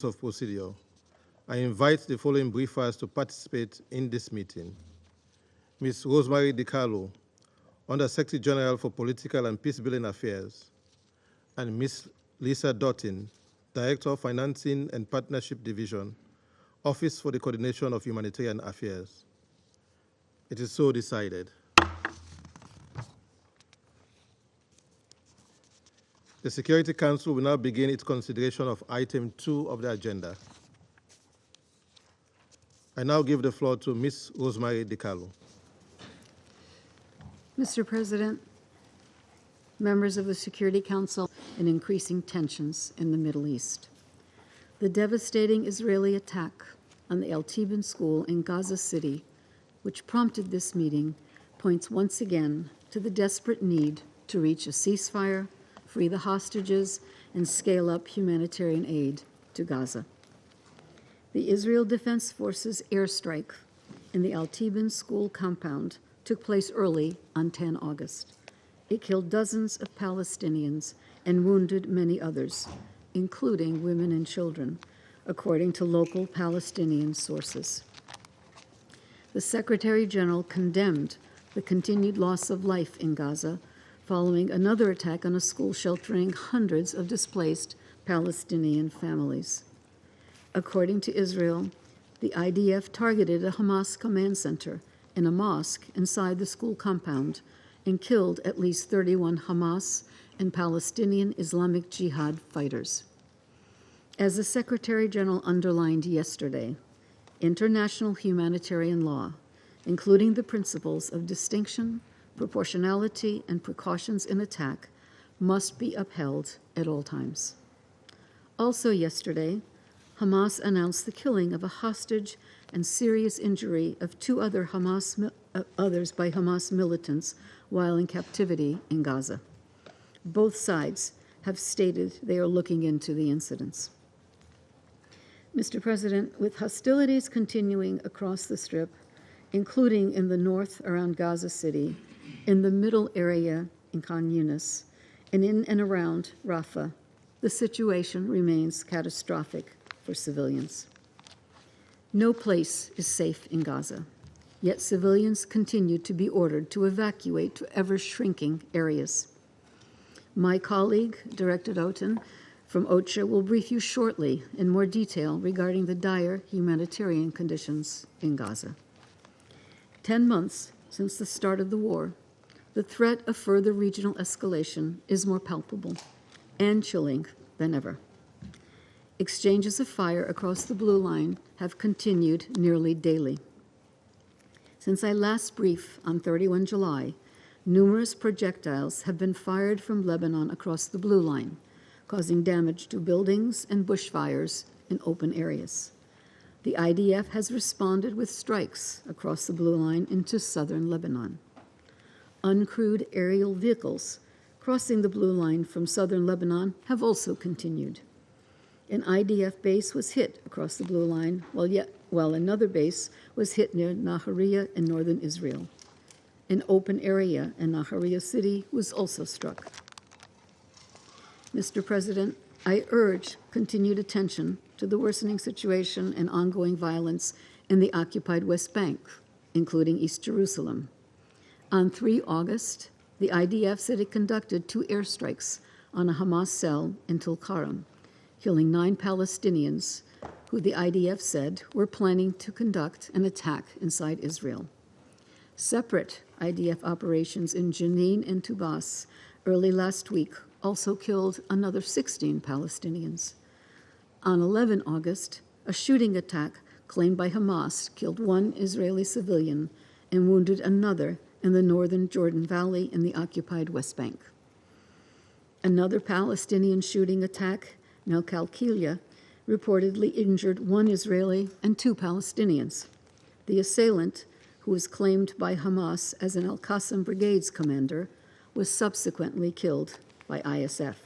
of procedure, I invite the following briefers to participate in this meeting. Ms. Rosemary DiCarlo, Under Secretary General for Political and Peace-Building Affairs, and Ms. Lisa Doughton, Director of Financing and Partnership Division, Office for the Coordination of Humanitarian Affairs. It is so decided. The Security Council will now begin its consideration of item 2 of the agenda. I now give the floor to Ms. Rosemary DiCarlo. Mr. President, members of the Security Council, and increasing tensions in the Middle East. The devastating Israeli attack on the Al-Tibin school in Gaza City, which prompted this meeting, points once again to the desperate need to reach a ceasefire, free the hostages, and scale up humanitarian aid to Gaza. The Israel Defense Forces airstrike in the Al-Tibin school compound took place early on 10 August. It killed dozens of Palestinians and wounded many others, including women and children, according to local Palestinian sources. The Secretary General condemned the continued loss of life in Gaza following another attack on a school sheltering hundreds of displaced Palestinian families. According to Israel, the IDF targeted a Hamas command center and a mosque inside the school compound and killed at least 31 Hamas and Palestinian Islamic Jihad fighters. As the Secretary General underlined yesterday, international humanitarian law, including the principles of distinction, proportionality, and precautions in attack, must be upheld at all times. Also yesterday, Hamas announced the killing of a hostage and serious injury of two others by Hamas militants while in captivity in Gaza. Both sides have stated they are looking into the incidents. Mr. President, with hostilities continuing across the Strip, including in the north around Gaza City, in the middle area in Khan Yunis, and in and around Rafah, the situation remains catastrophic for civilians. No place is safe in Gaza, yet civilians continue to be ordered to evacuate to ever-shrinking areas. My colleague, Director Doughton, from OCHA will brief you shortly in more detail regarding the dire humanitarian conditions in Gaza. 10 months since the start of the war, the threat of further regional escalation is more palpable and chilling than ever. Exchanges of fire across the blue line have continued nearly daily. Since I last briefed on 31 July, numerous projectiles have been fired from Lebanon across the blue line, causing damage to buildings and bushfires in open areas. The IDF has responded with strikes across the blue line into southern Lebanon. Uncrewed aerial vehicles crossing the blue line from southern Lebanon have also continued. An IDF base was hit across the blue line, while another base was hit near Nahariya in northern Israel. An open area in Nahariya city was also struck. Mr. President, I urge continued attention to the worsening situation and ongoing violence in the occupied West Bank, including East Jerusalem. On 3 August, the IDF said it conducted 2 airstrikes on a Hamas cell in Tulkarem, killing 9 Palestinians who the IDF said were planning to conduct an attack inside Israel. Separate IDF operations in Jenin and Tubas early last week also killed another 16 Palestinians. On 11 August, a shooting attack claimed by Hamas killed 1 Israeli civilian and wounded another in the northern Jordan Valley in the occupied West Bank. Another Palestinian shooting attack, Nel Kalkilia, reportedly injured 1 Israeli and 2 Palestinians. The assailant, who was claimed by Hamas as an Al-Qassam Brigade's commander, was subsequently killed by ISF.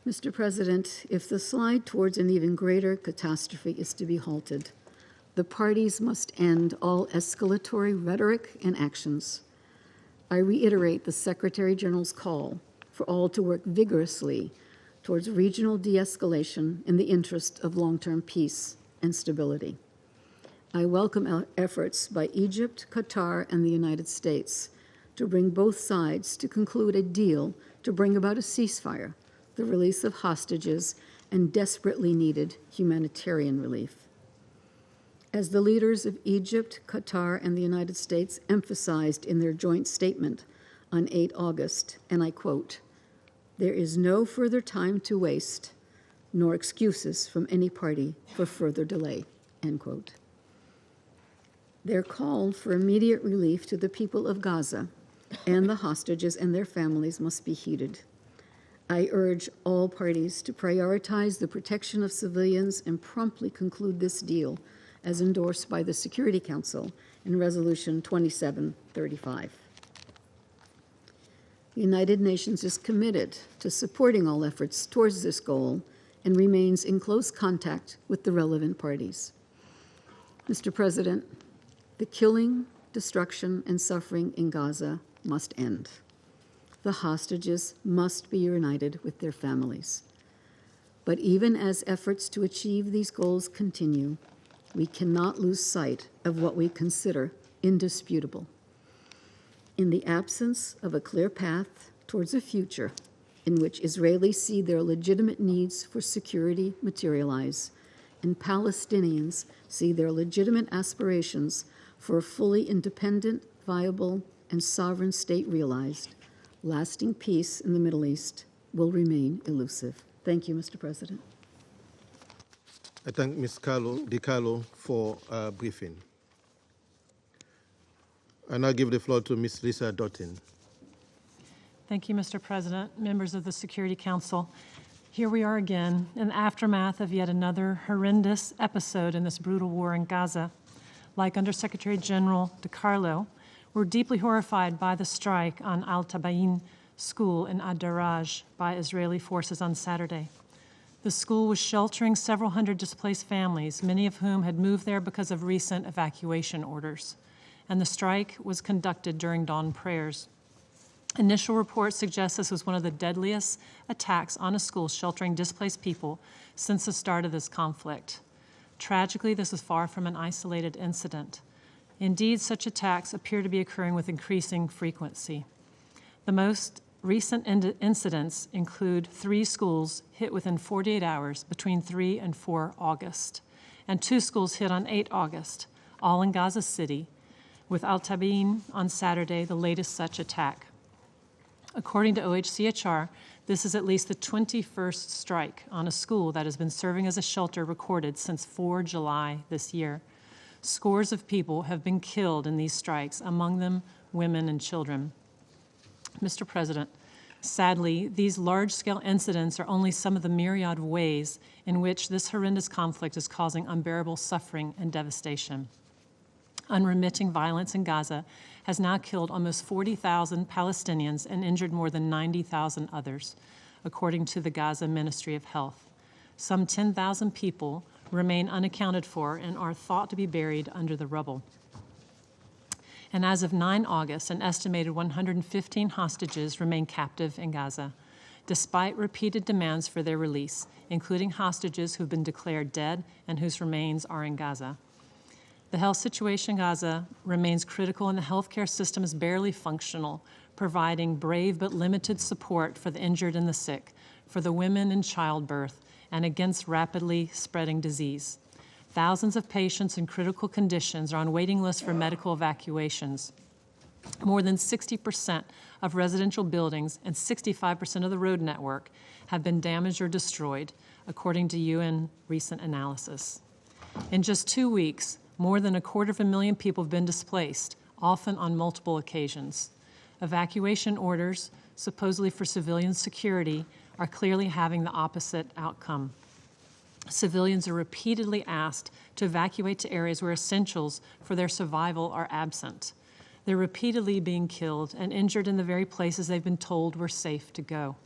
Mr. President, if the slide towards an even greater catastrophe is to be halted, the parties must end all escalatory rhetoric and actions. I reiterate the Secretary General's call for all to work vigorously towards regional de-escalation in the interest of long-term peace and stability. I welcome efforts by Egypt, Qatar, and the United States to bring both sides to conclude a deal to bring about a ceasefire, the release of hostages, and desperately needed humanitarian relief. As the leaders of Egypt, Qatar, and the United States emphasized in their joint statement on 8 August, and I quote, "There is no further time to waste, nor excuses from any party for further delay," end quote. Their call for immediate relief to the people of Gaza and the hostages and their families must be heeded. I urge all parties to prioritize the protection of civilians and promptly conclude this deal as endorsed by the Security Council in Resolution 2735. The United Nations is committed to supporting all efforts towards this goal and remains in close contact with the relevant parties. Mr. President, the killing, destruction, and suffering in Gaza must end. The hostages must be reunited with their families. But even as efforts to achieve these goals continue, we cannot lose sight of what we consider indisputable. In the absence of a clear path towards a future in which Israelis see their legitimate needs for security materialize, and Palestinians see their legitimate aspirations for a fully independent, viable, and sovereign state realized, lasting peace in the Middle East will remain elusive. Thank you, Mr. President. I thank Ms. DiCarlo for briefing. I now give the floor to Ms. Lisa Dottin. Thank you, Mr. President, members of the Security Council. Here we are again in the aftermath of yet another horrendous episode in this brutal war in Gaza. Like Undersecretary General DiCarlo, we're deeply horrified by the strike on Al-Tabayin school in Ad-Daraj by Israeli forces on Saturday. The school was sheltering several hundred displaced families, many of whom had moved there because of recent evacuation orders. And the strike was conducted during dawn prayers. Initial reports suggest this was one of the deadliest attacks on a school sheltering displaced people since the start of this conflict. Tragically, this is far from an isolated incident. Indeed, such attacks appear to be occurring with increasing frequency. The most recent incidents include 3 schools hit within 48 hours between 3 and 4 August, and 2 schools hit on 8 August, all in Gaza City, with Al-Tabayin on Saturday, the latest such attack. According to OHCHR, this is at least the 21st strike on a school that has been serving as a shelter recorded since 4 July this year. Scores of people have been killed in these strikes, among them women and children. Mr. President, sadly, these large-scale incidents are only some of the myriad ways in which this horrendous conflict is causing unbearable suffering and devastation. Unremitting violence in Gaza has now killed almost 40,000 Palestinians and injured more than 90,000 others, according to the Gaza Ministry of Health. Some 10,000 people remain unaccounted for and are thought to be buried under the rubble. And as of 9 August, an estimated 115 hostages remain captive in Gaza, despite repeated demands for their release, including hostages who have been declared dead and whose remains are in Gaza. The health situation in Gaza remains critical, and the healthcare system is barely functional, providing brave but limited support for the injured and the sick, for the women in childbirth, and against rapidly spreading disease. Thousands of patients in critical conditions are on waiting lists for medical evacuations. More than 60% of residential buildings and 65% of the road network have been damaged or destroyed, according to UN recent analysis. In just 2 weeks, more than 250,000 people have been displaced, often on multiple occasions. Evacuation orders, supposedly for civilian security, are clearly having the opposite outcome. Civilians are repeatedly asked to evacuate to areas where essentials for their survival are absent. They're repeatedly being killed and injured in the very places they've been told were safe to go.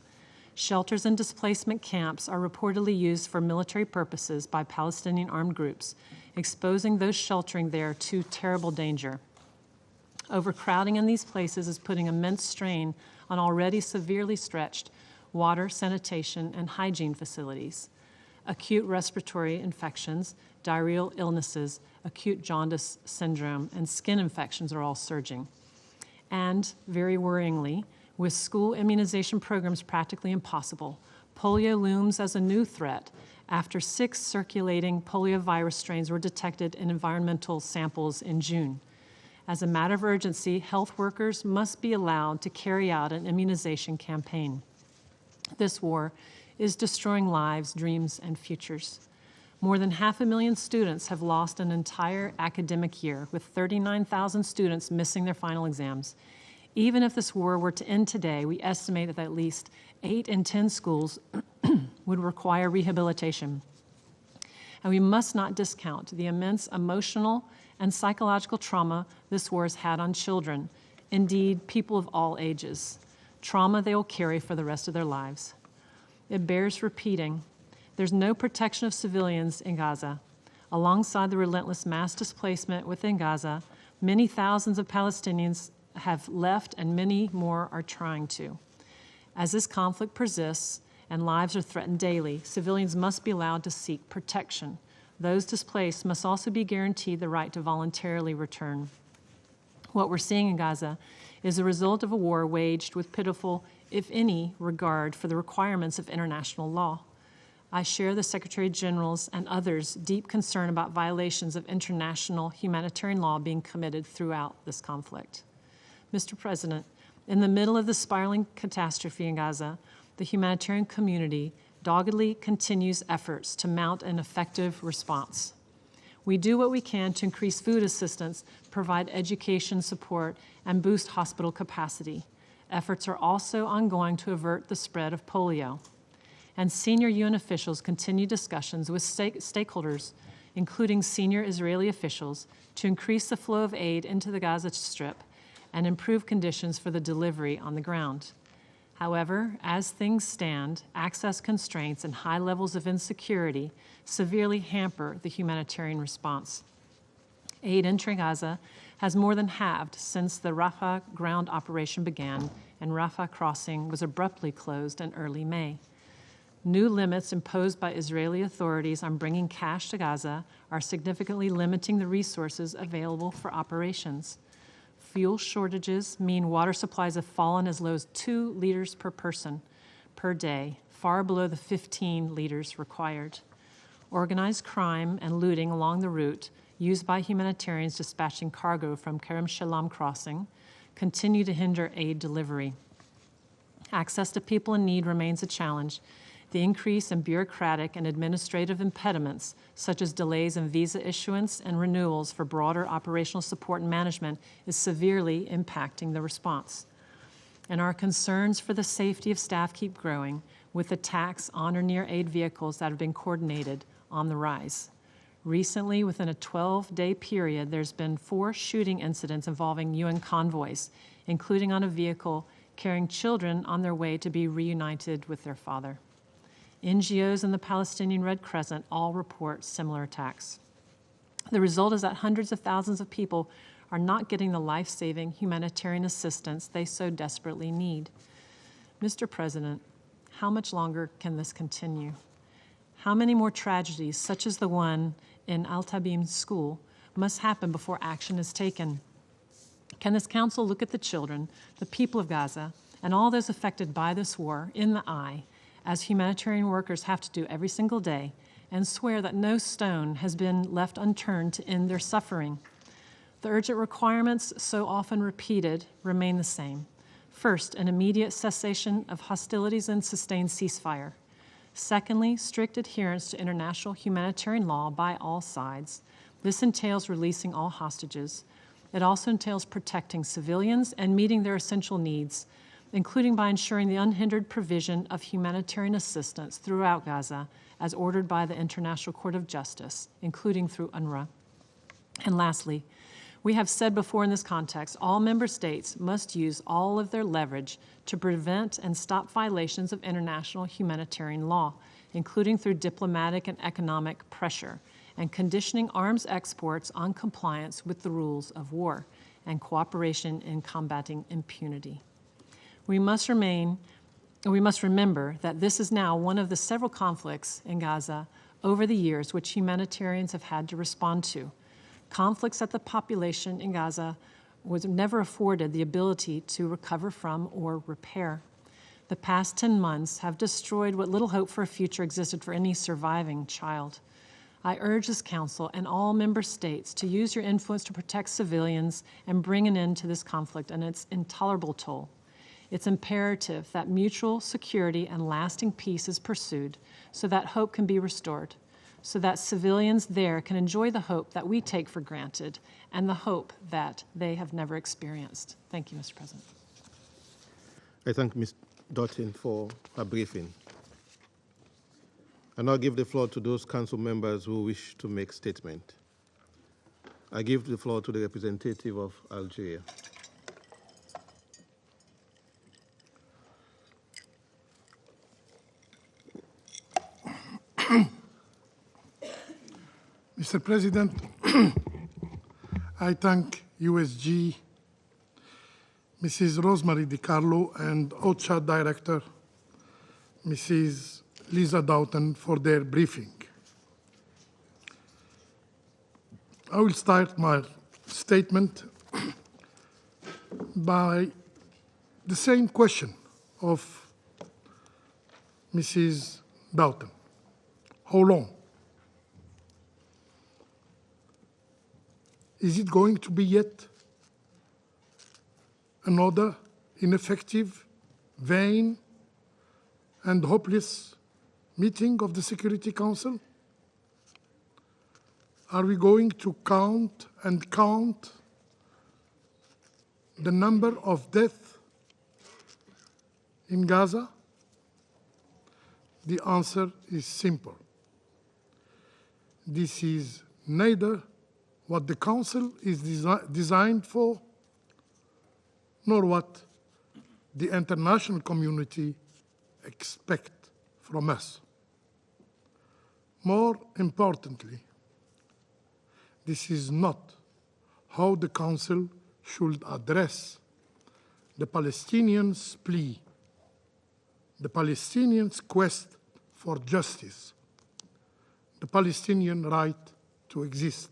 Shelters and displacement camps are reportedly used for military purposes by Palestinian armed groups, exposing those sheltering there to terrible danger. Overcrowding in these places is putting immense strain on already severely stretched water, sanitation, and hygiene facilities. Acute respiratory infections, diarrheal illnesses, acute jaundice syndrome, and skin infections are all surging. And, very worryingly, with school immunization programs practically impossible, polio looms as a new threat after 6 circulating poliovirus strains were detected in environmental samples in June. As a matter of urgency, health workers must be allowed to carry out an immunization campaign. This war is destroying lives, dreams, and futures. More than 500,000 students have lost an entire academic year, with 39,000 students missing their final exams. Even if this war were to end today, we estimate that at least 8 in 10 schools would require rehabilitation. And we must not discount the immense emotional and psychological trauma this war has had on children, indeed, people of all ages, trauma they will carry for the rest of their lives. It bears repeating, there's no protection of civilians in Gaza. Alongside the relentless mass displacement within Gaza, many thousands of Palestinians have left and many more are trying to. As this conflict persists and lives are threatened daily, civilians must be allowed to seek protection. Those displaced must also be guaranteed the right to voluntarily return. What we're seeing in Gaza is the result of a war waged with pitiful, if any, regard for the requirements of international law. I share the Secretary General's and others' deep concern about violations of international humanitarian law being committed throughout this conflict. Mr. President, in the middle of the spiraling catastrophe in Gaza, the humanitarian community doggedly continues efforts to mount an effective response. We do what we can to increase food assistance, provide education support, and boost hospital capacity. Efforts are also ongoing to avert the spread of polio. And senior UN officials continue discussions with stakeholders, including senior Israeli officials, to increase the flow of aid into the Gaza Strip and improve conditions for the delivery on the ground. However, as things stand, access constraints and high levels of insecurity severely hamper the humanitarian response. Aid entering Gaza has more than halved since the Rafah ground operation began, and Rafah crossing was abruptly closed in early May. New limits imposed by Israeli authorities on bringing cash to Gaza are significantly limiting the resources available for operations. Fuel shortages mean water supplies have fallen as low as 2 liters per person per day, far below the 15 liters required. Organized crime and looting along the route used by humanitarians dispatching cargo from Kerem Shalom crossing continue to hinder aid delivery. Access to people in need remains a challenge. The increase in bureaucratic and administrative impediments, such as delays in visa issuance and renewals for broader operational support and management, is severely impacting the response. And our concerns for the safety of staff keep growing, with attacks on or near aid vehicles that have been coordinated on the rise. Recently, within a 12-day period, there's been 4 shooting incidents involving UN convoys, including on a vehicle carrying children on their way to be reunited with their father. NGOs and the Palestinian Red Crescent all report similar attacks. The result is that hundreds of thousands of people are not getting the life-saving humanitarian assistance they so desperately need. Mr. President, how much longer can this continue? How many more tragedies, such as the one in Al-Tabim school, must happen before action is taken? Can this council look at the children, the people of Gaza, and all those affected by this war in the eye, as humanitarian workers have to do every single day, and swear that no stone has been left unturned to end their suffering? The urgent requirements, so often repeated, remain the same. First, an immediate cessation of hostilities and sustained ceasefire. Secondly, strict adherence to international humanitarian law by all sides. This entails releasing all hostages. It also entails protecting civilians and meeting their essential needs, including by ensuring the unhindered provision of humanitarian assistance throughout Gaza, as ordered by the International Court of Justice, including through UNRWA. And lastly, we have said before in this context, all member states must use all of their leverage to prevent and stop violations of international humanitarian law, including through diplomatic and economic pressure, and conditioning arms exports on compliance with the rules of war and cooperation in combating impunity. We must remain We must remember that this is now one of the several conflicts in Gaza over the years which humanitarians have had to respond to. Conflicts that the population in Gaza was never afforded the ability to recover from or repair. The past 10 months have destroyed what little hope for a future existed for any surviving child. I urge this Council and all member states to use your influence to protect civilians and bring an end to this conflict and its intolerable toll. It's imperative that mutual security and lasting peace is pursued so that hope can be restored, so that civilians there can enjoy the hope that we take for granted and the hope that they have never experienced. Thank you, Mr. President. I thank Ms. Doughton for her briefing. I now give the floor to those council members who wish to make statement. I give the floor to the representative of Algeria. Mr. President, I thank USG, Mrs. Rosemary DiCarlo, and OCHA Director, Mrs. Lisa Doughton, for their briefing. I will start my statement by the same question of Mrs. Doughton. How long? Is it going to be yet another ineffective, vain, and hopeless meeting of the Security Council? Are we going to count and count the number of deaths in Gaza? The answer is simple. This is neither what the Council is designed for, nor what the international community expects from us. More importantly, this is not how the Council should address the Palestinians' plea, the Palestinians' quest for justice, the Palestinian right to exist.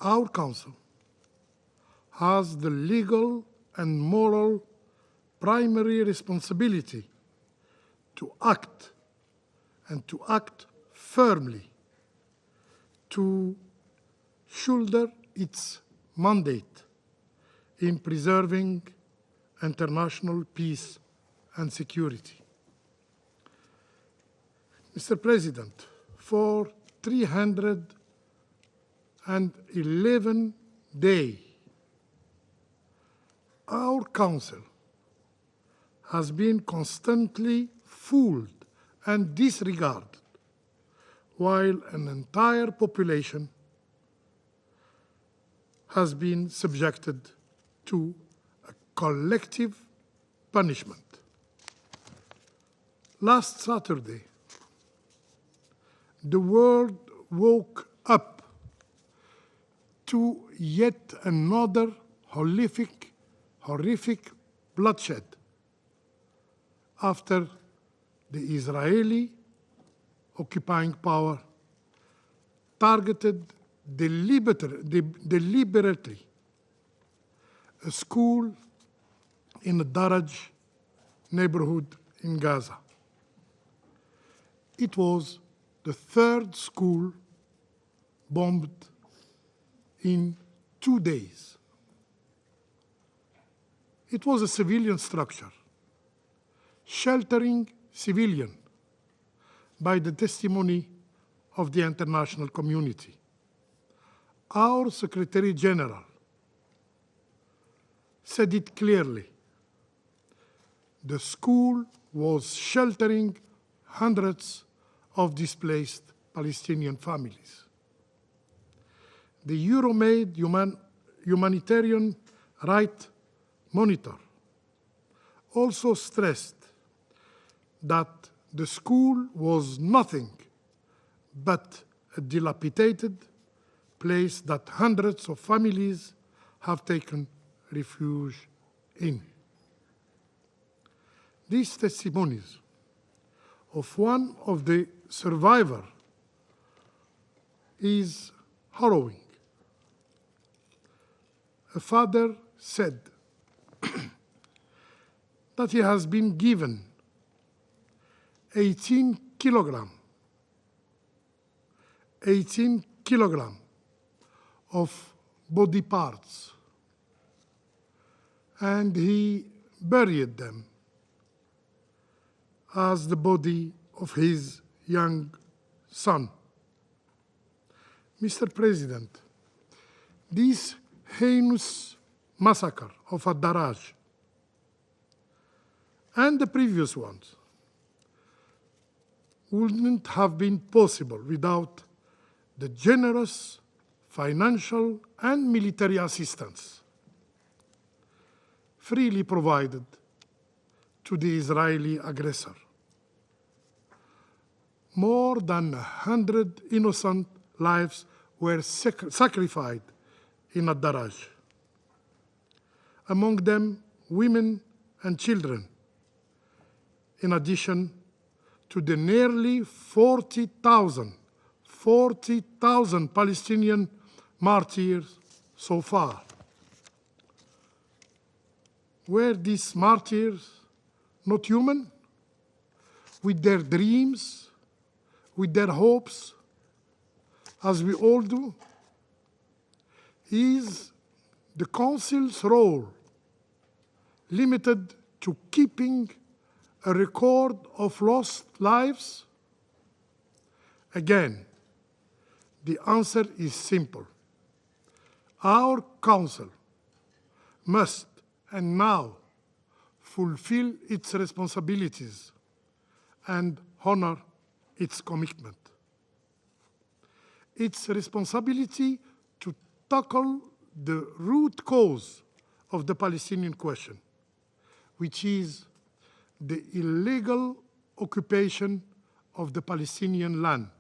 Our Council has the legal and moral primary responsibility to act, and to act firmly, to shoulder its mandate in preserving international peace and security. Mr. President, for 311 days, our Council has been constantly fooled and disregarded, while an entire population has been subjected to a collective punishment. Last Saturday, the world woke up to yet another horrific bloodshed after the Israeli occupying power targeted deliberately a school in the Daraj neighborhood in Gaza. It was the third school bombed in 2 days. It was a civilian structure, sheltering civilians by the testimony of the international community. Our Secretary General said it clearly. The school was sheltering hundreds of displaced Palestinian families. The Euromade Humanitarian Rights Monitor also stressed that the school was nothing but a dilapidated place that hundreds of families have taken refuge in. These testimonies of one of the survivors is harrowing. A father said that he has been given 18 kilogram of body parts, and he buried them as the body of his young son. Mr. President, this heinous massacre of Ad-Daraj and the previous ones wouldn't have been possible without the generous financial and military assistance freely provided to the Israeli aggressor. More than 100 innocent lives were sacrificed in Ad-Daraj, among them women and children, in addition to the nearly 40,000 Palestinian martyrs so far. Were these martyrs not human? With their dreams, with their hopes, as we all do? Is the Council's role limited to keeping a record of lost lives? Again, the answer is simple. Our Council must, and now, fulfill its responsibilities and honor its commitment. Its responsibility to tackle the root cause of the Palestinian question, which is the illegal occupation of the Palestinian land.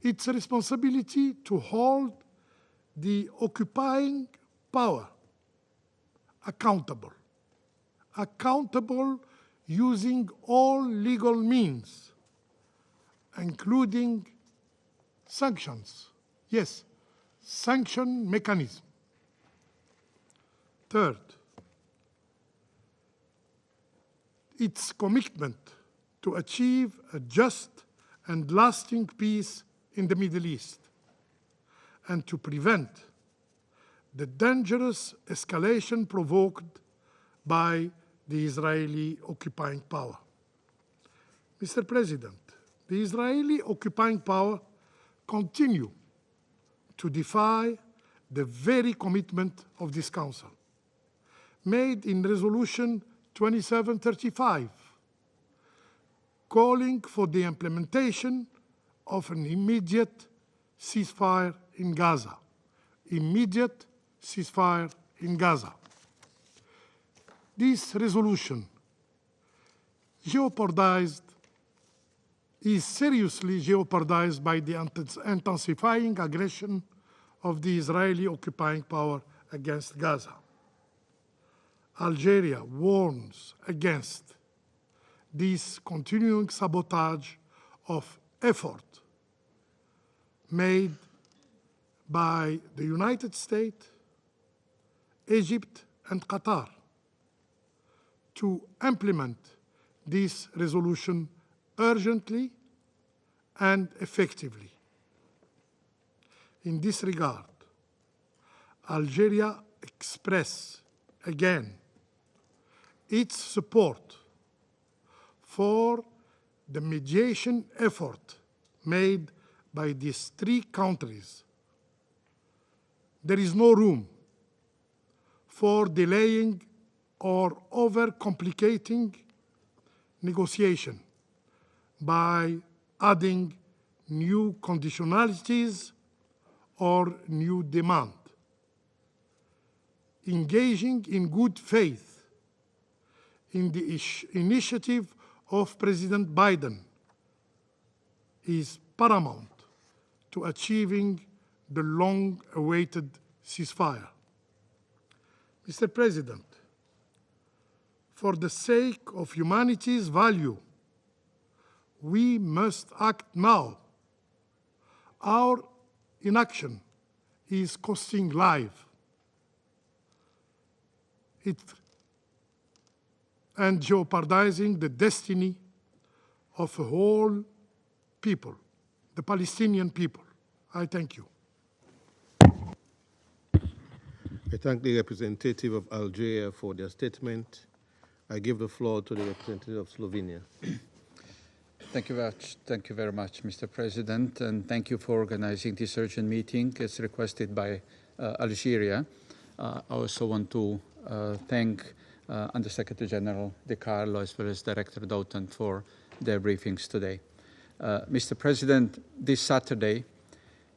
Its responsibility to hold the occupying power accountable using all legal means, including sanctions. Yes, sanction mechanism. Third, its commitment to achieve a just and lasting peace in the Middle East and to prevent the dangerous escalation provoked by the Israeli occupying power. Mr. President, the Israeli occupying power continue to defy the very commitment of this Council, made in Resolution 2735, calling for the implementation of an immediate ceasefire in Gaza. Immediate ceasefire in Gaza. This resolution is seriously jeopardized by the intensifying aggression of the Israeli occupying power against Gaza. Algeria warns against this continuing sabotage of effort made by the United States, Egypt, and Qatar to implement this resolution urgently and effectively. In this regard, Algeria expresses again its support for the mediation effort made by these three countries. There is no room for delaying or over-complicating negotiation by adding new conditionalities or new demand. Engaging in good faith in the initiative of President Biden is paramount to achieving the long-awaited ceasefire. Mr. President, for the sake of humanity's value, we must act now. Our inaction is costing life. And jeopardizing the destiny of a whole people, the Palestinian people. I thank you. I thank the representative of Algeria for their statement. I give the floor to the representative of Slovenia. Thank you very much, Mr. President, and thank you for organizing this urgent meeting as requested by Algeria. I also want to thank Undersecretary General De Carlo as well as Director Doughton for their briefings today. Mr. President, this Saturday,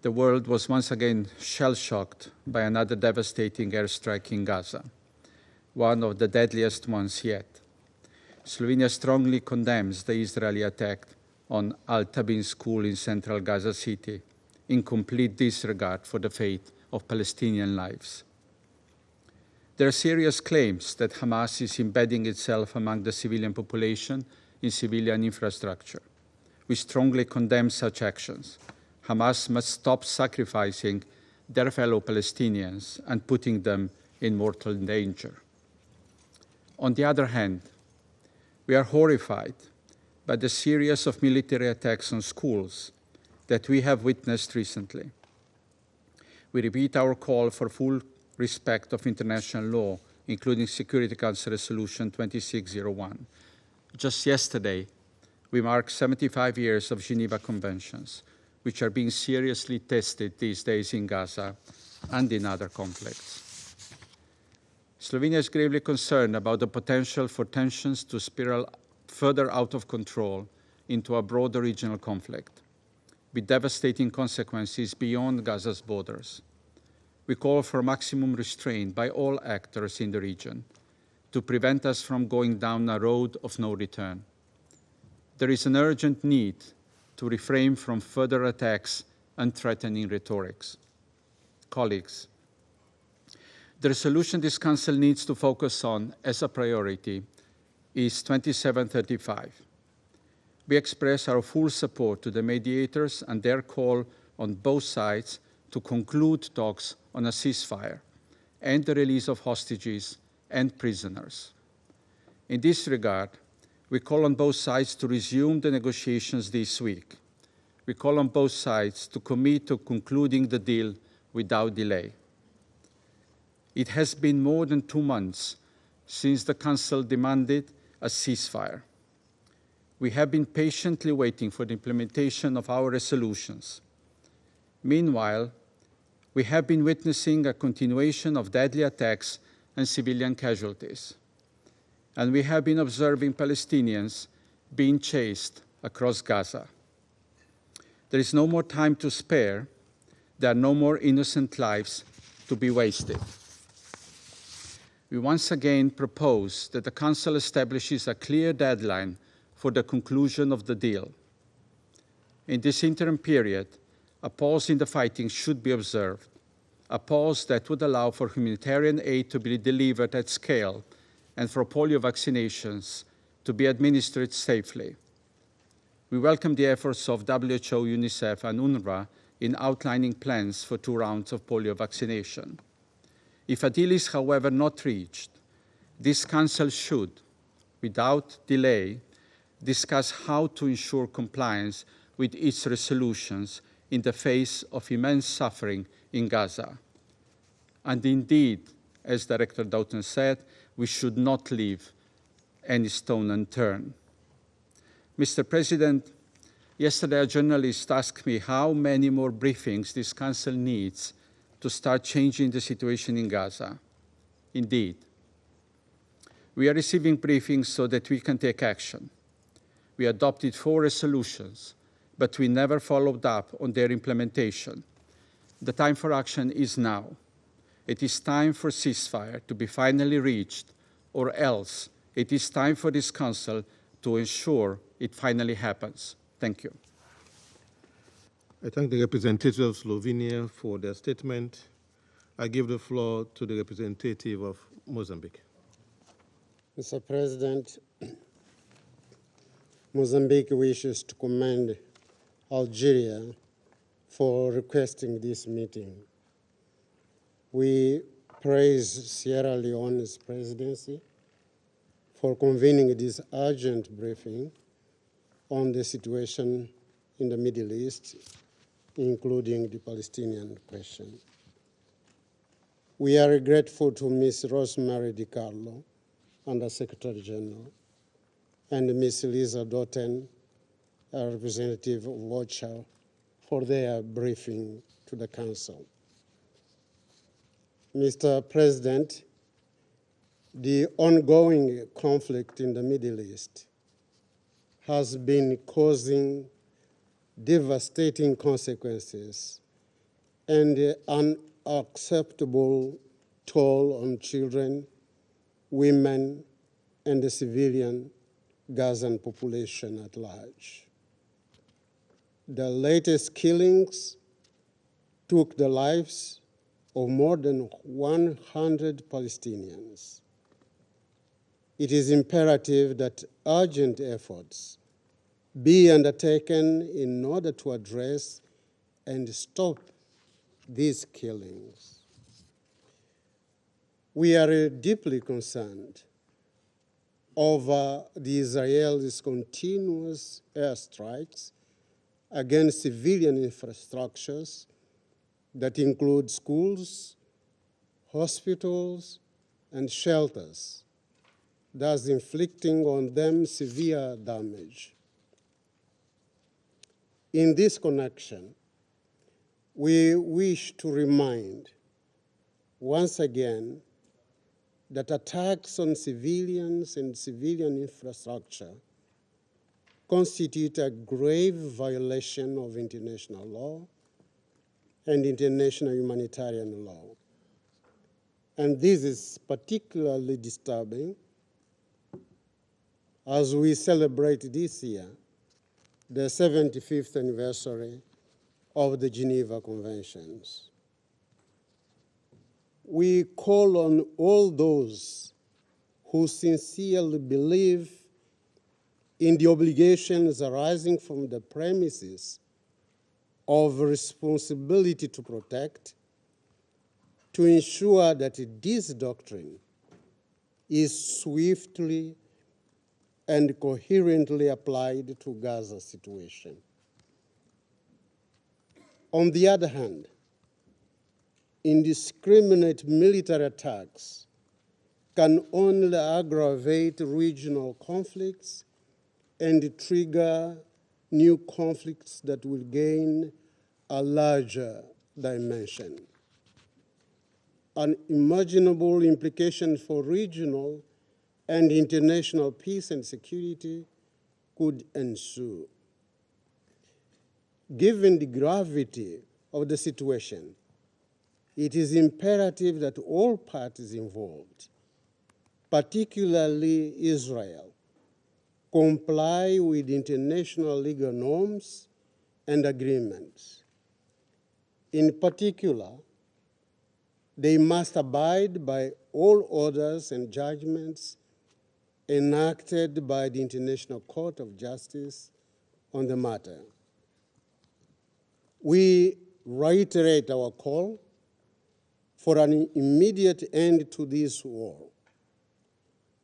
the world was once again shell-shocked by another devastating airstrike in Gaza, one of the deadliest ones yet. Slovenia strongly condemns the Israeli attack on halt school in central Gaza City, in complete disregard for the fate of Palestinian lives. There are serious claims that Hamas is embedding itself among the civilian population in civilian infrastructure. We strongly condemn such actions. Hamas must stop sacrificing their fellow Palestinians and putting them in mortal danger. On the other hand, we are horrified by the series of military attacks on schools that we have witnessed recently. We repeat our call for full respect of international law, including Security Council Resolution 2601. Just yesterday, we marked 75 years of Geneva Conventions, which are being seriously tested these days in Gaza and in other conflicts. Slovenia is gravely concerned about the potential for tensions to spiral further out of control into a broader regional conflict, with devastating consequences beyond Gaza's borders. We call for maximum restraint by all actors in the region to prevent us from going down a road of no return. There is an urgent need to refrain from further attacks and threatening rhetorics. Colleagues, the resolution this Council needs to focus on as a priority is 2735. We express our full support to the mediators and their call on both sides to conclude talks on a ceasefire and the release of hostages and prisoners. In this regard, we call on both sides to resume the negotiations this week. We call on both sides to commit to concluding the deal without delay. It has been more than 2 months since the Council demanded a ceasefire. We have been patiently waiting for the implementation of our resolutions. Meanwhile, we have been witnessing a continuation of deadly attacks and civilian casualties. And we have been observing Palestinians being chased across Gaza. There is no more time to spare. There are no more innocent lives to be wasted. We once again propose that the Council establishes a clear deadline for the conclusion of the deal. In this interim period, a pause in the fighting should be observed, a pause that would allow for humanitarian aid to be delivered at scale and for polio vaccinations to be administered safely. We welcome the efforts of WHO, UNICEF, and UNRWA in outlining plans for 2 rounds of polio vaccination. If a deal is, however, not reached, this Council should, without delay, discuss how to ensure compliance with its resolutions in the face of immense suffering in Gaza. And indeed, as Director Doughton said, we should not leave any stone unturned. Mr. President, yesterday a journalist asked me how many more briefings this Council needs to start changing the situation in Gaza. Indeed, we are receiving briefings so that we can take action. We adopted 4 resolutions, but we never followed up on their implementation. The time for action is now. It is time for ceasefire to be finally reached, or else it is time for this Council to ensure it finally happens. Thank you. I thank the representative of Slovenia for their statement. I give the floor to the representative of Mozambique. Mr. President, Mozambique wishes to commend Algeria for requesting this meeting. We praise Sierra Leone's presidency for convening this urgent briefing on the situation in the Middle East, including the Palestinian question. We are grateful to Ms. Rosemary DiCarlo, Under Secretary General, and Ms. Lisa Doughten, a representative of OCHA, for their briefing to the Council. Mr. President, the ongoing conflict in the Middle East has been causing devastating consequences and an unacceptable toll on children, women, and the civilian Gazan population at large. The latest killings took the lives of more than 100 Palestinians. It is imperative that urgent efforts be undertaken in order to address and stop these killings. We are deeply concerned over the Israelis' continuous airstrikes against civilian infrastructures that include schools, hospitals, and shelters, thus inflicting on them severe damage. In this connection, we wish to remind once again that attacks on civilians and civilian infrastructure constitute a grave violation of international law and international humanitarian law. And this is particularly disturbing as we celebrate this year the 75th anniversary of the Geneva Conventions. We call on all those who sincerely believe in the obligations arising from the premises of responsibility to protect, to ensure that this doctrine is swiftly and coherently applied to Gaza's situation. On the other hand, indiscriminate military attacks can only aggravate regional conflicts and trigger new conflicts that will gain a larger dimension. Unimaginable implications for regional and international peace and security could ensue. Given the gravity of the situation, it is imperative that all parties involved, particularly Israel, comply with international legal norms and agreements. In particular, they must abide by all orders and judgments enacted by the International Court of Justice on the matter. We reiterate our call for an immediate end to this war.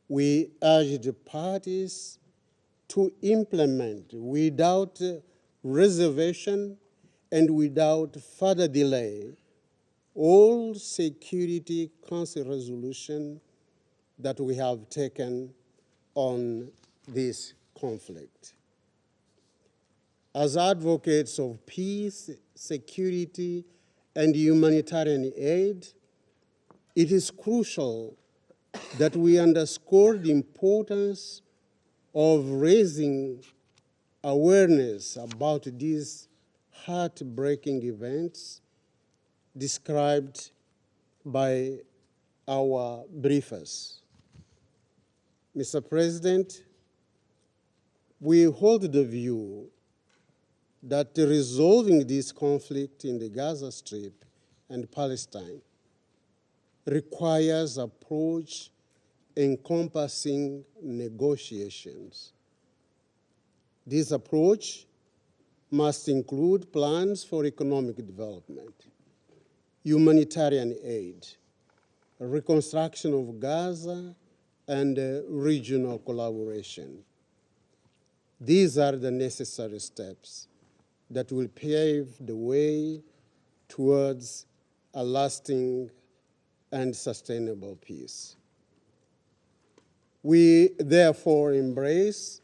We urge the parties to implement without reservation and without further delay all Security Council resolutions that we have taken on this conflict. As advocates of peace, security, and humanitarian aid, it is crucial that we underscore the importance of raising awareness about these heartbreaking events described by our briefers. Mr. President, we hold the view that resolving this conflict in the Gaza Strip and Palestine requires approach encompassing negotiations. This approach must include plans for economic development, humanitarian aid, reconstruction of Gaza, and regional collaboration. These are the necessary steps that will pave the way towards a lasting and sustainable peace. We therefore embrace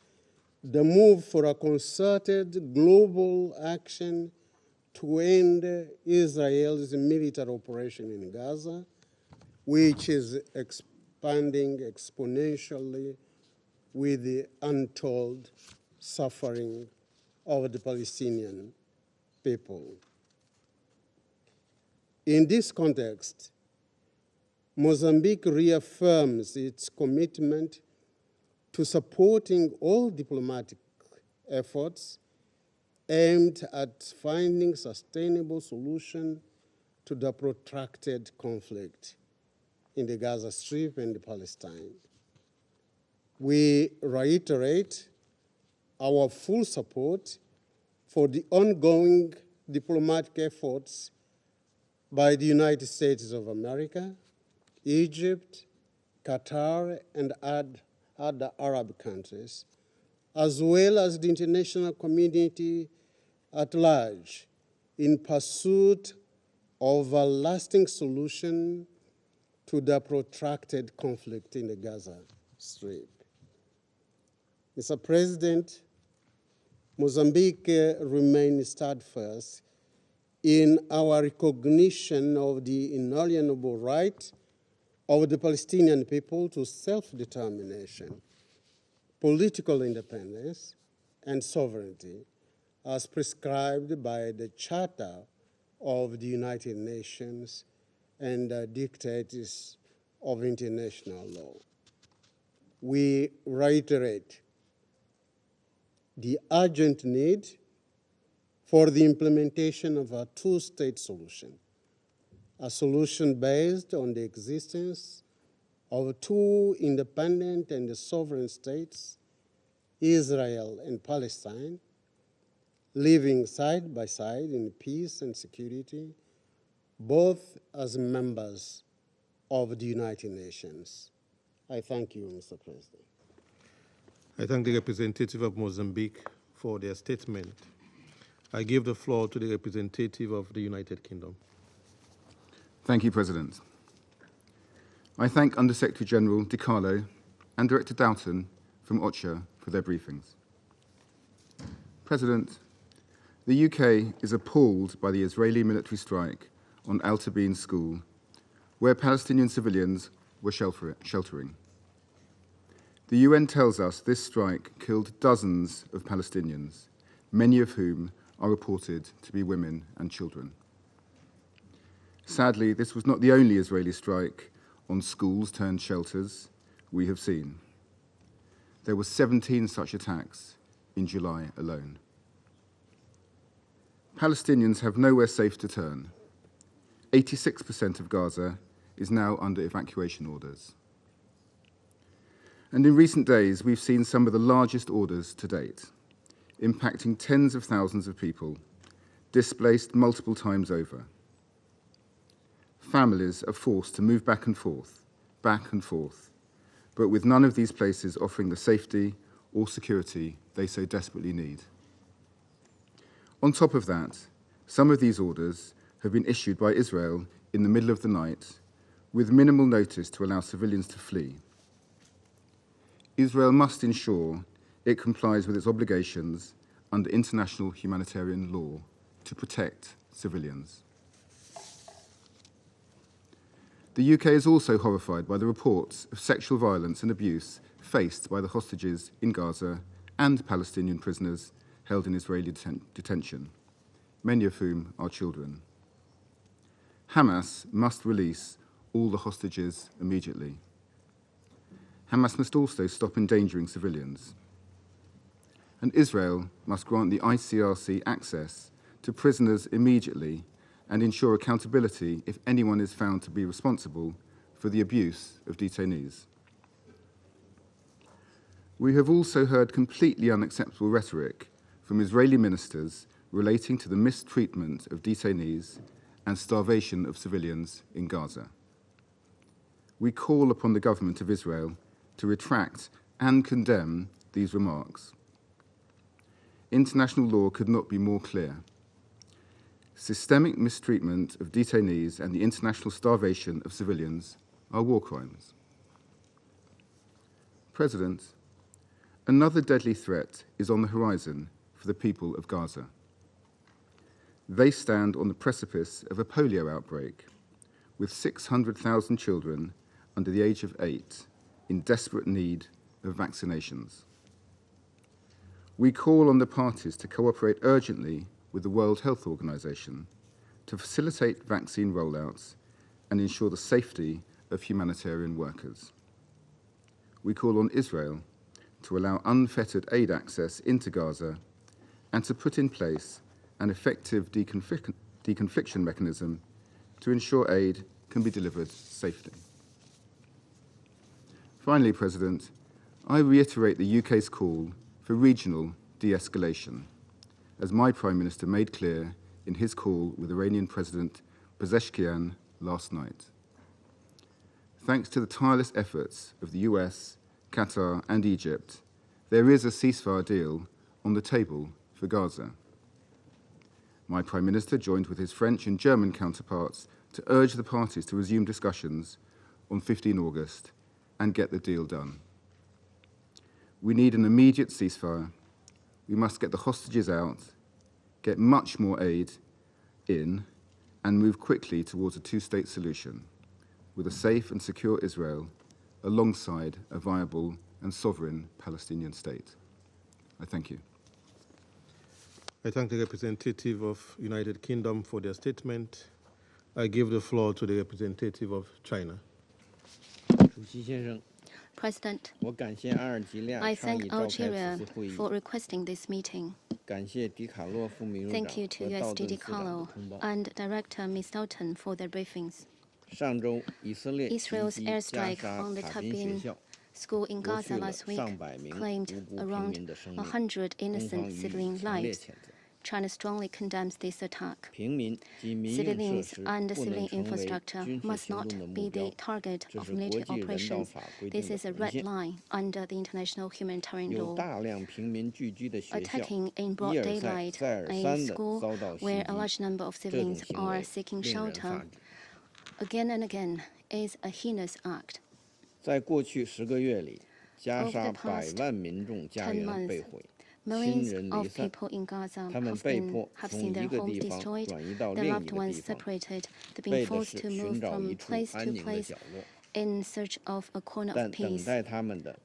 the move for a concerted global action to end Israel's military operation in Gaza, which is expanding exponentially with the untold suffering of the Palestinian people. In this context, Mozambique reaffirms its commitment to supporting all diplomatic efforts aimed at finding sustainable solution to the protracted conflict in the Gaza Strip and Palestine. We reiterate our full support for the ongoing diplomatic efforts by the United States of America, Egypt, Qatar, and other Arab countries, as well as the international community at large, in pursuit of a lasting solution to the protracted conflict in the Gaza Strip. Mr. President, Mozambique remains steadfast in our recognition of the inalienable right of the Palestinian people to self-determination, political independence, and sovereignty, as prescribed by the Charter of the United Nations and the dictates of international law. We reiterate the urgent need for the implementation of a two-state solution, a solution based on the existence of two independent and sovereign states, Israel and Palestine, living side by side in peace and security, both as members of the United Nations. I thank you, Mr. President. I thank the representative of Mozambique for their statement. I give the floor to the representative of the United Kingdom. Thank you, President. I thank Undersecretary General Di Carlo and Director Doughton from OCHA for their briefings. President, the UK is appalled by the Israeli military strike on Al Tabeen School, where Palestinian civilians were sheltering. The UN tells us this strike killed dozens of Palestinians, many of whom are reported to be women and children. Sadly, this was not the only Israeli strike on schools turned shelters we have seen. There were 17 such attacks in July alone. Palestinians have nowhere safe to turn. 86% of Gaza is now under evacuation orders. And in recent days, we've seen some of the largest orders to date, impacting tens of thousands of people, displaced multiple times over. Families are forced to move back and forth, but with none of these places offering the safety or security they so desperately need. On top of that, some of these orders have been issued by Israel in the middle of the night with minimal notice to allow civilians to flee. Israel must ensure it complies with its obligations under international humanitarian law to protect civilians. The UK is also horrified by the reports of sexual violence and abuse faced by the hostages in Gaza and Palestinian prisoners held in Israeli detention, many of whom are children. Hamas must release all the hostages immediately. Hamas must also stop endangering civilians. And Israel must grant the ICRC access to prisoners immediately and ensure accountability if anyone is found to be responsible for the abuse of detainees. We have also heard completely unacceptable rhetoric from Israeli ministers relating to the mistreatment of detainees and starvation of civilians in Gaza. We call upon the government of Israel to retract and condemn these remarks. International law could not be more clear. Systemic mistreatment of detainees and the international starvation of civilians are war crimes. President, another deadly threat is on the horizon for the people of Gaza. They stand on the precipice of a polio outbreak, with 600,000 children under the age of 8 in desperate need of vaccinations. We call on the parties to cooperate urgently with the World Health Organization to facilitate vaccine rollouts and ensure the safety of humanitarian workers. We call on Israel to allow unfettered aid access into Gaza and to put in place an effective deconfliction mechanism to ensure aid can be delivered safely. Finally, President, I reiterate the UK's call for regional de-escalation, as my Prime Minister made clear in his call with Iranian President Pezeshkian last night. Thanks to the tireless efforts of the US, Qatar and Egypt, there is a ceasefire deal on the table for Gaza. My Prime Minister joined with his French and German counterparts to urge the parties to resume discussions on 15 August and get the deal done. We need an immediate ceasefire. We must get the hostages out, get much more aid in, and move quickly towards a two-state solution with a safe and secure Israel alongside a viable and sovereign Palestinian state. I thank you. I thank the representative of United Kingdom for their statement. I give the floor to the representative of China. President, I thank Algeria for requesting this meeting. Thank you to USDD Carlo and Director Ms. Dalton for their briefings. Israel's airstrike on the Tabin school in Gaza last week claimed around 100 innocent civilian lives. China strongly condemns this attack. Civilians and civilian infrastructure must not be the target of military operations. This is a red line under the international humanitarian law. Attacking in broad daylight a school where a large number of civilians are seeking shelter again and again is a heinous act. Over the past 10 months, millions of people in Gaza have seen their homes destroyed, their loved ones separated, they've been forced to move from place to place in search of a corner of peace,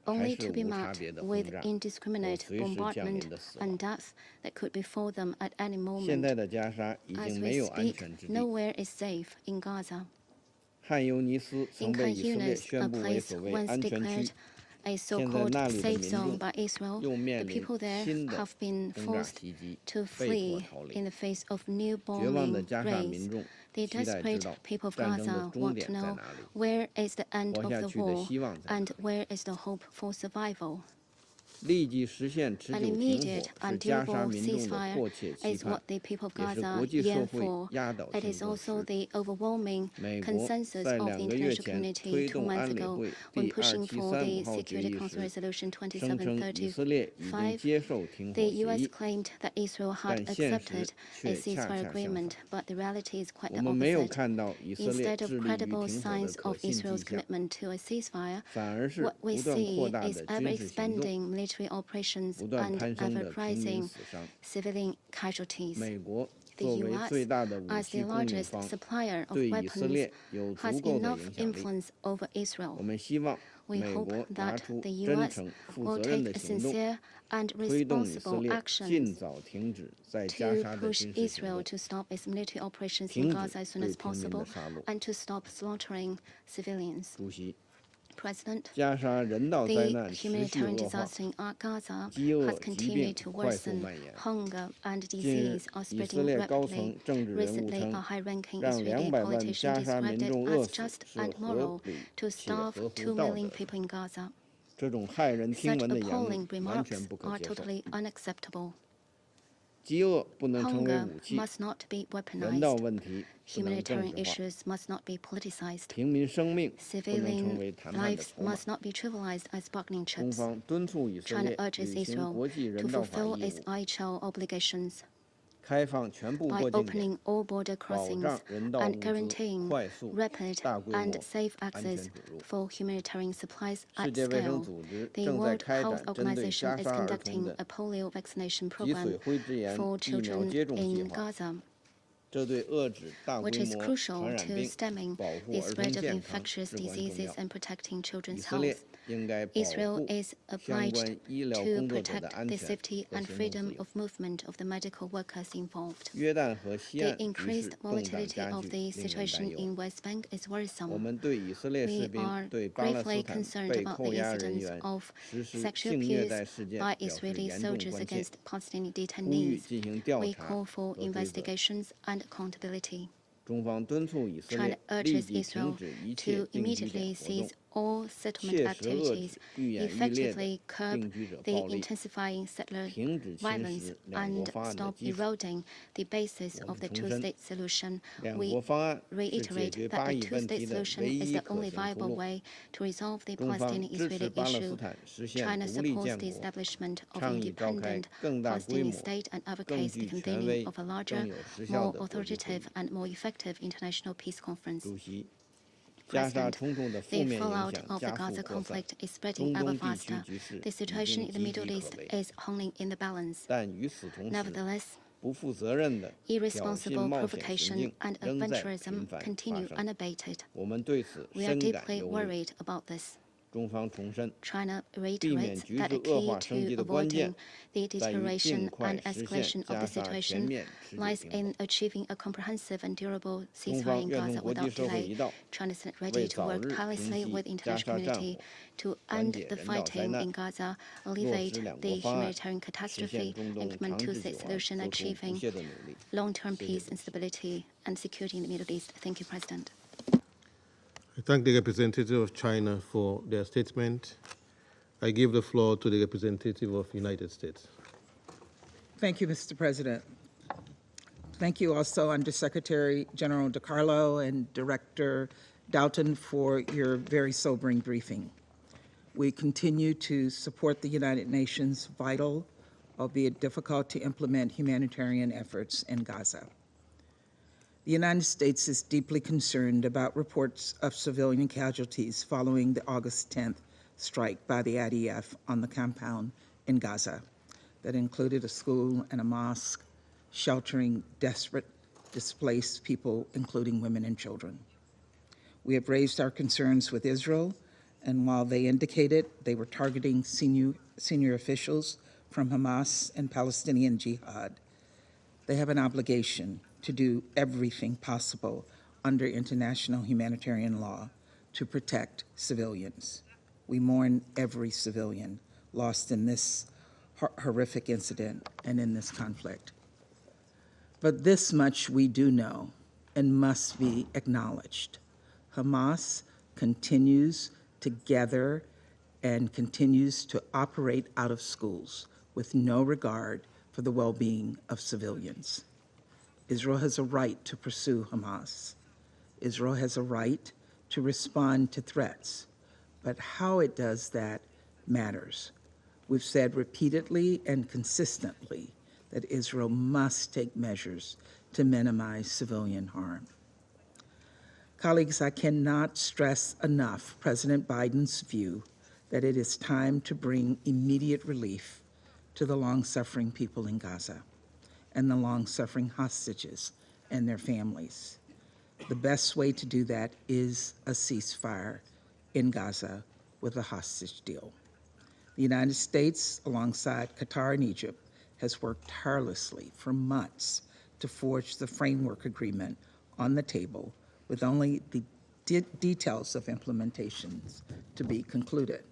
only to be met with indiscriminate bombardment and death that could befall them at any moment. As we speak, nowhere is safe in Gaza. In Khan Yunis, a place once declared a so-called safe zone by Israel, the people there have been forced to flee in the face of new bombing raids. The desperate people of Gaza want to know where is the end of the war and where is the hope for survival. An immediate and durable ceasefire is what the people of Gaza yearn for. It is also the overwhelming consensus of the international community 2 months ago when pushing for the Security Council Resolution 2735. The U.S. claimed that Israel had accepted a ceasefire agreement, but the reality is quite the opposite. Instead of credible signs of Israel's commitment to a ceasefire, what we see is ever-expanding military operations and ever-rising civilian casualties. The U.S., as the largest supplier of weapons, has enough influence over Israel. We hope that the U.S. will take sincere and responsible actions to push Israel to stop its military operations in Gaza as soon as possible and to stop slaughtering civilians. President, the humanitarian disaster in Gaza has continued to worsen. Hunger and disease are spreading rapidly. Recently, a high-ranking Israeli politician described it as just and moral to starve 2 million people in Gaza. Such appalling remarks are totally unacceptable. Hunger must not be weaponized. Humanitarian issues must not be politicized. Civilian lives must not be trivialized as bargaining chips. China urges Israel to fulfill its IHL obligations by opening all border crossings and guaranteeing rapid and safe access for humanitarian supplies at scale. The World Health Organization is conducting a polio vaccination program for children in Gaza, which is crucial to stemming the spread of infectious diseases and protecting children's health. Israel is obliged to protect the safety and freedom of movement of the medical workers involved. The increased volatility of the situation in West Bank is worrisome. We are gravely concerned about the incidents of sexual abuse by Israeli soldiers against Palestinian detainees. We call for investigations and accountability. China urges Israel to immediately cease all settlement activities, effectively curb the intensifying settler violence, and stop eroding the basis of the two-state solution. We reiterate that a two-state solution is the only viable way to resolve the Palestinian-Israeli issue. China supports the establishment of an independent Palestinian state and advocates the convening of a larger, more authoritative, and more effective international peace conference. President, the fallout of the Gaza conflict is spreading ever faster. The situation in the Middle East is hanging in the balance. Nevertheless, irresponsible provocation and adventurism continue unabated. We are deeply worried about this. China reiterates that the key to avoiding the deterioration and escalation of the situation lies in achieving a comprehensive and durable ceasefire in Gaza without delay. China is ready to work tirelessly with the international community to end the fighting in Gaza, alleviate the humanitarian catastrophe, implement two-state solution, achieving long-term peace and stability and security in the Middle East. Thank you, President. I thank the representative of China for their statement. I give the floor to the representative of the United States. Thank you, Mr. President. Thank you also, Undersecretary General DiCarlo and Director Dalton, for your very sobering briefing. We continue to support the United Nations' vital, albeit difficult to implement, humanitarian efforts in Gaza. The United States is deeply concerned about reports of civilian casualties following the August 10th strike by the IDF on the compound in Gaza that included a school and a mosque sheltering desperate, displaced people, including women and children. We have raised our concerns with Israel, and while they indicated they were targeting senior officials from Hamas and Palestinian Jihad, they have an obligation to do everything possible under international humanitarian law to protect civilians. We mourn every civilian lost in this horrific incident and in this conflict. But this much we do know and must be acknowledged. Hamas continues to gather and continues to operate out of schools with no regard for the well-being of civilians. Israel has a right to pursue Hamas. Israel has a right to respond to threats, but how it does that matters. We've said repeatedly and consistently that Israel must take measures to minimize civilian harm. Colleagues, I cannot stress enough President Biden's view that it is time to bring immediate relief to the long-suffering people in Gaza and the long-suffering hostages and their families. The best way to do that is a ceasefire in Gaza with a hostage deal. The United States, alongside Qatar and Egypt, has worked tirelessly for months to forge the framework agreement on the table, with only the details of implementations to be concluded.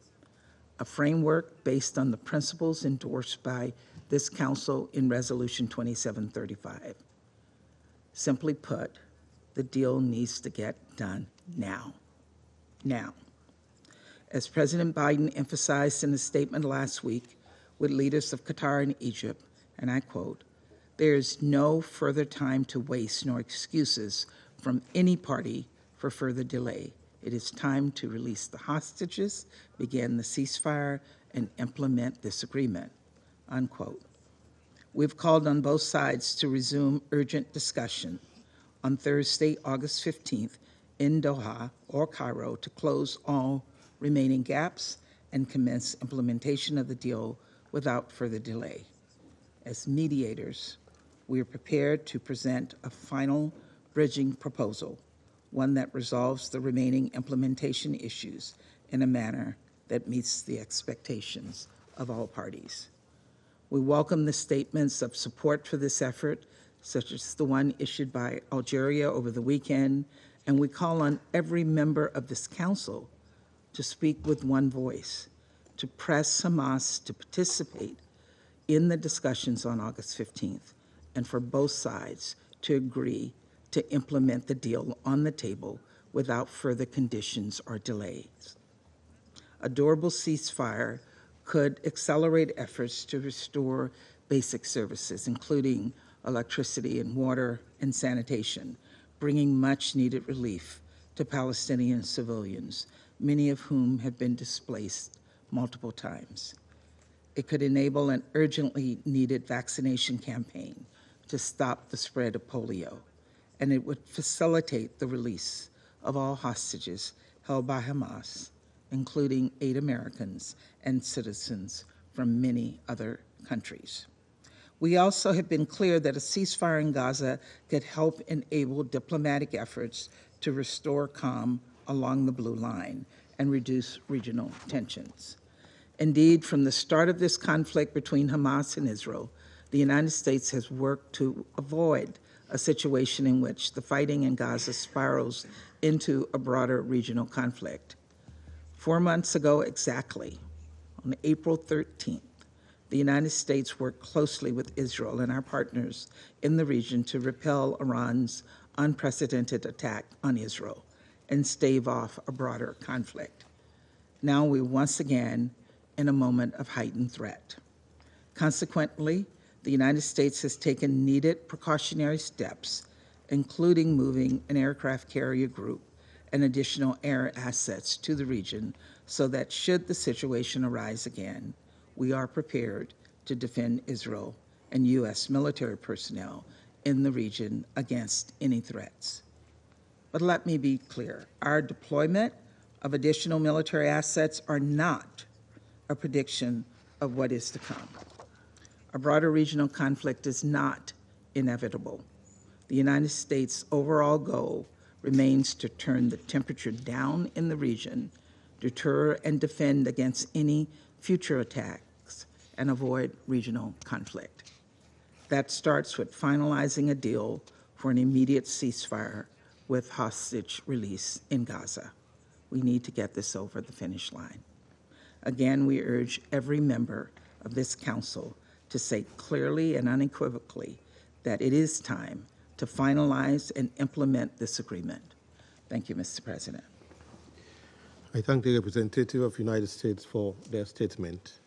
A framework based on the principles endorsed by this Council in Resolution 2735. Simply put, the deal needs to get done now. Now. As President Biden emphasized in a statement last week with leaders of Qatar and Egypt, and I quote, "There is no further time to waste nor excuses from any party for further delay. It is time to release the hostages, begin the ceasefire, and implement this agreement," unquote. We've called on both sides to resume urgent discussion on Thursday, August 15th, in Doha or Cairo to close all remaining gaps and commence implementation of the deal without further delay. As mediators, we are prepared to present a final bridging proposal, one that resolves the remaining implementation issues in a manner that meets the expectations of all parties. We welcome the statements of support for this effort, such as the one issued by Algeria over the weekend, and we call on every member of this council to speak with one voice, to press Hamas to participate in the discussions on August 15th, and for both sides to agree to implement the deal on the table without further conditions or delays. A durable ceasefire could accelerate efforts to restore basic services, including electricity and water and sanitation, bringing much-needed relief to Palestinian civilians, many of whom have been displaced multiple times. It could enable an urgently needed vaccination campaign to stop the spread of polio, and it would facilitate the release of all hostages held by Hamas, including 8 Americans and citizens from many other countries. We also have been clear that a ceasefire in Gaza could help enable diplomatic efforts to restore calm along the Blue Line and reduce regional tensions. Indeed, from the start of this conflict between Hamas and Israel, the United States has worked to avoid a situation in which the fighting in Gaza spirals into a broader regional conflict. 4 months ago exactly, on April 13th, the United States worked closely with Israel and our partners in the region to repel Iran's unprecedented attack on Israel and stave off a broader conflict. Now we're once again in a moment of heightened threat. Consequently, the United States has taken needed precautionary steps, including moving an aircraft carrier group and additional air assets to the region so that should the situation arise again, we are prepared to defend Israel and U.S. military personnel in the region against any threats. But let me be clear, our deployment of additional military assets are not a prediction of what is to come. A broader regional conflict is not inevitable. The United States' overall goal remains to turn the temperature down in the region, deter and defend against any future attacks, and avoid regional conflict. That starts with finalizing a deal for an immediate ceasefire with hostage release in Gaza. We need to get this over the finish line. Again, we urge every member of this council to say clearly and unequivocally that it is time to finalize and implement this agreement. Thank you, Mr. President. I thank the representative of the United States for their statement.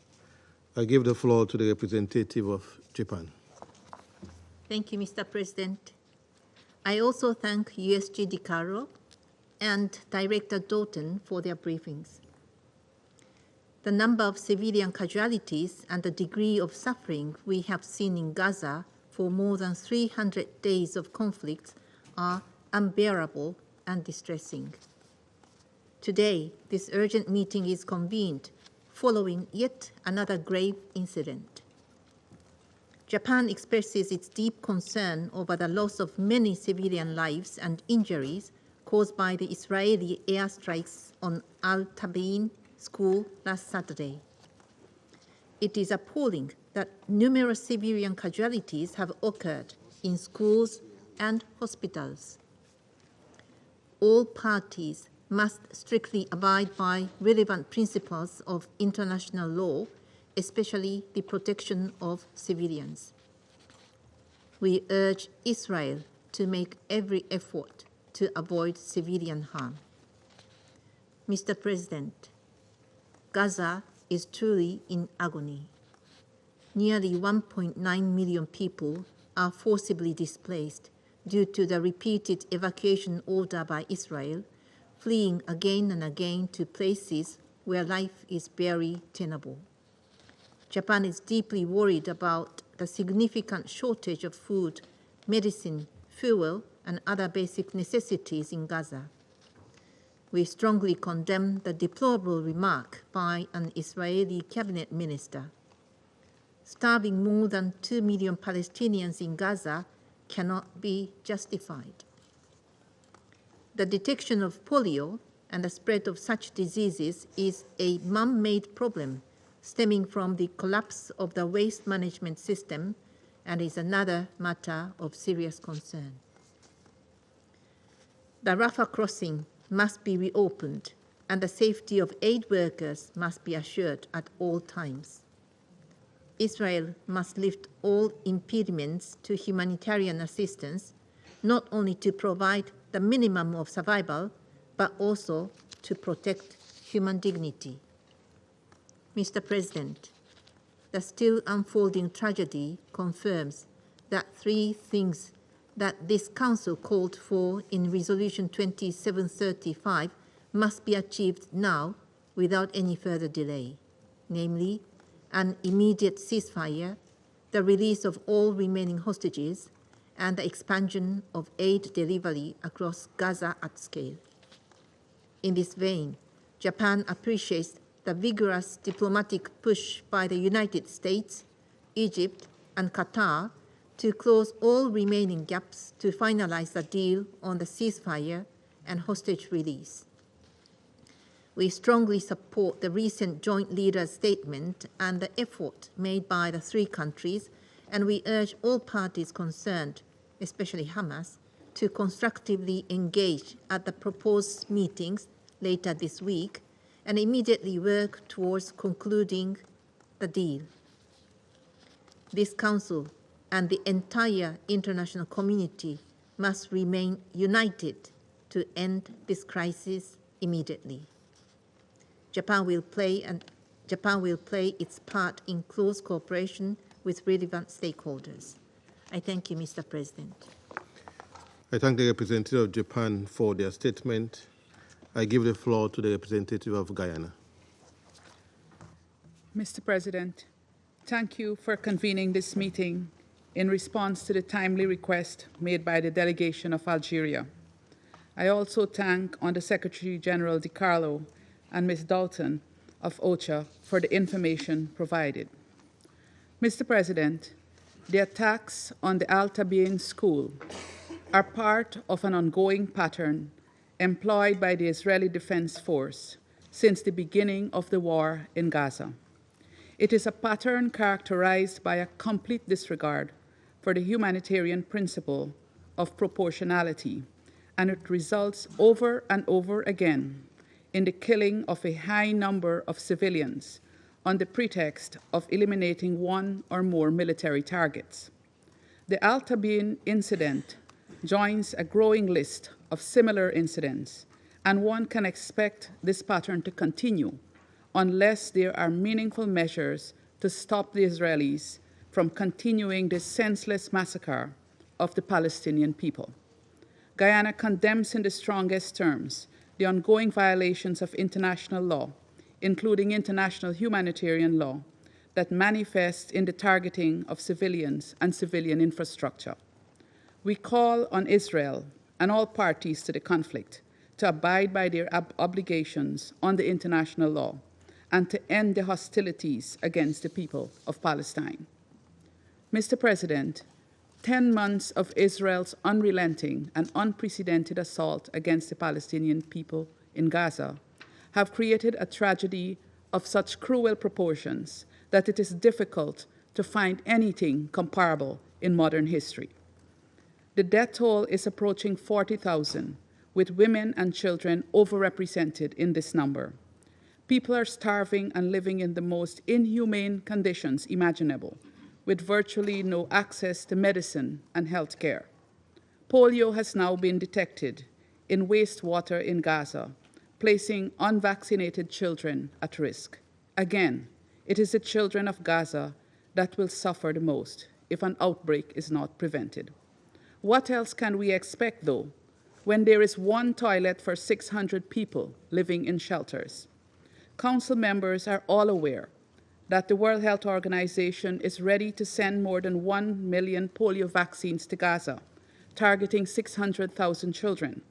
I give the floor to the representative of Japan. Thank you, Mr. President. I also thank USG DiCarlo and Director Dalton for their briefings. The number of civilian casualties and the degree of suffering we have seen in Gaza for more than 300 days of conflict are unbearable and distressing. Today, this urgent meeting is convened following yet another grave incident. Japan expresses its deep concern over the loss of many civilian lives and injuries caused by the Israeli airstrikes on Al-Tabain school last Saturday. It is appalling that numerous civilian casualties have occurred in schools and hospitals. All parties must strictly abide by relevant principles of international law, especially the protection of civilians. We urge Israel to make every effort to avoid civilian harm. Mr. President, Gaza is truly in agony. Nearly 1.9 million people are forcibly displaced due to the repeated evacuation order by Israel, fleeing again and again to places where life is barely tenable. Japan is deeply worried about the significant shortage of food, medicine, fuel, and other basic necessities in Gaza. We strongly condemn the deplorable remark by an Israeli cabinet minister. Starving more than 2 million Palestinians in Gaza cannot be justified. The detection of polio and the spread of such diseases is a man-made problem stemming from the collapse of the waste management system and is another matter of serious concern. The Rafah crossing must be reopened and the safety of aid workers must be assured at all times. Israel must lift all impediments to humanitarian assistance, not only to provide the minimum of survival, but also to protect human dignity. Mr. President, the still unfolding tragedy confirms that three things that this Council called for in Resolution 2735 must be achieved now without any further delay, namely, an immediate ceasefire, the release of all remaining hostages, and the expansion of aid delivery across Gaza at scale. In this vein, Japan appreciates the vigorous diplomatic push by the United States, Egypt, and Qatar to close all remaining gaps to finalize the deal on the ceasefire and hostage release. We strongly support the recent joint leaders' statement and the effort made by the three countries, and we urge all parties concerned, especially Hamas, to constructively engage at the proposed meetings later this week and immediately work towards concluding the deal. This Council and the entire international community must remain united to end this crisis immediately. Japan will play its part in close cooperation with relevant stakeholders. I thank you, Mr. President. I thank the representative of Japan for their statement. I give the floor to the representative of Guyana. Mr. President, thank you for convening this meeting in response to the timely request made by the delegation of Algeria. I also thank Under-Secretary General DiCarlo and Ms. Dalton of OCHA for the information provided. Mr. President, the attacks on the Al-Tabiin school are part of an ongoing pattern employed by the Israeli Defense Force since the beginning of the war in Gaza. It is a pattern characterized by a complete disregard for the humanitarian principle of proportionality, and it results over and over again in the killing of a high number of civilians on the pretext of eliminating one or more military targets. The Al-Tabiin incident joins a growing list of similar incidents, and one can expect this pattern to continue unless there are meaningful measures to stop the Israelis from continuing this senseless massacre of the Palestinian people. Guyana condemns in the strongest terms the ongoing violations of international law, including international humanitarian law, that manifest in the targeting of civilians and civilian infrastructure. We call on Israel and all parties to the conflict to abide by their obligations under international law and to end the hostilities against the people of Palestine. Mr. President, 10 months of Israel's unrelenting and unprecedented assault against the Palestinian people in Gaza have created a tragedy of such cruel proportions that it is difficult to find anything comparable in modern history. The death toll is approaching 40,000, with women and children overrepresented in this number. People are starving and living in the most inhumane conditions imaginable, with virtually no access to medicine and health care. Polio has now been detected in wastewater in Gaza, placing unvaccinated children at risk. Again, it is the children of Gaza that will suffer the most if an outbreak is not prevented. What else can we expect, though, when there is one toilet for 600 people living in shelters? Council members are all aware that the World Health Organization is ready to send more than 1 million polio vaccines to Gaza, targeting 600,000 children.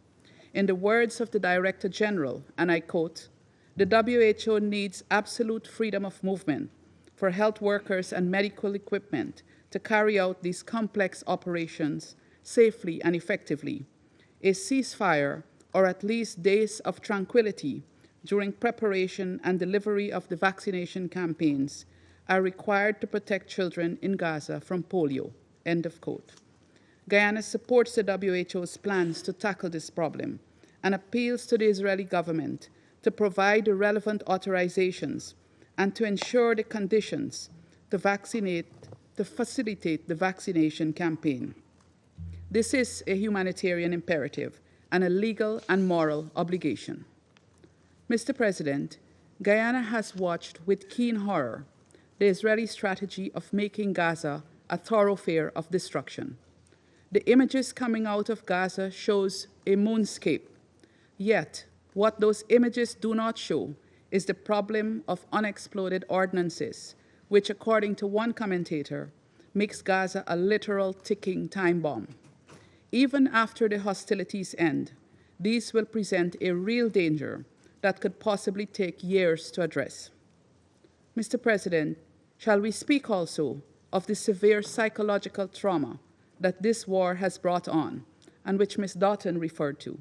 In the words of the Director General, and I quote, "The WHO needs absolute freedom of movement for health workers and medical equipment to carry out these complex operations safely and effectively. A ceasefire, or at least days of tranquility during preparation and delivery of the vaccination campaigns, are required to protect children in Gaza from polio," end of quote. Guyana supports the WHO's plans to tackle this problem and appeals to the Israeli government to provide the relevant authorizations and to ensure the conditions to facilitate the vaccination campaign. This is a humanitarian imperative and a legal and moral obligation. Mr. President, Guyana has watched with keen horror the Israeli strategy of making Gaza a thoroughfare of destruction. The images coming out of Gaza shows a moonscape. Yet, what those images do not show is the problem of unexploded ordnances, which, according to one commentator, makes Gaza a literal ticking time bomb. Even after the hostilities end, these will present a real danger that could possibly take years to address. Mr. President, shall we speak also of the severe psychological trauma that this war has brought on, and which Ms. Doughton referred to?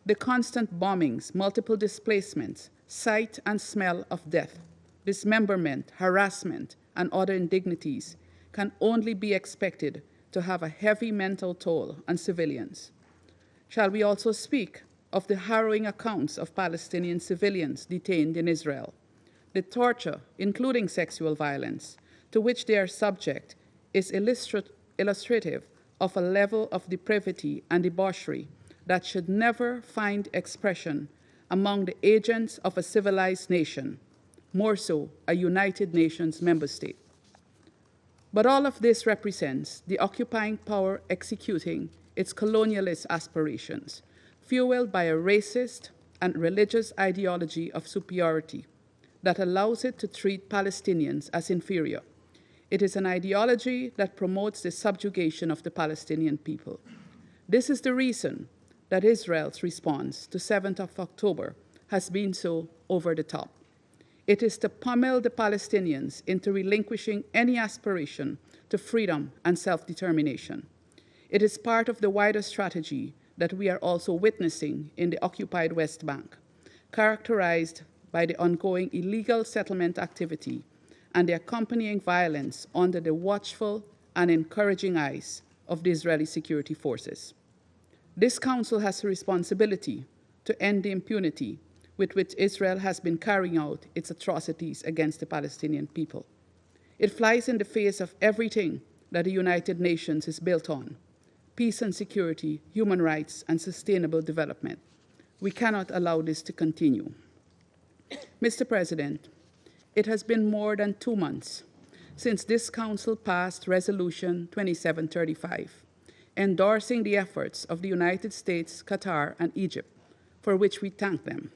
The constant bombings, multiple displacements, sight and smell of death, dismemberment, harassment, and other indignities can only be expected to have a heavy mental toll on civilians. Shall we also speak of the harrowing accounts of Palestinian civilians detained in Israel, the torture, including sexual violence, to which they are subject, is illustrative of a level of depravity and debauchery that should never find expression among the agents of a civilized nation, more so a United Nations member state. But all of this represents the occupying power executing its colonialist aspirations, fueled by a racist and religious ideology of superiority that allows it to treat Palestinians as inferior. It is an ideology that promotes the subjugation of the Palestinian people. This is the reason that Israel's response to 7th of October has been so over the top. It is to pummel the Palestinians into relinquishing any aspiration to freedom and self-determination. It is part of the wider strategy that we are also witnessing in the occupied West Bank, characterized by the ongoing illegal settlement activity and the accompanying violence under the watchful and encouraging eyes of the Israeli security forces. This Council has a responsibility to end the impunity with which Israel has been carrying out its atrocities against the Palestinian people. It flies in the face of everything that the United Nations is built on: peace and security, human rights, and sustainable development. We cannot allow this to continue. Mr. President, it has been more than 2 months since this Council passed Resolution 2735, endorsing the efforts of the United States, Qatar, and Egypt, for which we thank them.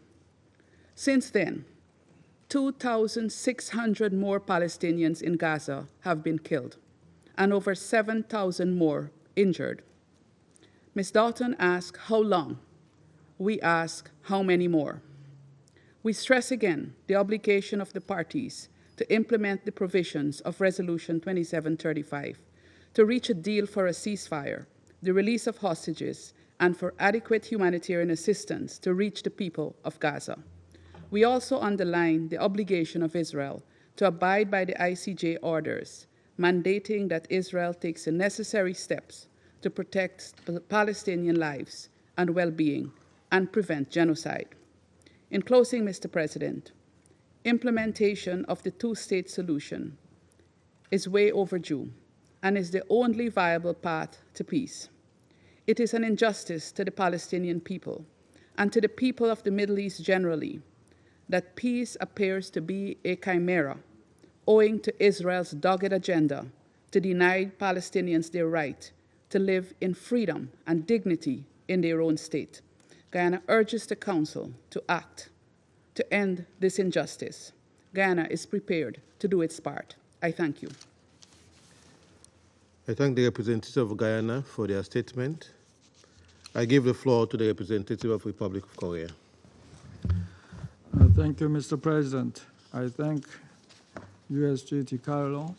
Since then, 2,600 more Palestinians in Gaza have been killed, and over 7,000 more injured. Ms. Doughton asked how long. We ask how many more. We stress again the obligation of the parties to implement the provisions of Resolution 2735, to reach a deal for a ceasefire, the release of hostages, and for adequate humanitarian assistance to reach the people of Gaza. We also underline the obligation of Israel to abide by the ICJ orders, mandating that Israel takes the necessary steps to protect Palestinian lives and well-being and prevent genocide. In closing, Mr. President, implementation of the two-state solution is way overdue and is the only viable path to peace. It is an injustice to the Palestinian people and to the people of the Middle East generally that peace appears to be a chimera, owing to Israel's dogged agenda to deny Palestinians their right to live in freedom and dignity in their own state. Guyana urges the Council to act to end this injustice. Guyana is prepared to do its part. I thank you. I thank the representative of Guyana for their statement. I give the floor to the representative of the Republic of Korea. Thank you, Mr. President. I thank USG DiCarlo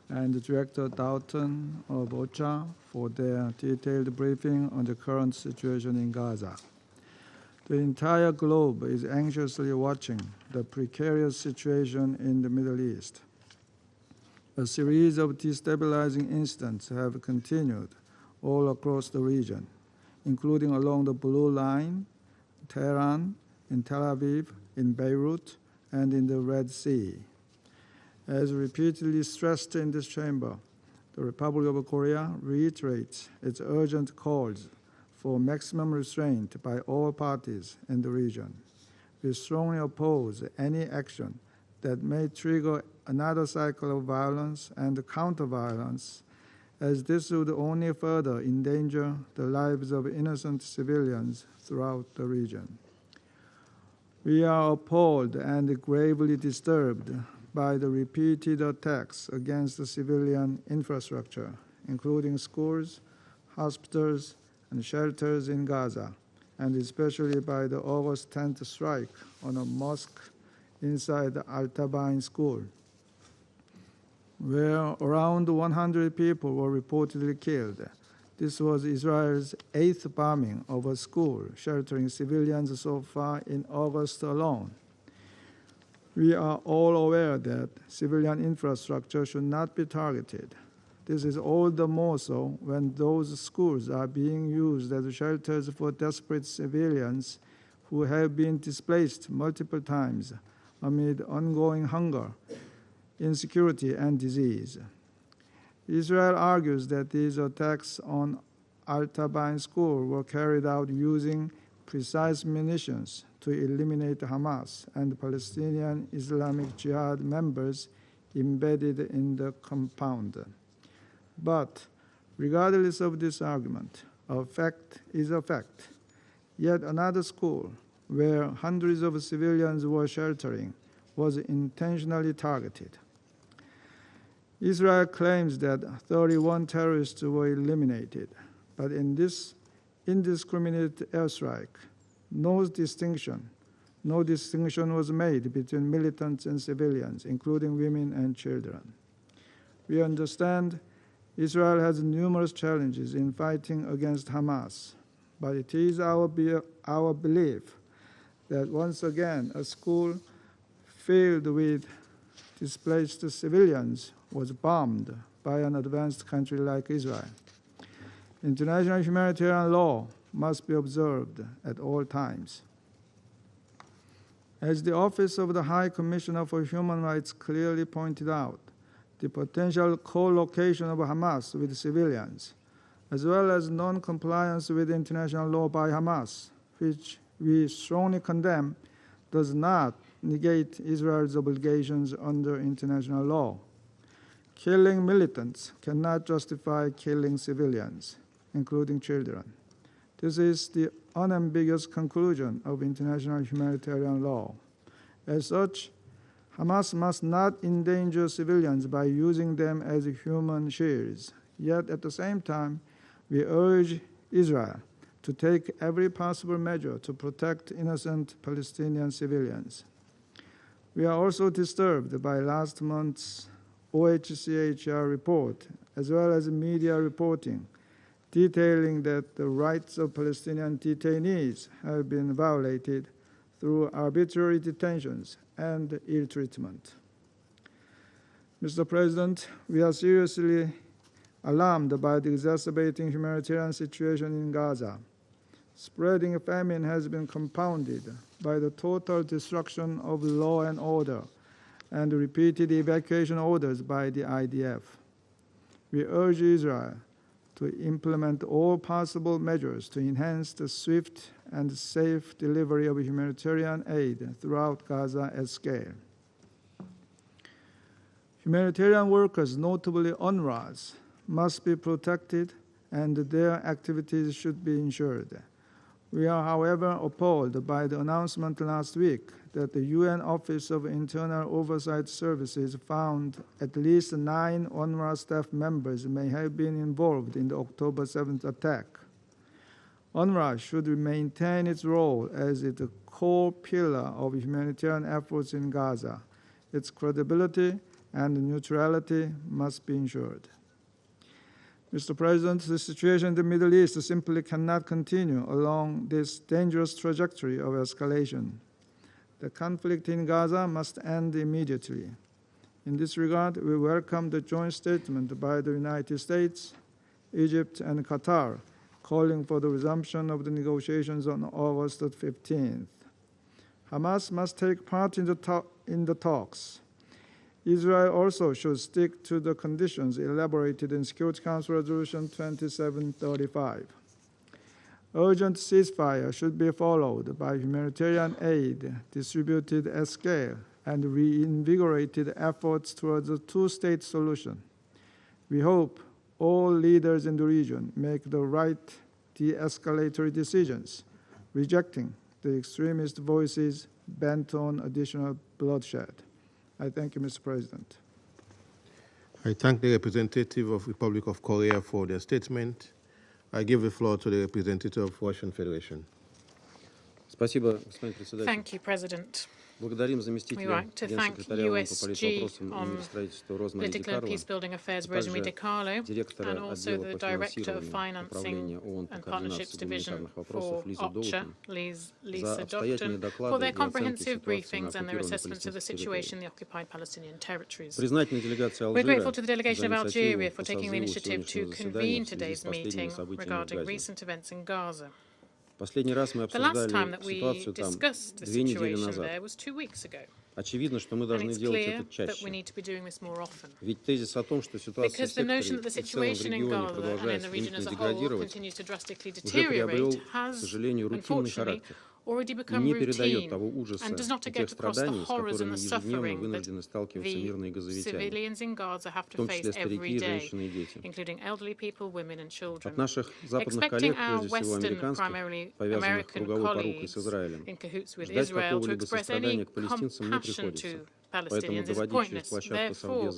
and Director Dalton of OCHA for their detailed briefing on the current situation in Gaza. The entire globe is anxiously watching the precarious situation in the Middle East. A series of destabilizing incidents have continued all across the region, including along the Blue Line, Tehran, in Tel Aviv, in Beirut, and in the Red Sea. As repeatedly stressed in this chamber, the Republic of Korea reiterates its urgent calls for maximum restraint by all parties in the region. We strongly oppose any action that may trigger another cycle of violence and counter-violence, as this would only further endanger the lives of innocent civilians throughout the region. We are appalled and gravely disturbed by the repeated attacks against the civilian infrastructure, including schools, hospitals, and shelters in Gaza, and especially by the August 10th strike on a mosque inside the Al-Tabain school, where around 100 people were reportedly killed. This was Israel's 8th bombing of a school sheltering civilians so far in August alone. We are all aware that civilian infrastructure should not be targeted. This is all the more so when those schools are being used as shelters for desperate civilians who have been displaced multiple times amid ongoing hunger, insecurity, and disease. Israel argues that these attacks on Al-Tabain school were carried out using precise munitions to eliminate Hamas and Palestinian Islamic Jihad members embedded in the compound. But regardless of this argument, a fact is a fact. Yet another school, where hundreds of civilians were sheltering, was intentionally targeted. Israel claims that 31 terrorists were eliminated, but in this indiscriminate airstrike, no distinction was made between militants and civilians, including women and children. We understand Israel has numerous challenges in fighting against Hamas, but it is our belief that once again a school filled with displaced civilians was bombed by an advanced country like Israel. International humanitarian law must be observed at all times. As the Office of the High Commissioner for Human Rights clearly pointed out, the potential co-location of Hamas with civilians, as well as non-compliance with international law by Hamas, which we strongly condemn, does not negate Israel's obligations under international law. Killing militants cannot justify killing civilians, including children. This is the unambiguous conclusion of international humanitarian law. As such, Hamas must not endanger civilians by using them as human shields. Yet at the same time, we urge Israel to take every possible measure to protect innocent Palestinian civilians. We are also disturbed by last month's OHCHR report, as well as media reporting, detailing that the rights of Palestinian detainees have been violated through arbitrary detentions and ill treatment. Mr. President, we are seriously alarmed by the exacerbating humanitarian situation in Gaza. Spreading famine has been compounded by the total destruction of law and order and repeated evacuation orders by the IDF. We urge Israel to implement all possible measures to enhance the swift and safe delivery of humanitarian aid throughout Gaza at scale. Humanitarian workers, notably UNRWA's, must be protected and their activities should be ensured. We are, however, appalled by the announcement last week that the UN Office of Internal Oversight Services found at least 9 UNRWA staff members may have been involved in the October 7th attack. UNRWA should maintain its role as the core pillar of humanitarian efforts in Gaza. Its credibility and neutrality must be ensured. Mr. President, the situation in the Middle East simply cannot continue along this dangerous trajectory of escalation. The conflict in Gaza must end immediately. In this regard, we welcome the joint statement by the United States, Egypt, and Qatar, calling for the resumption of the negotiations on August 15th. Hamas must take part in the talks. Israel also should stick to the conditions elaborated in Security Council Resolution 2735. Urgent ceasefire should be followed by humanitarian aid distributed at scale and reinvigorated efforts towards a two-state solution. We hope all leaders in the region make the right de-escalatory decisions, rejecting the extremist voices bent on additional bloodshed. I thank you, Mr. President. I thank the representative of the Republic of Korea for their statement. I give the floor to the representative of Russian Federation. Thank you, President. We would like to thank USG on Political and Peacebuilding Affairs, Rosemary DiCarlo, and also the Director of Financing and Partnerships Division for OCHA, Lisa Docton, for their comprehensive briefings and their assessments of the situation in the occupied Palestinian territories. We're grateful to the delegation of Algeria for taking the initiative to convene today's meeting regarding recent events in Gaza. The last time that we discussed the situation there was 2 weeks ago. And it's clear that we need to be doing this more often. Because the notion that the situation in Gaza and in the region as a whole continues to drastically deteriorate has, unfortunately, already become routine and does not get across the horrors and the suffering that the civilians in Gaza have to face every day, including elderly people, women and children. Expecting our Western, primarily American colleagues in cahoots with Israel to express any compassion to Palestinians is pointless. Therefore,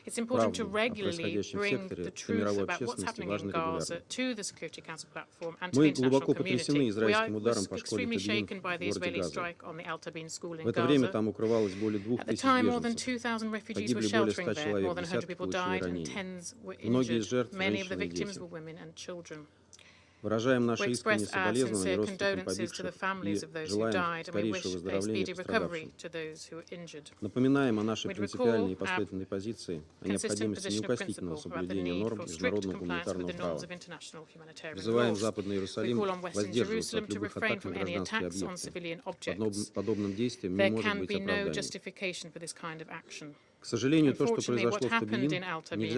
it's important to regularly bring the truth about what's happening in Gaza to the Security Council platform and to the international community. We are extremely shaken by the Israeli strike on the Al Tabin school in Gaza. At the time, more than 2,000 refugees were sheltering there. More than 100 people died and tens were injured. Many of the victims were women and children. We express our sincere condolences to the families of those who died, and we wish a speedy recovery to those who were injured. We'd recall our consistent position of principle about the need for strict compliance with the norms of international humanitarian laws. We call on Western Jerusalem to refrain from any attacks on civilian objects. There can be no justification for this kind of action. Unfortunately, what happened in Al Tabin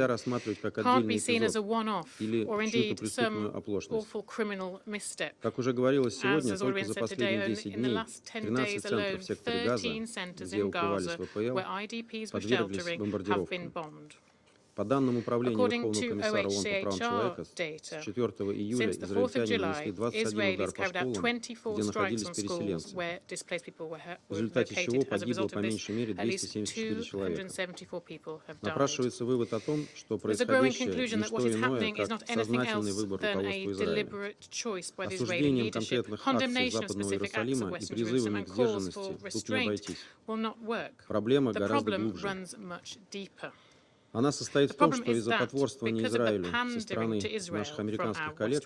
can't be seen as a one-off or indeed some awful criminal misstep. As has already been said today, in the last 10 days alone, 13 centers in Gaza where IDPs were sheltering have been bombed. According to OHCHR data, since the 4th of July, Israelis carried out 24 strikes on schools where displaced people were located. As a result of this, at least 274 people have died. There's a growing conclusion that what is happening is not anything else than a deliberate choice by the Israeli leadership. Condemnation of specific acts of Western Jerusalem and calls for restraint will not work. The problem runs much deeper. Она состоит в том, что из-за потворствования Израилю со стороны наших американских коллег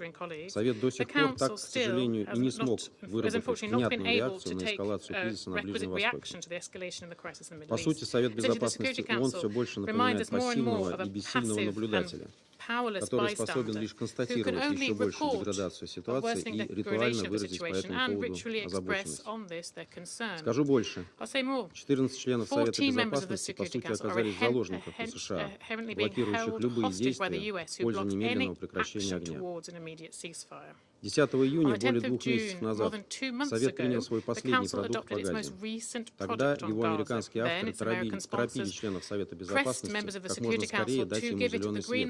Совет до сих пор так, к сожалению, и не смог выработать внятную реакцию на эскалацию кризиса на Ближнем Востоке. По сути, Совет Безопасности ООН все больше напоминает пассивного и бессильного наблюдателя. который способен лишь констатировать еще большую деградацию ситуации и ритуально выразить по этому поводу озабоченность. Скажу больше. 14 членов Совета Безопасности, по сути, оказались в заложниках у США, блокирующих любые действия в пользу немедленного прекращения огня. 10 июня, более 2 месяцев назад, Совет принял свой последний продукт по Газе. Тогда его американские авторы торопили членов Совета Безопасности как можно скорее дать ему зеленый свет,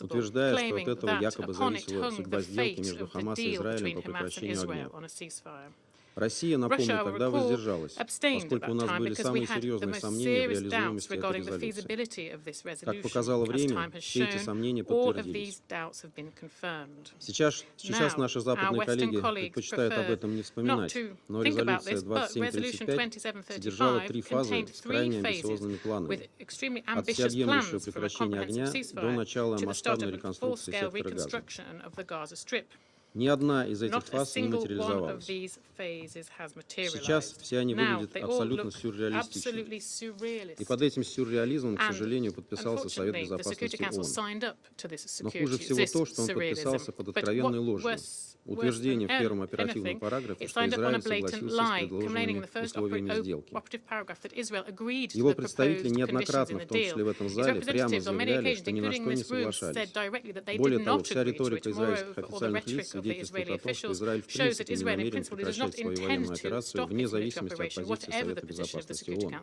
утверждая, что от этого якобы зависела судьба сделки между Хамас и Израилем по прекращению огня. Россия, напомню, тогда воздержалась, поскольку у нас были самые серьезные сомнения в реализуемости этой резолюции. Как показало время, все эти сомнения подтвердились. Сейчас наши западные коллеги предпочитают об этом не вспоминать, но резолюция 2735 содержала 3 фазы с крайне амбициозными планами. От всеобъемлющего прекращения огня до начала масштабной реконструкции сектора Газа. Ни одна из этих фаз не материализовалась. Сейчас все они выглядят абсолютно сюрреалистично. И под этим сюрреализмом, к сожалению, подписался Совет Безопасности ООН. Но хуже всего то, что он подписался под откровенной ложью. Утверждение в первом оперативном параграфе, что Израиль согласился с предложенными условиями сделки. Его представители неоднократно, в том числе в этом зале, прямо заявляли, что ни на что не соглашались. Более того, вся риторика израильских официальных лиц свидетельствует о том, что Израиль в принципе не намерен прекращать свою военную операцию вне зависимости от позиции Совета Безопасности ООН.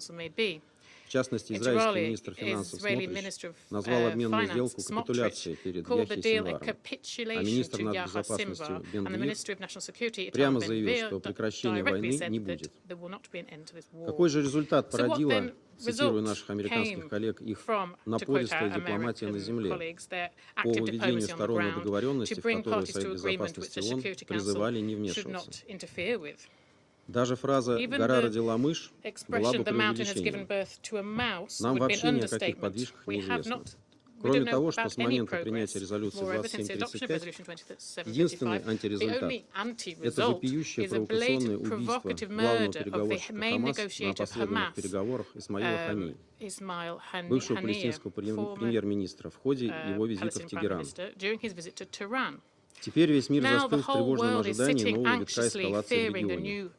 В частности, израильский министр финансов Смотрич назвал обменную сделку капитуляцией перед Яхьей Синваром, а министр нацбезопасности Бен-Гвир прямо заявил, что прекращения войны не будет. Какой же результат породила, цитирую наших американских коллег, их напористая дипломатия на земле по выведению сторон на договоренности, в которую Совет Безопасности ООН призывали не вмешиваться? Даже фраза «гора родила мышь» была бы преувеличением. Нам вообще ни о каких подвижках не известно. Кроме того, что с момента принятия резолюции 2735 единственный антирезультат – это вопиющее провокационное убийство главного переговорщика Хамас на последних переговорах Исмаила Хании, бывшего палестинского премьер-министра, в ходе его визита в Тегеран. Теперь весь мир застыл в тревожном ожидании нового витка эскалации в регионе.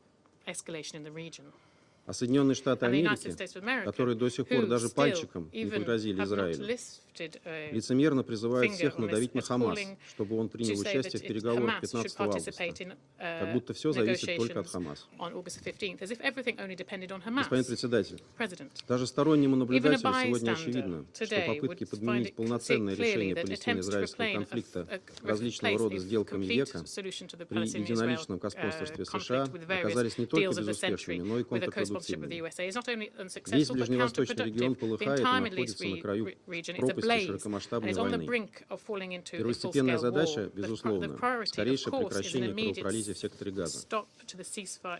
А Соединенные Штаты Америки, которые до сих пор даже пальчиком не погрозили Израилю, лицемерно призывают всех надавить на Хамас, чтобы он принял участие в переговорах 15 августа, как будто все зависит только от Хамас. Господин председатель, даже стороннему наблюдателю сегодня очевидно, что попытки подменить полноценное решение палестино-израильского конфликта различного рода сделками века при единоличном господстве США оказались не только безуспешными, но и контрпродуктивными. Весь ближневосточный регион полыхает и находится на краю пропасти широкомасштабной войны. Первостепенная задача, безусловно, скорейшее прекращение кровопролития в секторе Газа.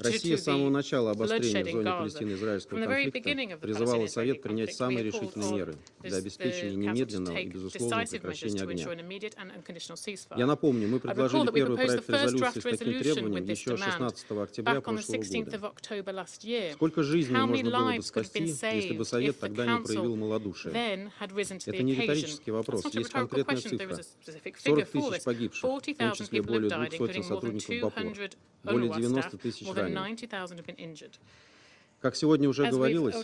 Россия с самого начала обострения в зоне палестино-израильского конфликта призывала Совет принять самые решительные меры для обеспечения немедленного и безусловного прекращения огня. Я напомню, мы предложили первый проект резолюции с таким требованием еще 16 октября прошлого года. Сколько жизней можно было бы спасти, если бы Совет тогда не проявил малодушие? Это не риторический вопрос, есть конкретная цифра. 40 тысяч погибших, в том числе более 200 сотрудников БАПОР, более 90 тысяч раненых. Как сегодня уже говорилось,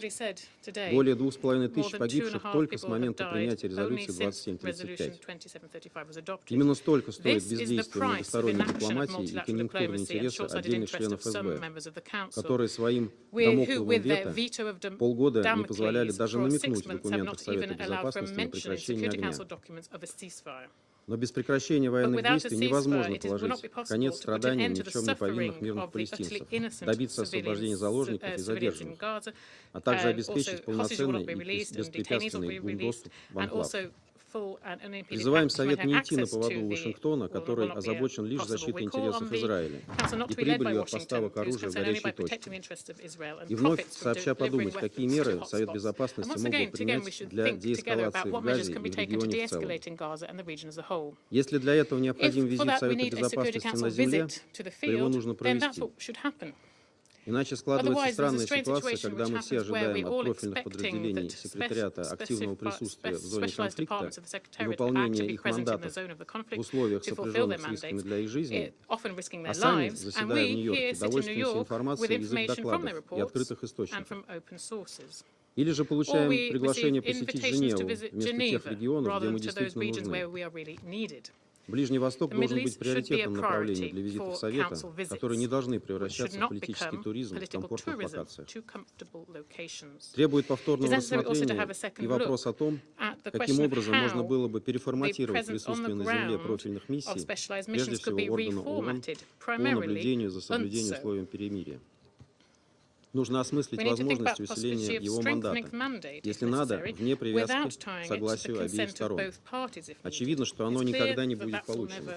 более 2500 погибших только с момента принятия резолюции 2735. Именно столько стоит бездействие многосторонней дипломатии и конъюнктурные интересы отдельных членов СБ, которые своим дамокловым вето полгода не позволяли даже намекнуть в документах Совета Безопасности на прекращение огня. Но без прекращения военных действий невозможно положить конец страданиям ни в чем не повинных мирных палестинцев, добиться освобождения заложников и задержанных, а также обеспечить полноценный и беспрепятственный им доступ в анклав. Призываем Совет не идти на поводу у Вашингтона, который озабочен лишь защитой интересов Израиля и прибылью от поставок оружия в горячие точки. И вновь сообща подумать, какие меры Совет Безопасности мог бы принять для деэскалации в Газе и в регионе в целом. Если для этого необходим визит Совета Безопасности на земле, то его нужно провести. Иначе складывается странная ситуация, когда мы все ожидаем от профильных подразделений секретариата активного присутствия в зоне конфликта и выполнения их мандатов в условиях, сопряженных с рисками для их жизни, а сами, заседая в Нью-Йорке, довольствуемся информацией из их докладов и открытых источников. Или же получаем приглашение посетить Женеву вместо тех регионов, где мы действительно нужны. Ближний Восток должен быть приоритетным направлением для визитов Совета, которые не должны превращаться в политический туризм в комфортных локациях. Требует повторного рассмотрения и вопрос о том, каким образом можно было бы переформатировать присутствие на земле профильных миссий, прежде всего органа ООН, по наблюдению за соблюдением условий перемирия. Нужно осмыслить возможность усиления его мандата, если надо, вне привязки к согласию обеих сторон. Очевидно, что оно никогда не будет получено.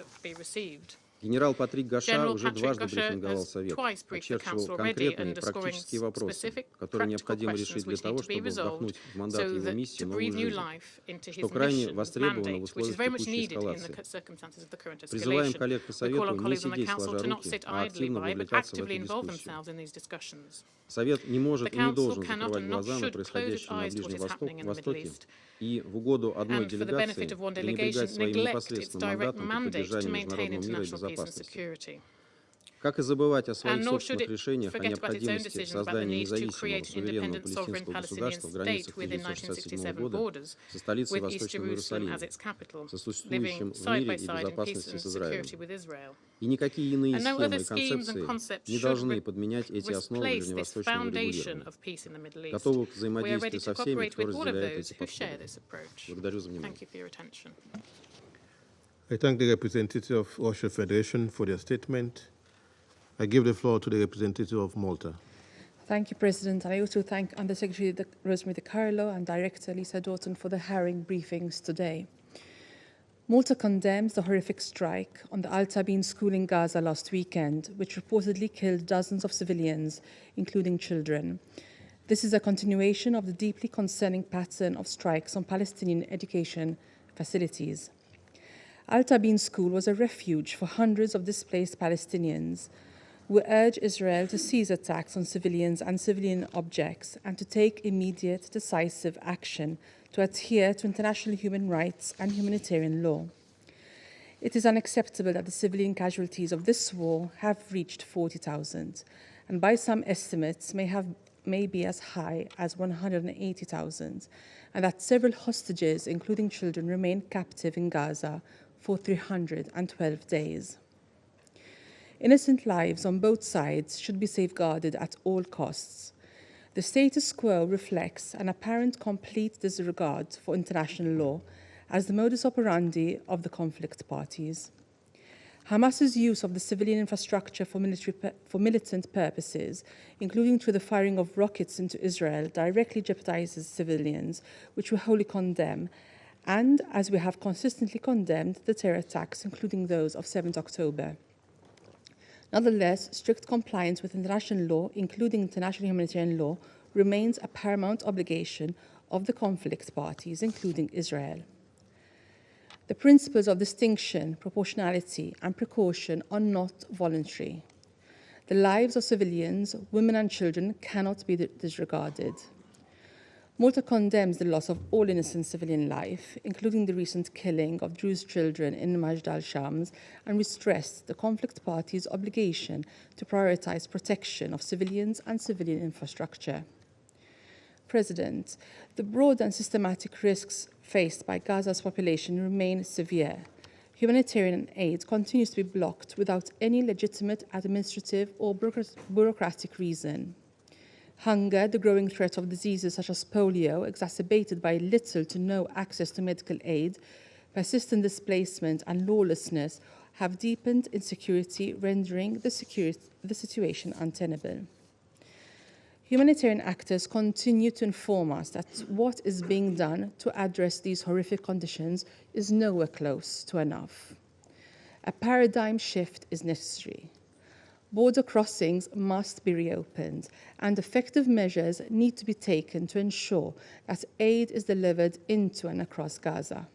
Генерал Патрик Гаша уже дважды брифинговал Совет, очерчивал конкретные практические вопросы, которые необходимо решить для того, чтобы вдохнуть в мандат его миссии новую жизнь, что крайне востребовано в условиях текущей эскалации. Призываем коллег по Совету не сидеть сложа руки, а активно вовлекаться в эту дискуссию. Совет не может и не должен закрывать глаза на происходящее на Ближнем Востоке и в угоду одной делегации пренебрегать своим непосредственным мандатом по поддержанию международного мира и безопасности. Как и забывать о своих собственных решениях о необходимости создания независимого суверенного палестинского государства в границах 1967 года со столицей Восточного Иерусалима, сосуществующим в мире и безопасности с Израилем. И никакие иные схемы и концепции не должны подменять эти основы ближневосточного регулирования. Готовы к взаимодействию со всеми, кто разделяет эти подходы. Благодарю за внимание. I thank the representative of Russian Federation for their statement. I give the floor to the representative of Malta. Thank you, President. And I also thank Undersecretary Rosemary DiCarlo and Director Lisa Doughton for the herring briefings today. Malta condemns the horrific strike on the Al Tabeen school in Gaza last weekend, which reportedly killed dozens of civilians, including children. This is a continuation of the deeply concerning pattern of strikes on Palestinian education facilities. Al Tabeen school was a refuge for hundreds of displaced Palestinians. We urge Israel to cease attacks on civilians and civilian objects and to take immediate, decisive action to adhere to international human rights and humanitarian law. It is unacceptable that the civilian casualties of this war have reached 40,000, and by some estimates may be as high as 180,000, and that several hostages, including children, remain captive in Gaza for 312 days. Innocent lives on both sides should be safeguarded at all costs. The status quo reflects an apparent complete disregard for international law as the modus operandi of the conflict parties. Hamas's use of the civilian infrastructure for militant purposes, including through the firing of rockets into Israel, directly jeopardizes civilians, which we wholly condemn, and as we have consistently condemned the terror attacks, including those of 7th October. Nonetheless, strict compliance with international law, including international humanitarian law, remains a paramount obligation of the conflict parties, including Israel. The principles of distinction, proportionality, and precaution are not voluntary. The lives of civilians, women and children cannot be disregarded. Malta condemns the loss of all innocent civilian life, including the recent killing of Druze children in Majd al-Shams, and we stress the conflict parties' obligation to prioritize protection of civilians and civilian infrastructure. President, the broad and systematic risks faced by Gaza's population remain severe. Humanitarian aid continues to be blocked without any legitimate administrative or bureaucratic reason. Hunger, the growing threat of diseases such as polio, exacerbated by little to no access to medical aid, persistent displacement and lawlessness have deepened insecurity, rendering the situation untenable. Humanitarian actors continue to inform us that what is being done to address these horrific conditions is nowhere close to enough. A paradigm shift is necessary. Border crossings must be reopened, and effective measures need to be taken to ensure that aid is delivered into and across Gaza.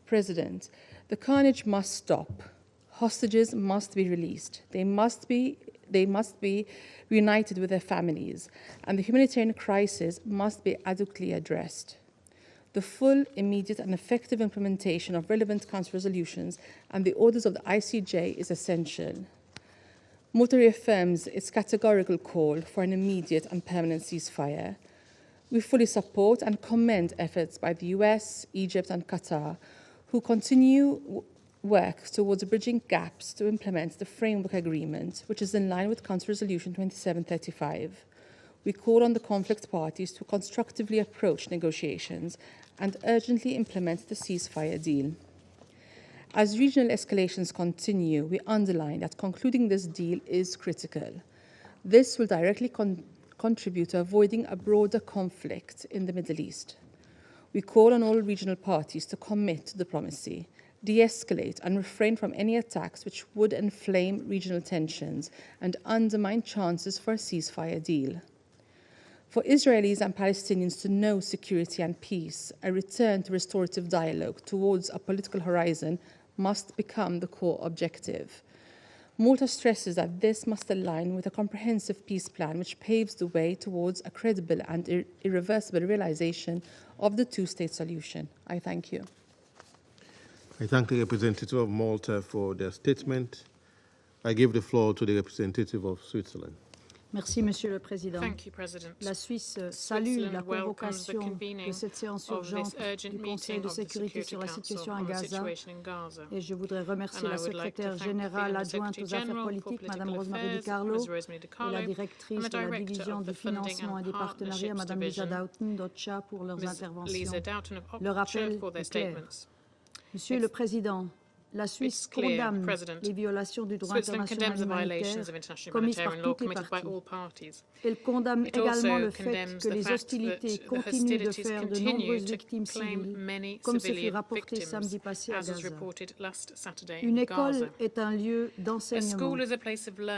President, the carnage must stop. Hostages must be released. They must be they must be reunited with their families, and the humanitarian crisis must be adequately addressed. The full, immediate, and effective implementation of relevant Council resolutions and the orders of the ICJ is essential. Malta reaffirms its categorical call for an immediate and permanent ceasefire. We fully support and commend efforts by the US, Egypt, and Qatar, who continue work towards bridging gaps to implement the framework agreement, which is in line with Council Resolution 2735. We call on the conflict parties to constructively approach negotiations and urgently implement the ceasefire deal. As regional escalations continue, we underline that concluding this deal is critical. This will directly contribute to avoiding a broader conflict in the Middle East. We call on all regional parties to commit to diplomacy, de-escalate and refrain from any attacks which would inflame regional tensions and undermine chances for a ceasefire deal. For Israelis and Palestinians to know security and peace, a return to restorative dialogue towards a political horizon must become the core objective. Malta stresses that this must align with a comprehensive peace plan which paves the way towards a credible and irreversible realization of the two-state solution. I thank you. I thank the representative of Malta for their statement. I give the floor to the representative of Switzerland. Merci, Monsieur le Président. Thank you, President. La Suisse salue la convocation de cette séance urgente du Conseil de sécurité sur la situation à Gaza et je voudrais remercier la secrétaire générale adjointe aux affaires politiques, Mme Rosemary DiCarlo, et la directrice de la division du financement et des partenariats, Mme Lisa Doughton d'OCHA, pour leurs interventions. Le rappel est clair. Monsieur le Président, la Suisse condamne les violations du droit international humanitaire commises par toutes les parties. Elle condamne également le fait que les hostilités continuent de faire de nombreuses victimes civiles, comme ce fut rapporté samedi passé à Gaza. Une école est un lieu d'enseignement.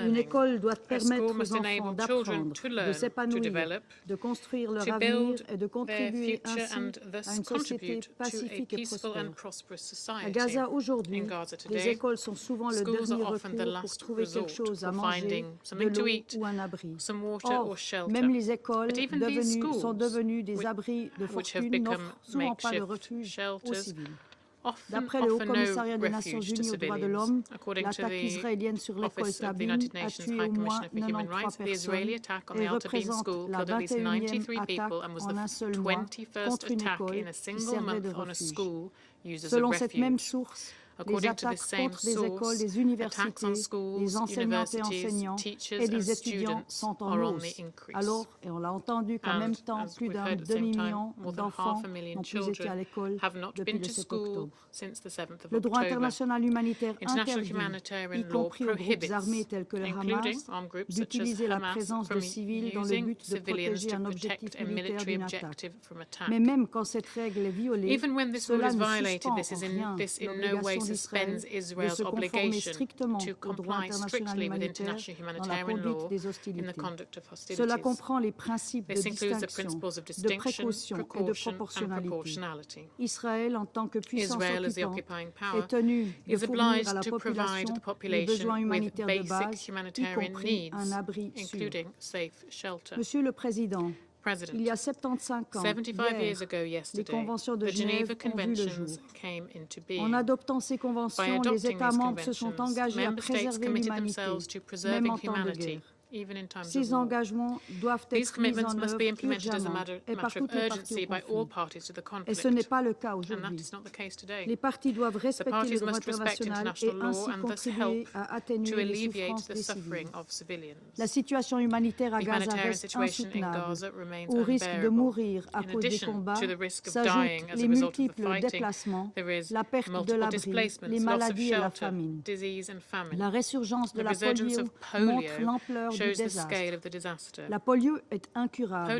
Une école doit permettre aux enfants d'apprendre, de s'épanouir, de construire leur avenir et de contribuer ainsi à une société pacifique et prospère. À Gaza aujourd'hui, les écoles sont souvent le dernier recours pour trouver quelque chose à manger, de l'eau ou un abri. Or, même les écoles sont devenues des abris de fortune n'offrent souvent pas de refuge aux civils. D'après le Haut-Commissariat des Nations Unies aux droits de l'homme, l'attaque israélienne sur l'école Tabine a tué au moins 93 personnes et représente la 21e attaque en un seul mois contre une école qui servait de refuge. Selon cette même source, les attaques contre des écoles, des universités, des enseignantes et enseignants et des étudiants sont en hausse. Alors, et on l'a entendu qu'en même temps, plus d'un demi-million d'enfants n'ont plus été à l'école depuis le 7 octobre. Le droit international humanitaire interdit, y compris aux groupes armés tels que le Hamas, d'utiliser la présence de civils dans le but de protéger un objectif militaire d'une attaque. Mais même quand cette règle est violée, cela ne suspend en rien l'obligation d'Israël de se conformer strictement au droit international humanitaire dans la conduite des hostilités. Cela comprend les principes de distinction, de précaution et de proportionnalité. Israël, en tant que puissance occupante, est tenu de fournir à la population les besoins humanitaires de base, y compris un abri sûr. Monsieur le Président, il y a 75 ans, hier, les conventions de Genève ont vu le jour. En adoptant ces conventions, les États membres se sont engagés à préserver l'humanité, même en temps de guerre. Ces engagements doivent être mis en œuvre urgemment et par toutes les parties au conflit. Et ce n'est pas le cas aujourd'hui. Les parties doivent respecter le droit international et ainsi contribuer à atténuer les souffrances des civils. La situation humanitaire à Gaza reste insoutenable. Au risque de mourir à cause des combats s'ajoutent les multiples déplacements, la perte de l'abri, les maladies et la famine. La résurgence de la polio montre l'ampleur du désastre. La polio est incurable.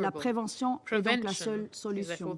La prévention est donc la seule solution.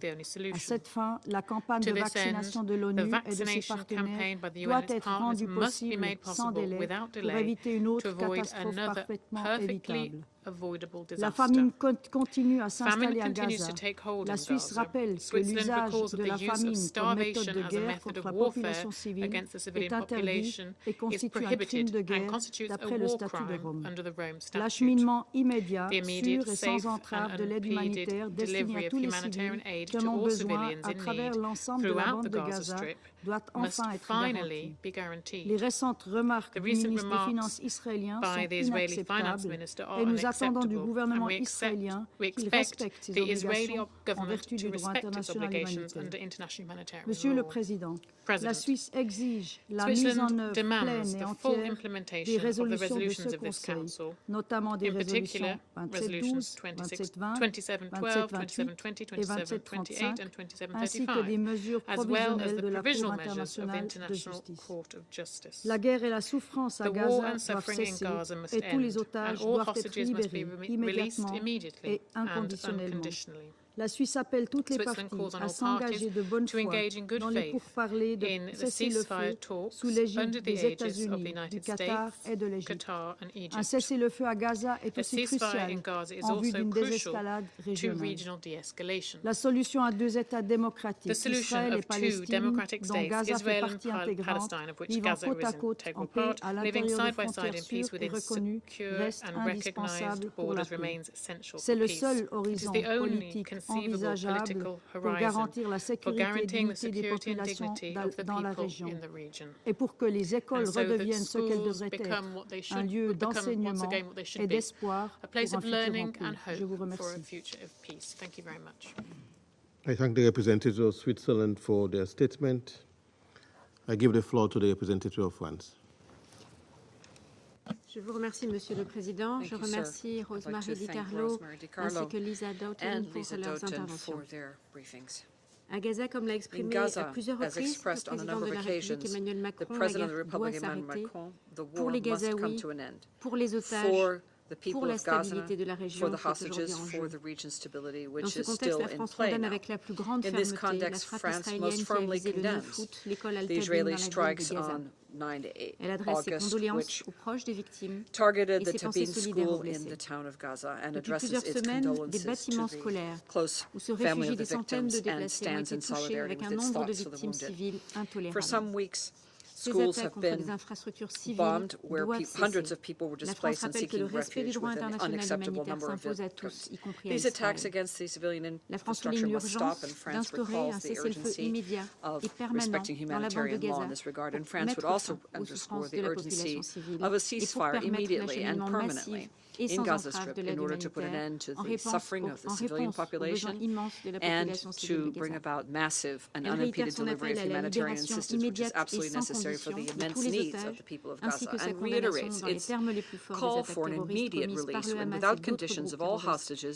À cette fin, la campagne de vaccination de l'ONU et de ses partenaires doit être rendue possible sans délai pour éviter une autre catastrophe parfaitement évitable. avoidable La disaster. famine continue à Famine s'installer à continues Gaza. to take hold La in Suisse Gaza. rappelle que Switzerland l'usage recalls that de la the use of famine comme méthode starvation de as a guerre method contre of la warfare population civile against the est civilian interdit population et is constitue un crime prohibited de and guerre constitutes a d'après le war statut de crime Rome. under the Rome Statute. L'acheminement immédiat, The immediate, sûr et safe sans entrave and de l'aide unimpeded humanitaire destinée delivery à of tous les humanitarian civils aid qui en to ont all besoin civilians à in travers need l'ensemble de la throughout bande the de Gaza Gaza Strip doit must enfin être finally garantie. be guaranteed. Les récentes remarques The du recent ministre des remarks Finances israélien by sont the Israeli finance inacceptables minister are et nous attendons du unacceptable, gouvernement and we israélien qu'il expect respecte ses the Israeli obligations en government vertu to du droit respect its international obligations humanitaire. under international humanitarian Monsieur law. le Président, President, la Suisse exige la mise Switzerland en œuvre demands pleine et the full entière implementation des of the résolutions de resolutions ce of this Conseil, Council, notamment des in particular résolutions resolutions 2712, 2712, 2728 2720, et 2735, 2728 and ainsi que 2735, des mesures as well as provisionnelles the de la Cour provisional measures of the internationale de International justice. Court of Justice. La guerre et la souffrance à The war Gaza and doivent suffering in cesser Gaza must et tous les end, and otages all doivent être hostages must be libérés released immédiatement immediately et and inconditionnellement. unconditionally. La Suisse appelle toutes les Switzerland parties calls on à all s'engager parties de bonne to foi engage in good dans les faith pourparlers de in the cessez-le-feu ceasefire talks sous l'égide under the des aegis of the États-Unis, United du Qatar States, et de l'Égypte. Qatar and Egypt. Un cessez-le-feu à Gaza est A aussi ceasefire crucial in Gaza is en vue also d'une crucial désescalade to régionale. regional de-escalation. La solution à deux États The démocratiques, solution Israël et of two Palestine, democratic dont states, Gaza fait Israel partie and intégrante, Palestine, of which vivant Gaza côte is à an côte integral en paix part, à living l'intérieur de side by side frontières in peace sûres et within reconnues, secure reste and recognized indispensable pour la borders paix. remains essential C'est for le peace. seul It is horizon the only politique conceivable envisageable political pour horizon garantir la for sécurité et guaranteeing the dignité des security and populations dignity of the dans la people région in the region. et pour que les écoles And so that redeviennent ce qu'elles schools devraient become what être, they un should lieu become once d'enseignement again what they should et be, d'espoir a place pour un of futur en learning paix. and Je vous hope for a remercie. future of peace. Thank you very much. I thank the representatives of Switzerland for their statement. I give the floor to the representative of France. Je vous remercie, Monsieur le Président. Je remercie Rosemary DiCarlo ainsi que Lisa Doughton pour leurs interventions. À Gaza, comme l'a exprimé à plusieurs reprises le président de la République Emmanuel Macron, la guerre doit s'arrêter pour les Gazaouis, pour les otages, pour la stabilité de la région qui est aujourd'hui en jeu. Dans ce contexte, la France condamne avec la plus grande fermeté la frappe israélienne qui a visé le 9 août l'école Al-Tabin dans la ville de Gaza. Elle adresse ses condoléances aux proches des victimes et ses pensées solidaires aux blessés. Depuis plusieurs semaines, des bâtiments scolaires où se réfugient des centaines de déplacés ont été touchés avec un nombre de victimes civiles intolérable. Ces attaques contre des infrastructures civiles doivent cesser. La France rappelle que le respect du droit international humanitaire s'impose à tous, y compris à Israël. La France souligne l'urgence d'instaurer un cessez-le-feu immédiat et permanent dans la bande de Gaza pour mettre fin aux souffrances de la population civile et pour permettre l'acheminement massif et sans entrave de l'aide humanitaire en réponse aux besoins immenses de la population civile de Gaza. Elle réitère son appel à la libération immédiate et sans condition de tous les otages, ainsi que sa condamnation dans les termes les plus forts des attaques terroristes commises par le Hamas et d'autres groupes terroristes le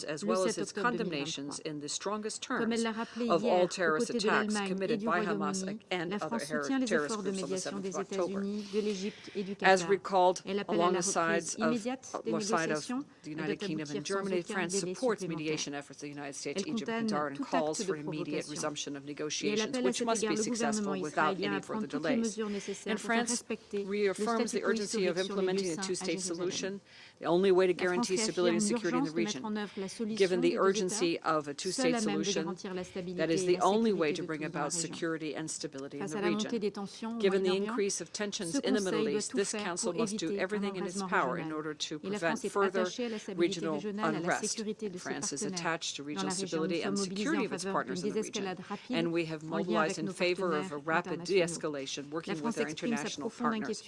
7 octobre 2023. Comme elle l'a rappelé hier, aux côtés de l'Allemagne et du Royaume-Uni, la France soutient les efforts de médiation des États-Unis, de l'Égypte et du Qatar. Elle appelle à la reprise immédiate des négociations the United Kingdom and Germany, France supports mediation efforts of the United States, Egypt, and Qatar, and calls for immediate resumption of negotiations, which must be successful without any further delays. And France reaffirms the urgency of implementing a two-state solution, the only way to guarantee stability and security in the region. Given the urgency of a two-state solution, that is the only way to bring about security and stability in the region. Given the increase of tensions in the Middle East, this Council must do everything in its power in order to prevent further regional unrest. France is attached to regional stability and security of its partners in the region, and we have mobilized in favor of a rapid de-escalation, working with our international partners.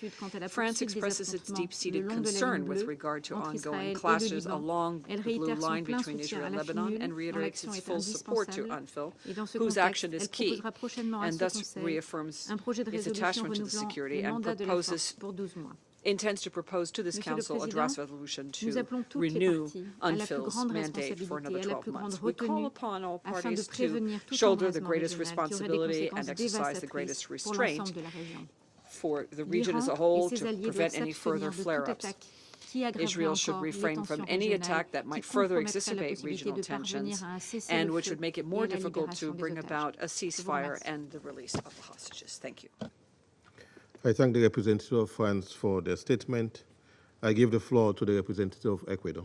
France expresses its deep-seated concern with regard to ongoing clashes along the blue line between Israel and Lebanon, and reiterates its full support to UNFIL, whose action is key, and thus reaffirms its attachment to the security and intends to propose to this Council a draft resolution to renew UNFIL's mandate for another 12 months. We call upon all parties to shoulder the greatest responsibility and exercise the greatest restraint for the region as a whole to prevent any further flare-ups. Israel should refrain from any attack that might further exacerbate regional tensions and which would make it more difficult to bring about a ceasefire and the release of the hostages. Thank you. I thank the representative of France for their statement. I give the floor to the representative of Ecuador.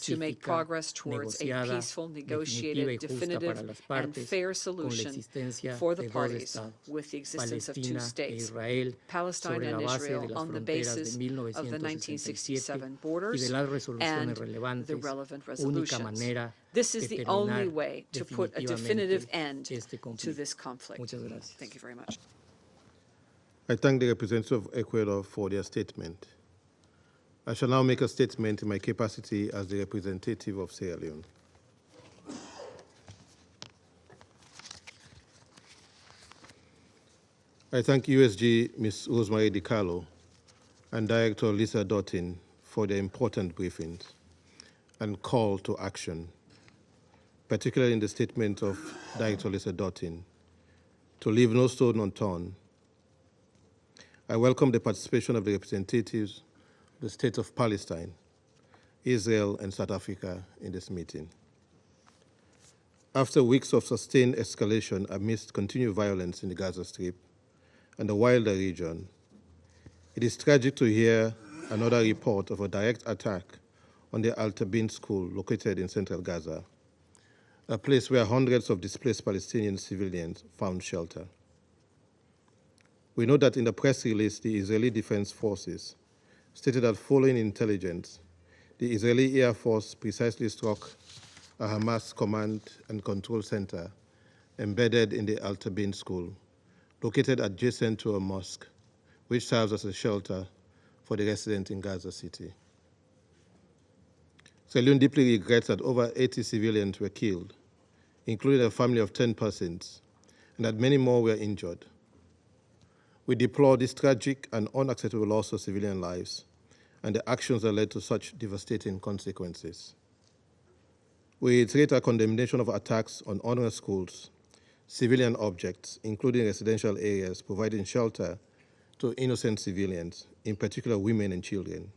to make progress towards a peaceful, negotiated, definitive, and fair solution for the parties with the existence of two states, Palestine and Israel, on the basis of the 1967 borders and the relevant resolutions. This is the only way to put a definitive end to this conflict. Thank you very much. I thank the representative of Ecuador for their statement. I shall now make a statement in my capacity as the representative of Sierra Leone. I thank USG Ms. Rosemary DiCarlo and Director Lisa Doughton for their important briefings and call to action, particularly in the statement of Director Lisa Doughton, to leave no stone unturned. I welcome the participation of the representatives of the State of Palestine, Israel, and South Africa in this meeting. After weeks of sustained escalation amidst continued violence in the Gaza Strip and the wider region, it is tragic to hear another report of a direct attack on the Al-Tabin school located in central Gaza, a place where hundreds of displaced Palestinian civilians found shelter. We know that in the press release, the Israeli Defense Forces stated that following intelligence, the Israeli Air Force precisely struck a Hamas command and control center embedded in the Al-Tabin school, located adjacent to a mosque, which serves as a shelter for the residents in Gaza City. Saloon deeply regrets that over 80 civilians were killed, including a family of 10 persons, and that many more were injured. We deplore this tragic and unacceptable loss of civilian lives and the actions that led to such devastating consequences. We reiterate our condemnation of attacks on honor schools, civilian objects, including residential areas, providing shelter to innocent civilians, in particular women and children.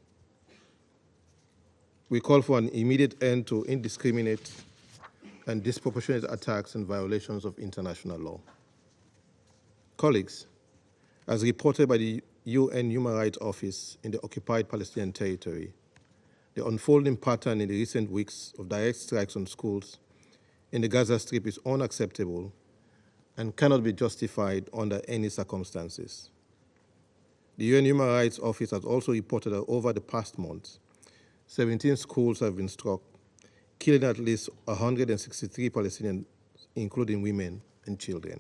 We call for an immediate end to indiscriminate and disproportionate attacks and violations of international law. Colleagues, as reported by the UN Human Rights Office in the occupied Palestinian territory, the unfolding pattern in the recent weeks of direct strikes on schools in the Gaza Strip is unacceptable and cannot be justified under any circumstances. The UN Human Rights Office has also reported that over the past months, 17 schools have been struck, killing at least 163 Palestinians, including women and children.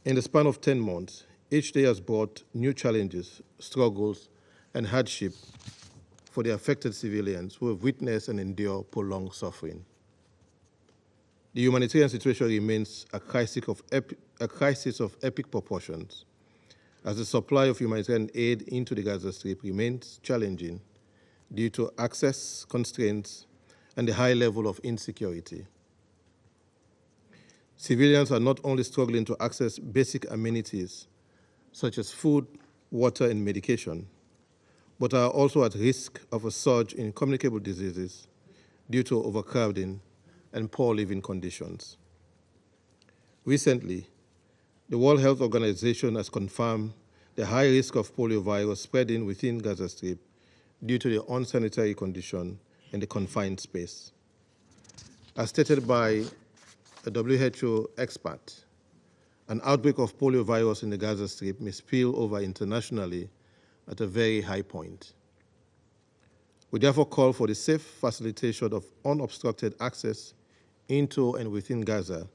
In the span of 10 months, each day has brought new challenges, struggles, and hardship for the affected civilians who have witnessed and endured prolonged suffering. The humanitarian situation remains a crisis of epic proportions, as the supply of humanitarian aid into the Gaza Strip remains challenging due to access constraints and the high level of insecurity. Civilians are not only struggling to access basic amenities such as food, water, and medication, but are also at risk of a surge in communicable diseases due to overcrowding and poor living conditions. Recently, the World Health Organization has confirmed the high risk of poliovirus spreading within Gaza Strip due to the unsanitary condition and the confined space. As stated by a WHO expert, an outbreak of poliovirus in the Gaza Strip may spill over internationally at a very high point. We therefore call for the safe facilitation of unobstructed access into and within Gaza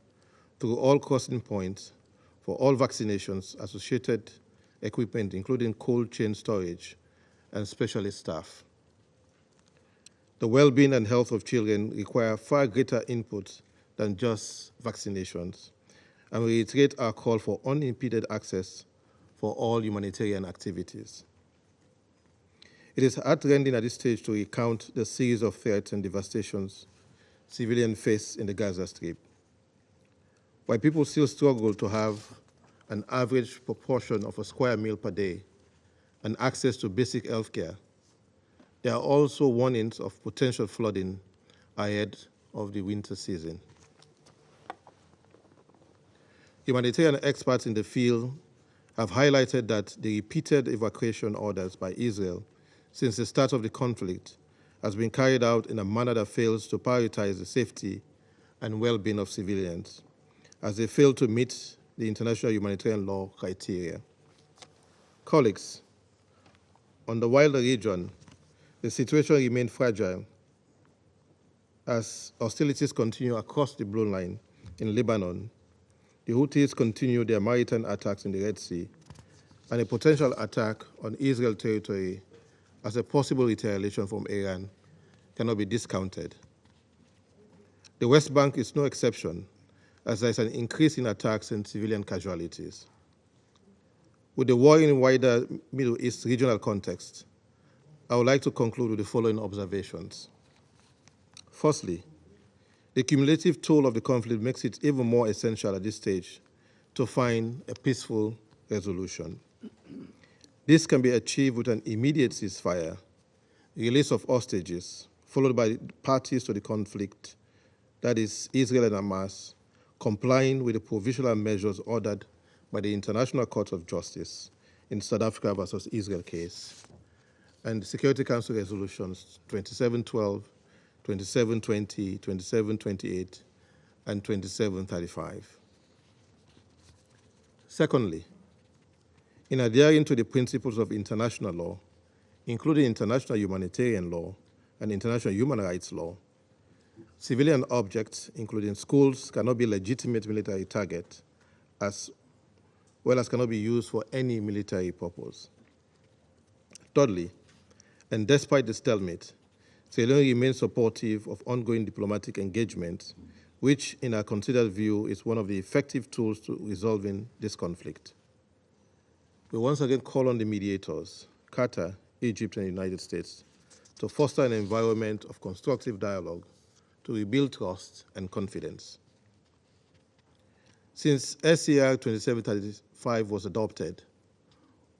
through all crossing points for all vaccinations, associated equipment, including cold chain storage, and specialist staff. The well-being and health of children require far greater input than just vaccinations, and we reiterate our call for unimpeded access for all humanitarian activities. It is heartrending at this stage to recount the series of threats and devastations civilians face in the Gaza Strip. While people still struggle to have an average proportion of a square meal per day and access to basic health care, there are also warnings of potential flooding ahead of the winter season. Humanitarian experts in the field have highlighted that the repeated evacuation orders by Israel since the start of the conflict has been carried out in a manner that fails to prioritize the safety and well-being of civilians, as they fail to meet the international humanitarian law criteria. Colleagues, on the wider region, the situation remains fragile as hostilities continue across the Blue Line in Lebanon. The Houthis continue their maritime attacks in the Red Sea, and a potential attack on Israel territory as a possible retaliation from Iran cannot be discounted. The West Bank is no exception, as there is an increase in attacks and civilian casualties. With the war in wider Middle East regional context, I would like to conclude with the following observations. Firstly, the cumulative toll of the conflict makes it even more essential at this stage to find a peaceful resolution. This can be achieved with an immediate ceasefire, release of hostages, followed by parties to the conflict, that is, Israel and Hamas, complying with the provisional measures ordered by the International Court of Justice in South Africa versus Israel case, and the Security Council resolutions 2712, 2720, 2728, and 2735. Secondly, in adhering to the principles of international law, including international humanitarian law and international human rights law, civilian objects, including schools, cannot be legitimate military target, as well as cannot be used for any military purpose. Thirdly, and despite the stalemate, Sierra Leone remains supportive of ongoing diplomatic engagement, which, in our considered view, is one of the effective tools to resolving this conflict. We once again call on the mediators, Qatar, Egypt, and the United States, to foster an environment of constructive dialogue to rebuild trust and confidence. Since SCR 2735 was adopted,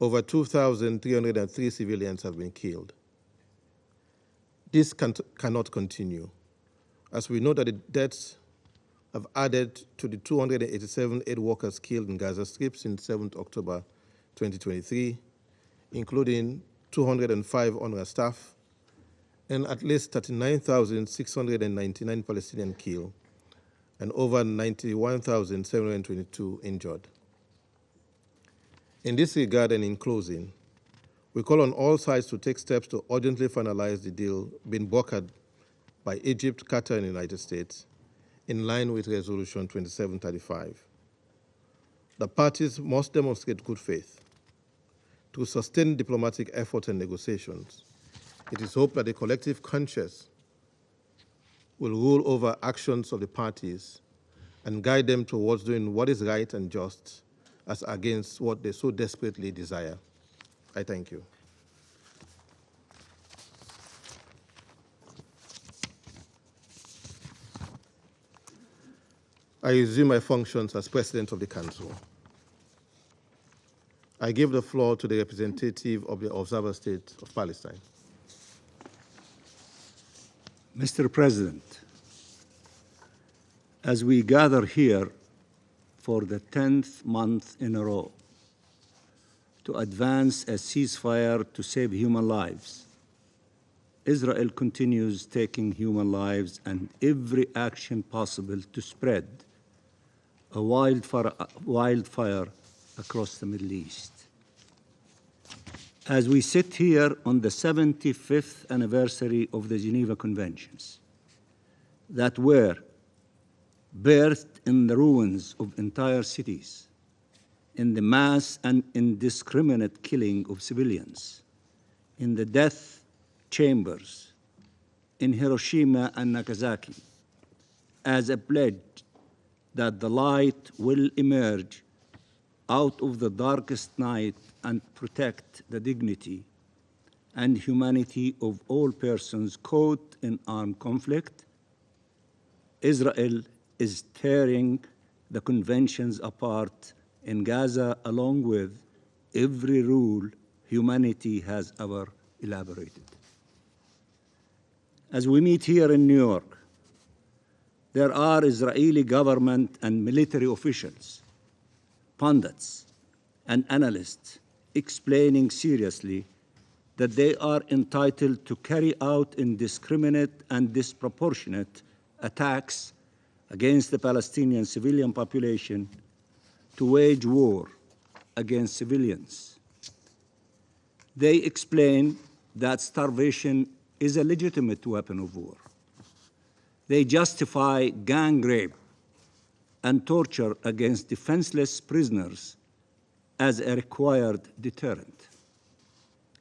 over 2,303 civilians have been killed. This cannot continue, as we know that the deaths have added to the 287 aid workers killed in Gaza Strip since 7th October 2023, including 205 UNRWA staff, and at least 39,699 Palestinians killed, and over 91,722 injured. In this regard and in closing, we call on all sides to take steps to urgently finalize the deal being brokered by Egypt, Qatar, and the United States, in line with Resolution 2735. The parties must demonstrate good faith. To sustain diplomatic efforts and negotiations, it is hoped that the collective conscience will rule over actions of the parties and guide them towards doing what is right and just, as against what they so desperately desire. I thank you. I resume my functions as President of the Council. I give the floor to the representative of the observer state of Palestine. Mr. President, as we gather here for the 10th month in a row to advance a ceasefire to save human lives, Israel continues taking human lives and every action possible to spread a wildfire across the Middle East. As we sit here on the 75th anniversary of the Geneva Conventions that were birthed in the ruins of entire cities, in the mass and indiscriminate killing of civilians, in the death chambers in Hiroshima and Nagasaki, as a pledge that the light will emerge out of the darkest night and protect the dignity and humanity of all persons caught in armed conflict, Israel is tearing the conventions apart in Gaza along with every rule humanity has ever elaborated. As we meet here in New York, there are Israeli government and military officials, pundits, and analysts explaining seriously that they are entitled to carry out indiscriminate and disproportionate attacks against the Palestinian civilian population, to wage war against civilians. They explain that starvation is a legitimate weapon of war. They justify gang rape and torture against defenseless prisoners as a required deterrent.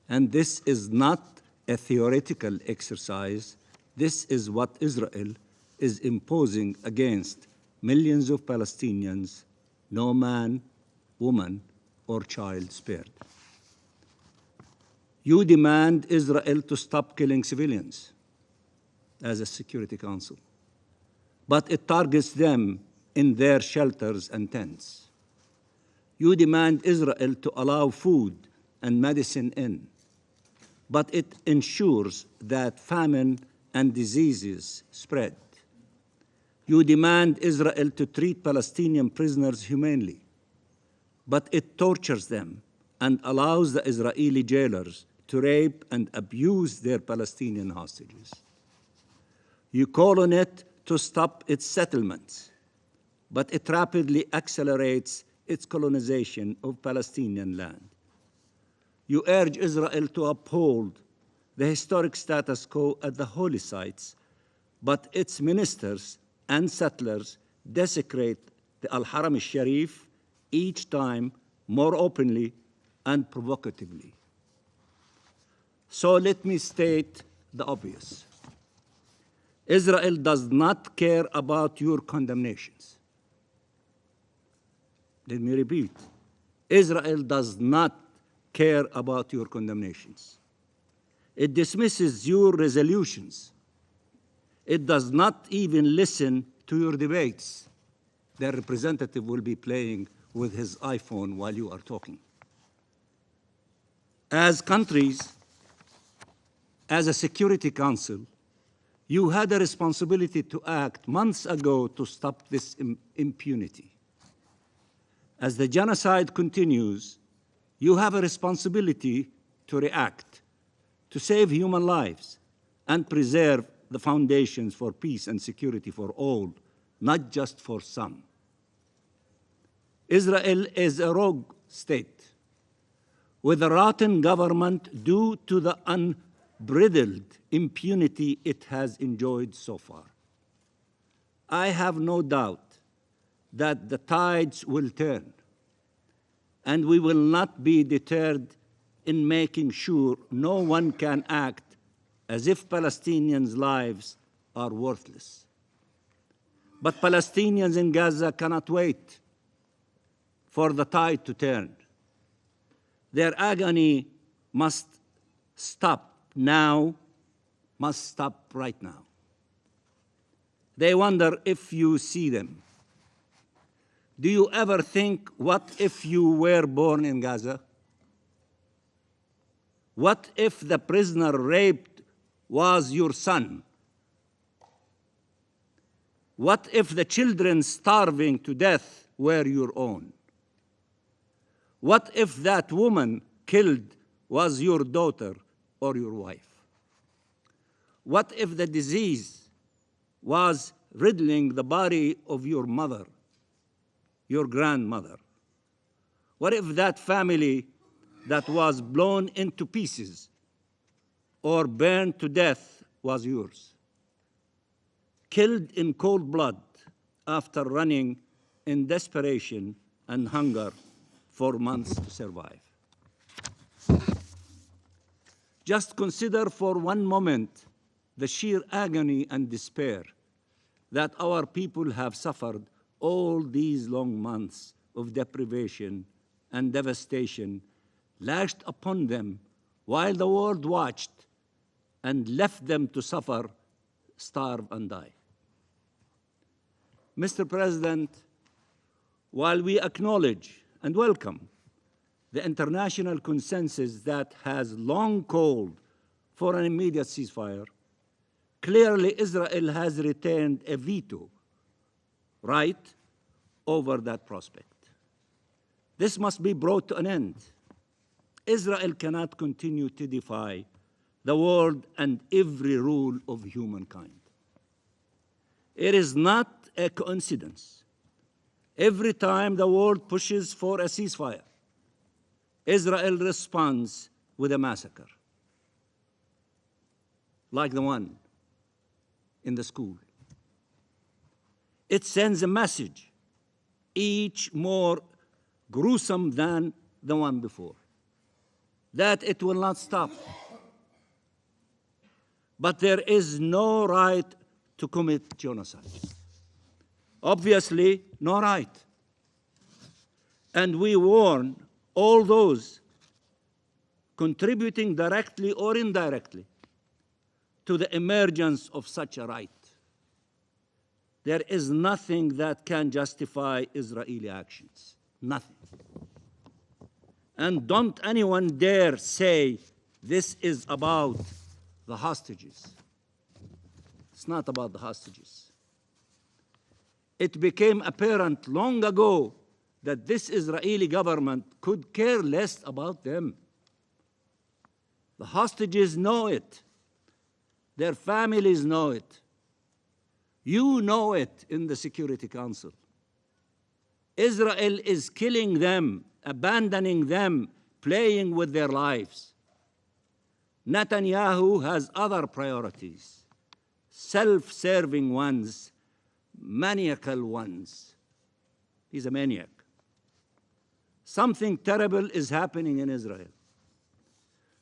And this is not a theoretical exercise. This is what Israel is imposing against millions of Palestinians, no man, woman, or child spared. You demand Israel to stop killing civilians as a Security Council, but it targets them in their shelters and tents. You demand Israel to allow food and medicine in, but it ensures that famine and diseases spread. You demand Israel to treat Palestinian prisoners humanely, but it tortures them and allows the Israeli jailers to rape and abuse their Palestinian hostages. You call on it to stop its settlements, but it rapidly accelerates its colonization of Palestinian land. You urge Israel to uphold the historic status quo at the holy sites, but its ministers and settlers desecrate the Al-Haram al-Sharif each time more openly and provocatively. So let me state the obvious. Israel does not care about your condemnations. Let me repeat. Israel does not care about your condemnations. It dismisses your resolutions. It does not even listen to your debates. Their representative will be playing with his iPhone while you are talking. As countries, as a Security Council, you had a responsibility to act months ago to stop this impunity. As the genocide continues, you have a responsibility to react, to save human lives, and preserve the foundations for peace and security for all, not just for some. Israel is a rogue state with a rotten government due to the unbridled impunity it has enjoyed so far. I have no doubt that the tides will turn, and we will not be deterred in making sure no one can act as if Palestinians' lives are worthless. But Palestinians in Gaza cannot wait for the tide to turn. Their agony must stop now, must stop right now. They wonder if you see them. Do you ever think, what if you were born in Gaza? What if the prisoner raped was your son? What if the children starving to death were your own? What if that woman killed was your daughter or your wife? What if the disease was riddling the body of your mother, your grandmother? What if that family that was blown into pieces or burned to death was yours? Killed in cold blood after running in desperation and hunger for months to survive. Just consider for one moment the sheer agony and despair that our people have suffered all these long months of deprivation and devastation lashed upon them while the world watched and left them to suffer, starve, and die. Mr. President, while we acknowledge and welcome the international consensus that has long called for an immediate ceasefire, clearly Israel has retained a veto right over that prospect. This must be brought to an end. Israel cannot continue to defy the world and every rule of humankind. It is not a coincidence. Every time the world pushes for a ceasefire, Israel responds with a massacre, like the one in the school. It sends a message, each more gruesome than the one before, that it will not stop. But there is no right to commit genocide. Obviously, no right. And we warn all those contributing directly or indirectly to the emergence of such a right. There is nothing that can justify Israeli actions. Nothing. And don't anyone dare say this is about the hostages. It's not about the hostages. It became apparent long ago that this Israeli government could care less about them. The hostages know it. Their families know it. You know it in the Security Council. Israel is killing them, abandoning them, playing with their lives. Netanyahu has other priorities, self-serving ones, maniacal ones. He's a maniac. Something terrible is happening in Israel.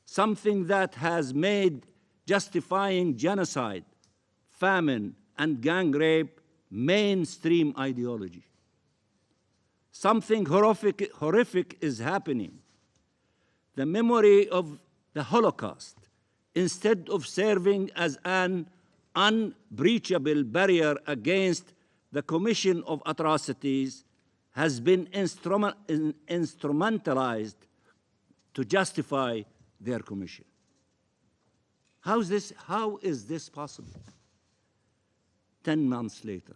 Something that has made justifying genocide, famine, and gang rape mainstream ideology. Something horrific is happening. The memory of the Holocaust, instead of serving as an unbreachable barrier against the commission of atrocities, has been instrumentalized to justify their commission. How is this possible? 10 months later,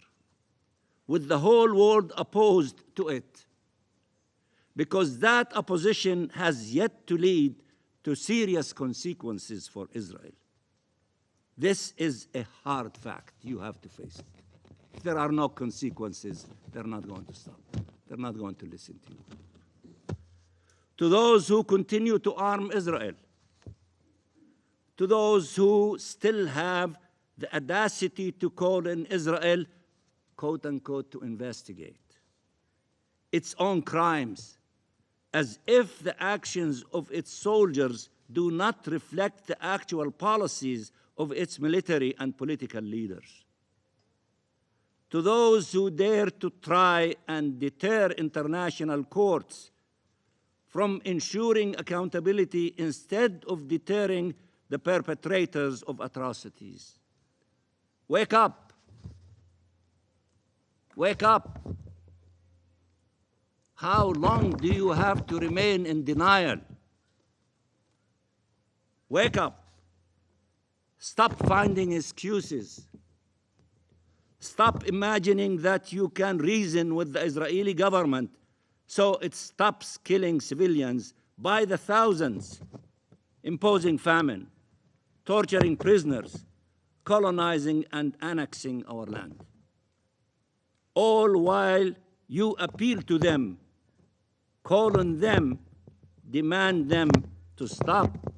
with the whole world opposed to it, because that opposition has yet to lead to serious consequences for Israel. This is a hard fact. You have to face it. If there are no consequences, they're not going to stop. They're not going to listen to you. To those who continue to arm Israel, to those who still have the audacity to call in Israel, quote unquote, to investigate its own crimes, as if the actions of its soldiers do not reflect the actual policies of its military and political leaders. To those who dare to try and deter international courts from ensuring accountability instead of deterring the perpetrators of atrocities. Wake up. Wake up. How long do you have to remain in denial? Wake up. Stop finding excuses. Stop imagining that you can reason with the Israeli government so it stops killing civilians by the thousands, imposing famine, torturing prisoners, colonizing and annexing our land. All while you appeal to them, call on them, demand them to stop.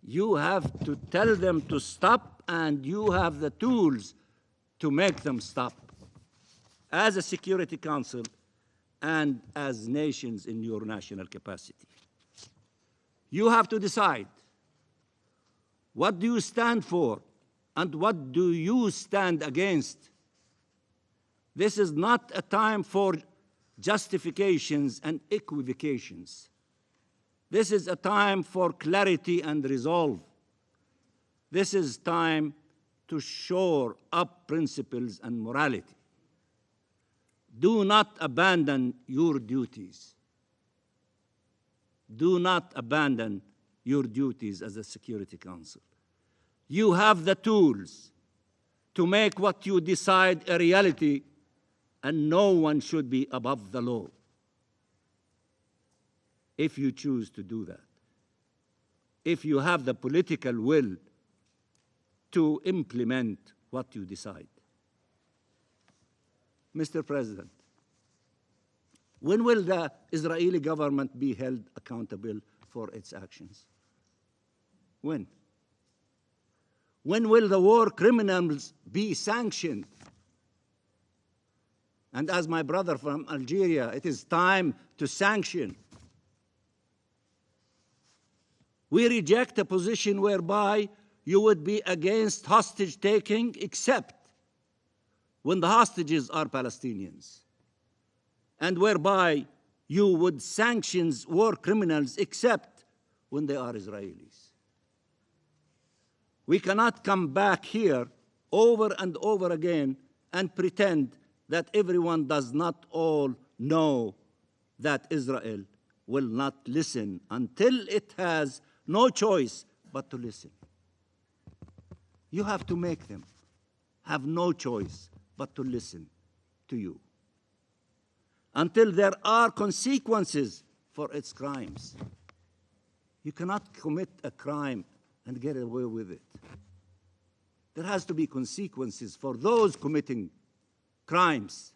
You have to tell them to stop, and you have the tools to make them stop, as a Security Council and as nations in your national capacity. You have to decide, what do you stand for and what do you stand against? This is not a time for justifications and equivocations. This is a time for clarity and resolve. This is time to shore up principles and morality. Do not abandon your duties. Do not abandon your duties as a Security Council. You have the tools to make what you decide a reality, and no one should be above the law if you choose to do that. If you have the political will to implement what you decide. Mr. President, when will the Israeli government be held accountable for its actions? When? When will the war criminals be sanctioned? And as my brother from Algeria, it is time to sanction. We reject a position whereby you would be against hostage taking except when the hostages are Palestinians. and whereby you would sanction war criminals except when they are Israelis. We cannot come back here over and over again and pretend that everyone does not all know that Israel will not listen until it has no choice but to listen. You have to make them have no choice but to listen to you until there are consequences for its crimes. You cannot commit a crime and get away with it. There has to be consequences for those committing crimes,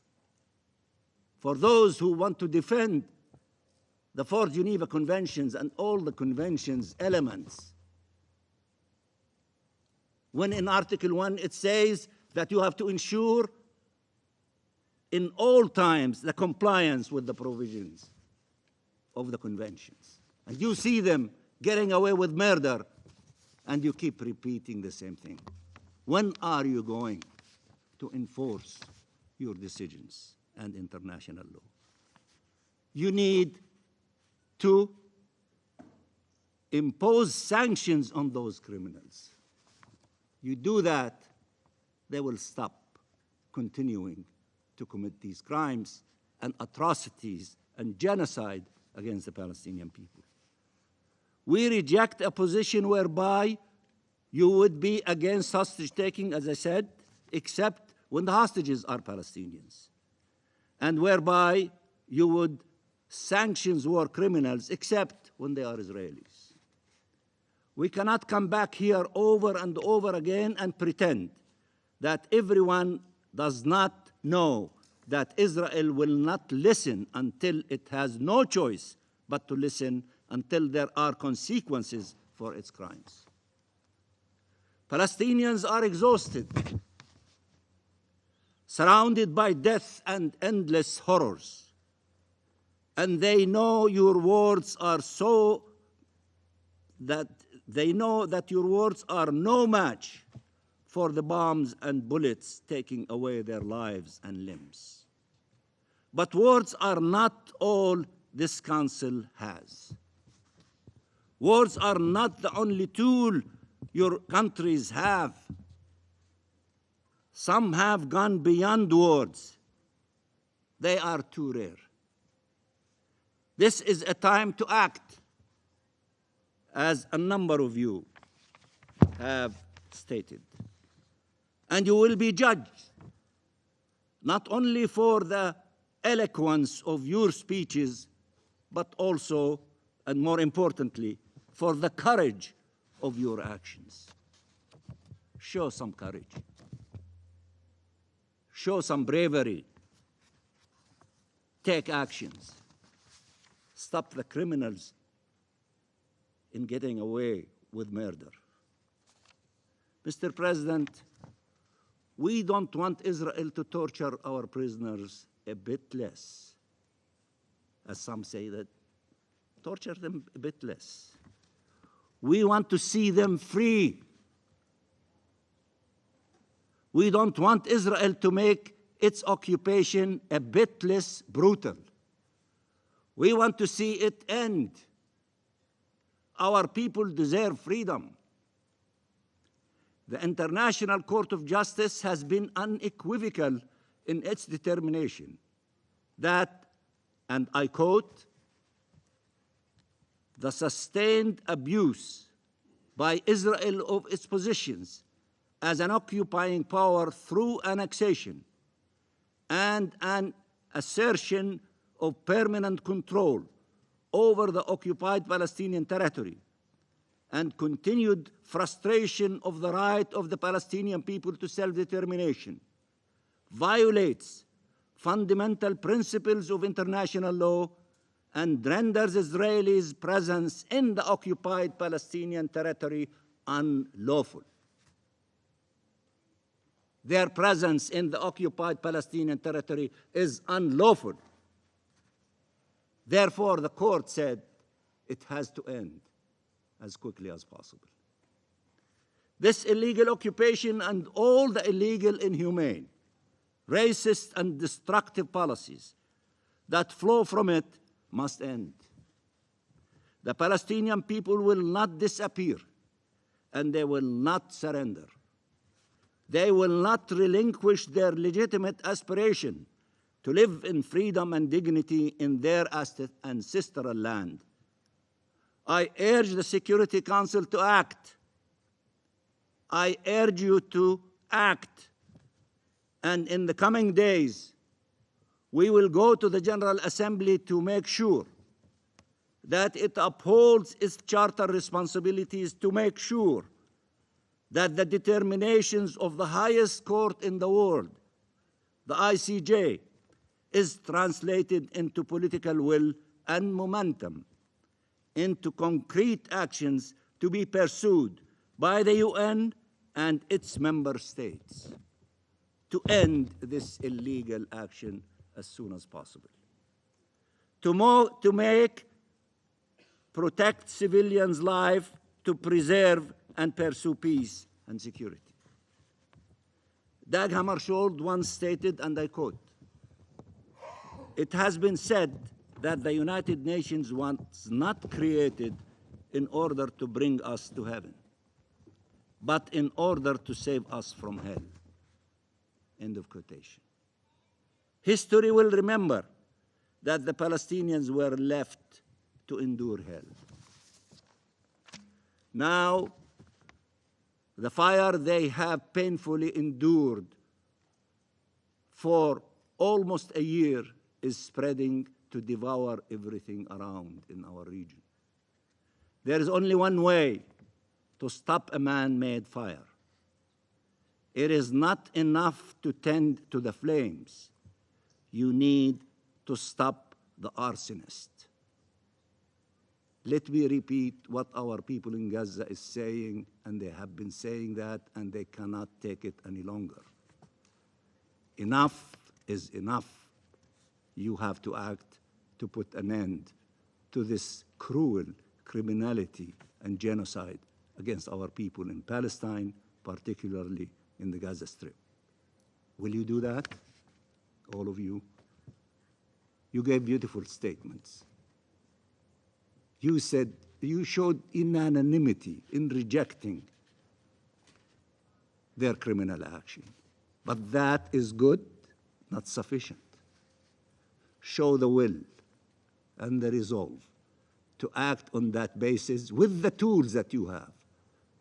for those who want to defend the four Geneva Conventions and all the conventions' elements. When in Article 1 it says that you have to ensure in all times the compliance with the provisions of the conventions. And you see them getting away with murder, and you keep repeating the same thing. When are you going to enforce your decisions and international law? You need to impose sanctions on those criminals. You do that, they will stop continuing to commit these crimes and atrocities and genocide against the Palestinian people. We reject a position whereby you would be against hostage-taking, as I said, except when the hostages are Palestinians, and whereby you would sanction war criminals except when they are Israelis. We cannot come back here over and over again and pretend that everyone does not know that Israel will not listen until it has no choice but to listen until there are consequences for its crimes. Palestinians are exhausted, surrounded by death and endless horrors, and they know your words are so that they know that your words are no match for the bombs and bullets taking away their lives and limbs. But words are not all this council has. Words are not the only tool your countries have. Some have gone beyond words. They are too rare. This is a time to act, as a number of you have stated. And you will be judged not only for the eloquence of your speeches, but also, and more importantly, for the courage of your actions. Show some courage. Show some bravery. Take actions. Stop the criminals in getting away with murder. Mr. President, we don't want Israel to torture our prisoners a bit less. As some say that, torture them a bit less. We want to see them free. We don't want Israel to make its occupation a bit less brutal. We want to see it end. Our people deserve freedom. The International Court of Justice has been unequivocal in its determination that, and I quote, the sustained abuse by Israel of its positions as an occupying power through annexation and an assertion of permanent control over the occupied Palestinian territory and continued frustration of the right of the Palestinian people to self-determination violates fundamental principles of international law and renders Israelis' presence in the occupied Palestinian territory unlawful. Their presence in the occupied Palestinian territory is unlawful. Therefore, the court said it has to end as quickly as possible. This illegal occupation and all the illegal, inhumane, racist, and destructive policies that flow from it must end. The Palestinian people will not disappear, and they will not surrender. They will not relinquish their legitimate aspiration to live in freedom and dignity in their ancestral land. I urge the Security Council to act. I urge you to act. And in the coming days, we will go to the General Assembly to make sure that it upholds its charter responsibilities, to make sure that the determinations of the highest court in the world, the ICJ, is translated into political will and momentum, into concrete actions to be pursued by the UN and its member states to end this illegal action as soon as possible. To protect civilians' lives, to preserve and pursue peace and security. Dag Hammarskjöld once stated, and I quote, "It has been said that the United Nations was not created in order to bring us to heaven, but in order to save us from hell." End of quotation. History will remember that the Palestinians were left to endure hell. Now, the fire they have painfully endured for almost a year is spreading to devour everything around in our region. There is only one way to stop a man-made fire. It is not enough to tend to the flames. You need to stop the arsonist. Let me repeat what our people in Gaza is saying, and they have been saying that, and they cannot take it any longer. Enough is enough. You have to act to put an end to this cruel criminality and genocide against our people in Palestine, particularly in the Gaza Strip. Will you do that, all of you? You gave beautiful statements. You said, you showed unanimity in rejecting their criminal action. But that is good, not sufficient. Show the will and the resolve to act on that basis with the tools that you have,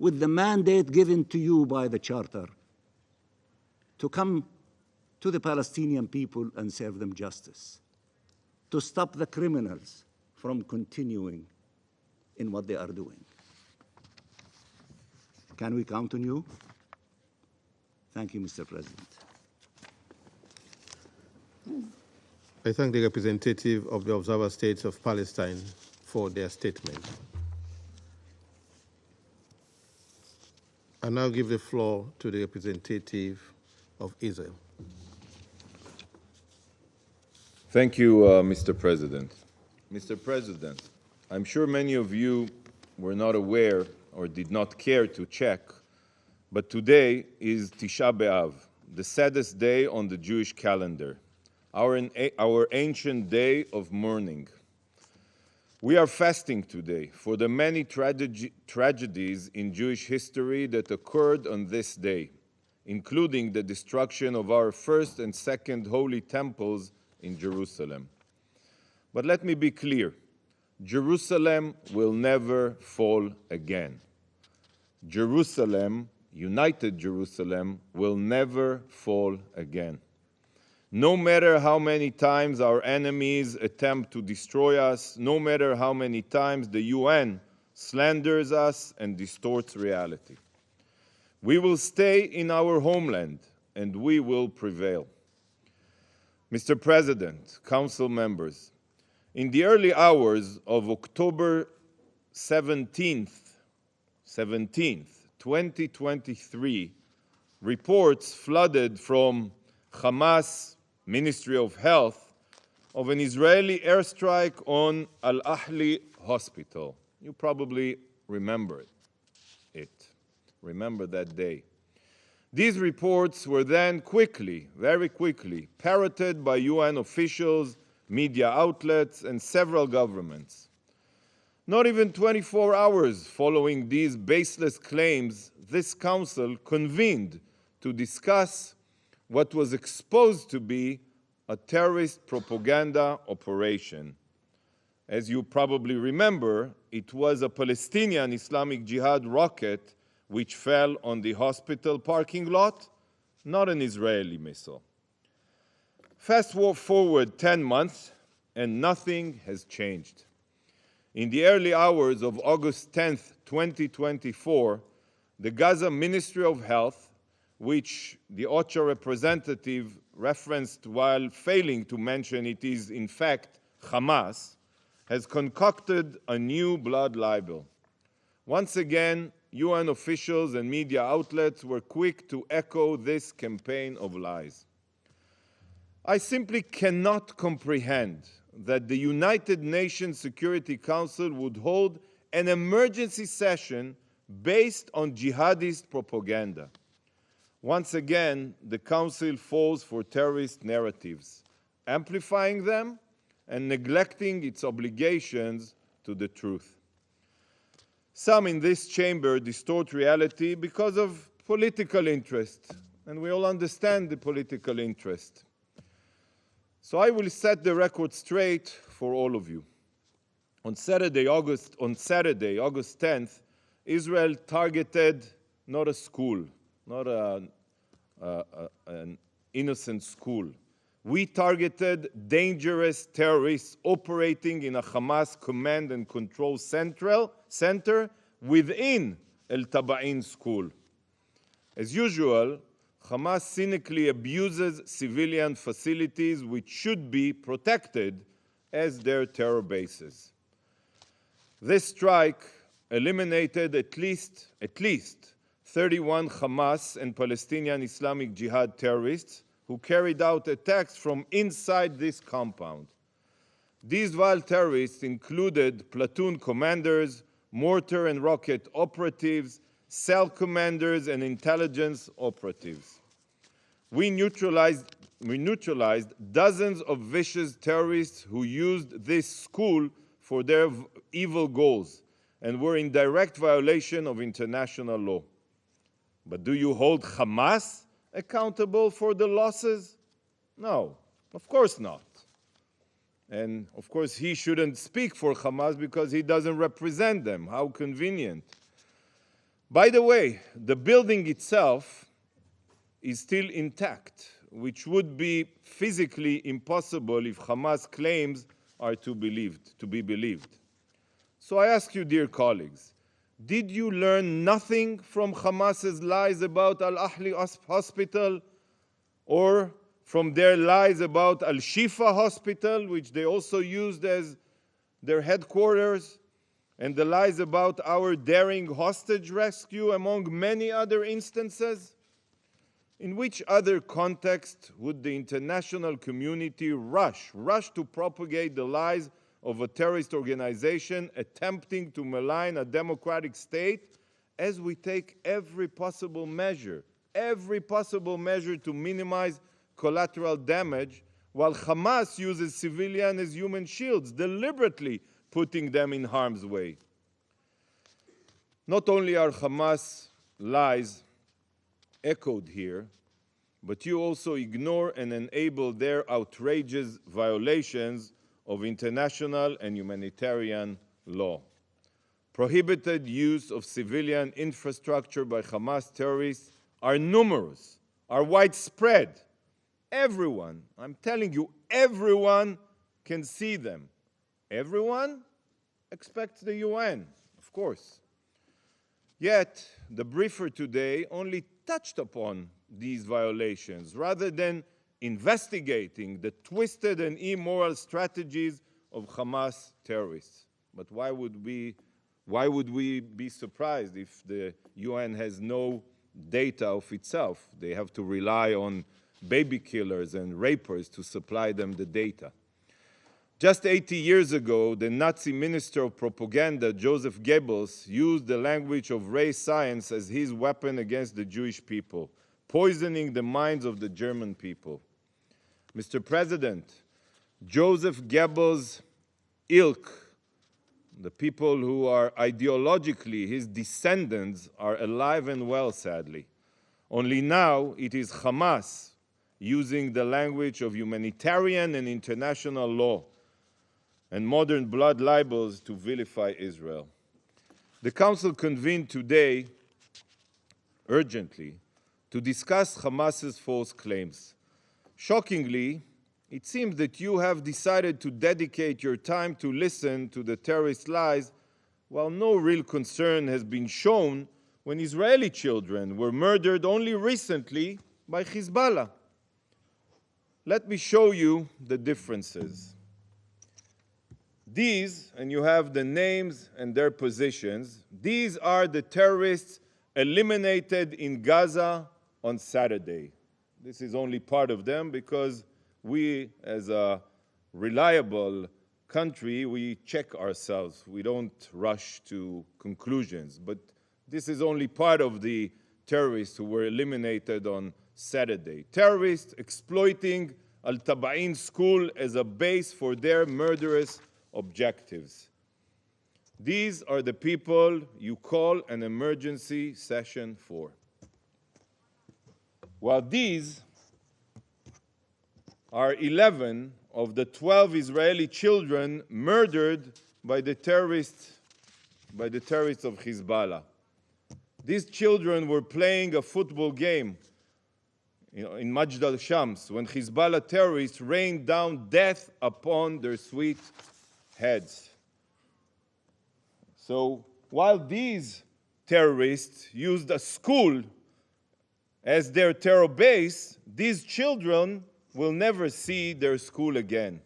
with the mandate given to you by the Charter, to come to the Palestinian people and serve them justice, to stop the criminals from continuing in what they are doing. Can we count on you? Thank you, Mr. President. I thank the representative of the observer states of Palestine for their statement. I now give the floor to the representative of Israel. Thank you, Mr. President. Mr. President, I'm sure many of you were not aware or did not care to check, but today is Tisha B'Av, the saddest day on the Jewish calendar, our ancient day of mourning. We are fasting today for the many tragedies in Jewish history that occurred on this day, including the destruction of our first and second holy temples in Jerusalem. But let me be clear, Jerusalem will never fall again. Jerusalem, united Jerusalem, will never fall again. No matter how many times our enemies attempt to destroy us, no matter how many times the UN slanders us and distorts reality. We will stay in our homeland and we will prevail. Mr. President, Council members, in the early hours of October 17th, 2023, reports flooded from Hamas Ministry of Health of an Israeli airstrike on Al-Ahli Hospital. You probably remember it. Remember that day. These reports were then very quickly, parroted by UN officials, media outlets, and several governments. Not even 24 hours following these baseless claims, this council convened to discuss what was exposed to be a terrorist propaganda operation. As you probably remember, it was a Palestinian Islamic Jihad rocket which fell on the hospital parking lot, not an Israeli missile. Fast forward 10 months, and nothing has changed. In the early hours of August 10, 2024, the Gaza Ministry of Health, which the OCHA representative referenced while failing to mention it is in fact Hamas, has concocted a new blood libel. Once again, UN officials and media outlets were quick to echo this campaign of lies. I simply cannot comprehend that the United Nations Security Council would hold an emergency session based on jihadist propaganda. Once again, the Council falls for terrorist narratives, amplifying them and neglecting its obligations to the truth. Some in this chamber distort reality because of political interest, and we all understand the political interest. So I will set the record straight for all of you. On Saturday, August 10th, Israel targeted not a school, not an innocent school. We targeted dangerous terrorists operating in a Hamas command and control center within El Taba'in school. As usual, Hamas cynically abuses civilian facilities which should be protected as their terror bases. This strike eliminated at least 31 Hamas and Palestinian Islamic Jihad terrorists who carried out attacks from inside this compound. These vile terrorists included platoon commanders, mortar and rocket operatives, cell commanders, and intelligence operatives. We neutralized dozens of vicious terrorists who used this school for their evil goals and were in direct violation of international law. But do you hold Hamas accountable for the losses? No, of course not. And of course he shouldn't speak for Hamas because he doesn't represent them. How convenient. By the way, the building itself is still intact, which would be physically impossible if Hamas claims are to be believed. So I ask you, dear colleagues, did you learn nothing from Hamas's lies about Al-Ahli Hospital or from their lies about Al-Shifa Hospital, which they also used as their headquarters, and the lies about our daring hostage rescue, among many other instances? In which other context would the international community rush to propagate the lies of a terrorist organization attempting to malign a democratic state, as we take every possible measure to minimize collateral damage, while Hamas uses civilians as human shields, deliberately putting them in harm's way? Not only are Hamas lies echoed here, but you also ignore and enable their outrageous violations of international and humanitarian law. Prohibited use of civilian infrastructure by Hamas terrorists are numerous, are widespread. Everyone, I'm telling you, everyone can see them. Everyone expects the UN, of course. Yet, the briefer today only touched upon these violations rather than investigating the twisted and immoral strategies of Hamas terrorists. But why would we be surprised if the UN has no data of itself? They have to rely on baby killers and rapers to supply them the data. Just 80 years ago, the Nazi Minister of Propaganda, Joseph Goebbels, used the language of race science as his weapon against the Jewish people, poisoning the minds of the German people. Mr. President, Joseph Goebbels' ilk, the people who are ideologically his descendants, are alive and well, sadly. Only now it is Hamas using the language of humanitarian and international law and modern blood libels to vilify Israel. The Council convened today urgently to discuss Hamas's false claims. Shockingly, it seems that you have decided to dedicate your time to listen to the terrorist lies, while no real concern has been shown when Israeli children were murdered only recently by Hezbollah. Let me show you the differences. These, and you have the names and their positions, these are the terrorists eliminated in Gaza on Saturday. This is only part of them because we, as a reliable country, we check ourselves. We don't rush to conclusions. But this is only part of the terrorists who were eliminated on Saturday. Terrorists exploiting Al-Tabain school as a base for their murderous objectives. These are the people you call an emergency session for. While these are 11 of the 12 Israeli children murdered by the terrorists of Hezbollah. These children were playing a football game in Majd al-Shams when Hezbollah terrorists rained down death upon their sweet heads. So while these terrorists used a school as their terror base, these children will never see their school again.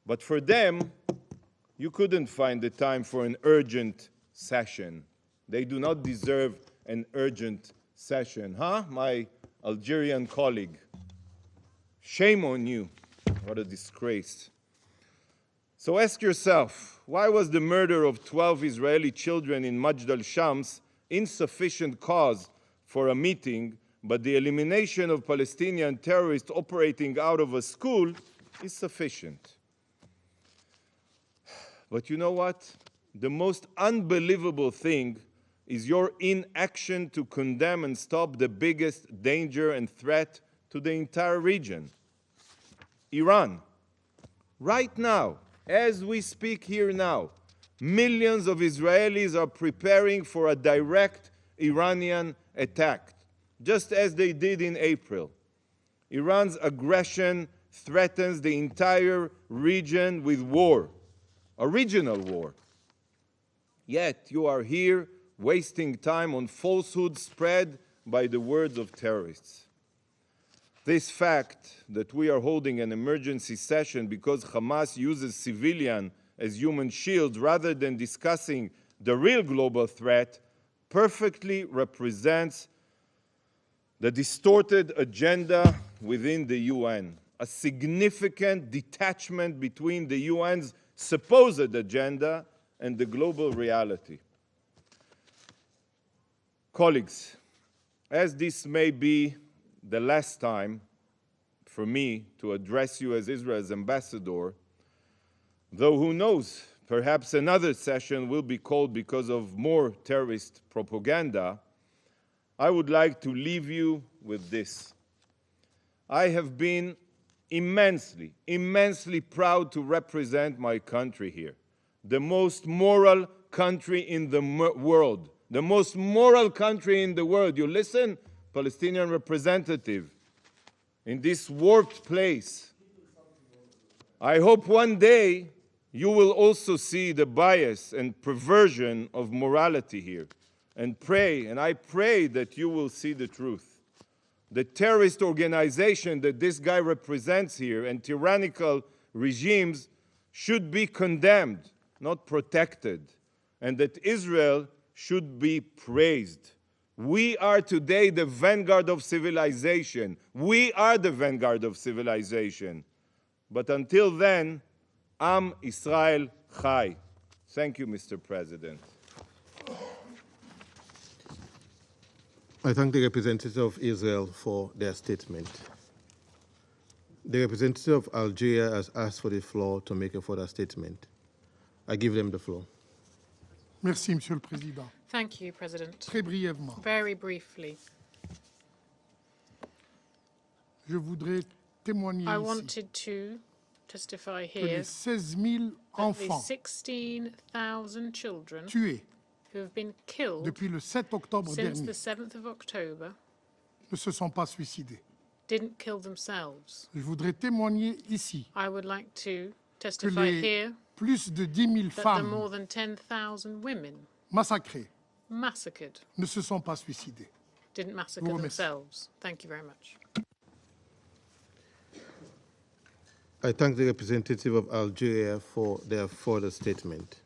But for them, you couldn't find the time for an urgent session. They do not deserve an urgent session, huh, my Algerian colleague? Shame on you. What a disgrace. So ask yourself, why was the murder of 12 Israeli children in Majd al-Shams insufficient cause for a meeting, but the elimination of Palestinian terrorists operating out of a school is sufficient? But you know what? The most unbelievable thing is your inaction to condemn and stop the biggest danger and threat to the entire region, Iran. Right now, as we speak here now, millions of Israelis are preparing for a direct Iranian attack, just as they did in April. Iran's aggression threatens the entire region with war, a regional war. Yet you are here wasting time on falsehoods spread by the words of terrorists. This fact that we are holding an emergency session because Hamas uses civilians as human shields rather than discussing the real global threat perfectly represents the distorted agenda within the UN, a significant detachment between the UN's supposed agenda and the global reality. Colleagues, as this may be the last time for me to address you as Israel's ambassador, though who knows, perhaps another session will be called because of more terrorist propaganda, I would like to leave you with this. I have been immensely, immensely proud to represent my country here, the most moral country in the world, the most moral country in the world. You listen, Palestinian representative, in this warped place. I hope one day you will also see the bias and perversion of morality here, and pray, and I pray that you will see the truth. The terrorist organization that this guy represents here and tyrannical regimes should be condemned, not protected, and that Israel should be praised. We are today the vanguard of civilization. We are the vanguard of civilization. But until then, Am Israel Chai. Thank you, Mr. President. I thank the representative of Israel for their statement. The representative of Algeria has asked for the floor to make a further statement. I give them the floor. Merci, Monsieur le Président. Thank you, President. Très brièvement. Very briefly. Je voudrais témoigner I ici wanted to testify que here les 16 000 that the enfants 16,000 children tués who have been killed depuis le 7 octobre since dernier the 7th of October ne se sont pas suicidés. didn't kill themselves. Je voudrais témoigner ici I would like to que testify les here plus de 10 000 that the femmes more than 10,000 women massacrées massacred ne se sont pas suicidées. didn't massacre themselves. Thank you very much. I thank the representative of Algeria for their further statement.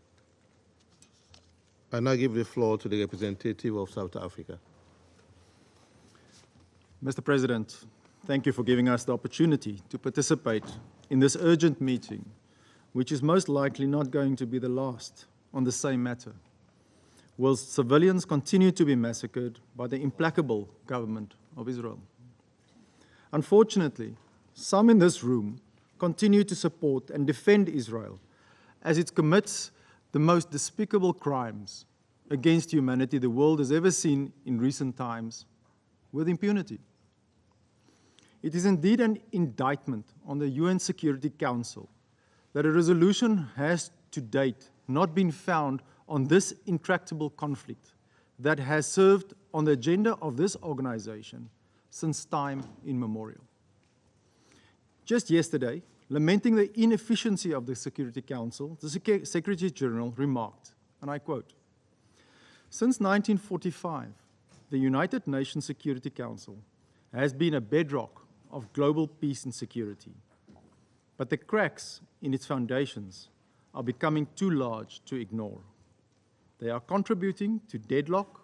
I now give the floor to the representative of South Africa. Mr. President, thank you for giving us the opportunity to participate in this urgent meeting, which is most likely not going to be the last on the same matter, whilst civilians continue to be massacred by the implacable government of Israel. Unfortunately, some in this room continue to support and defend Israel as it commits the most despicable crimes against humanity the world has ever seen in recent times with impunity. It is indeed an indictment on the UN Security Council that a resolution has to date not been found on this intractable conflict that has served on the agenda of this organization since time immemorial. Just yesterday, lamenting the inefficiency of the Security Council, the Secretary General remarked, and I quote, "Since 1945, the United Nations Security Council has been a bedrock of global peace and security, but the cracks in its foundations are becoming too large to ignore. They are contributing to deadlock,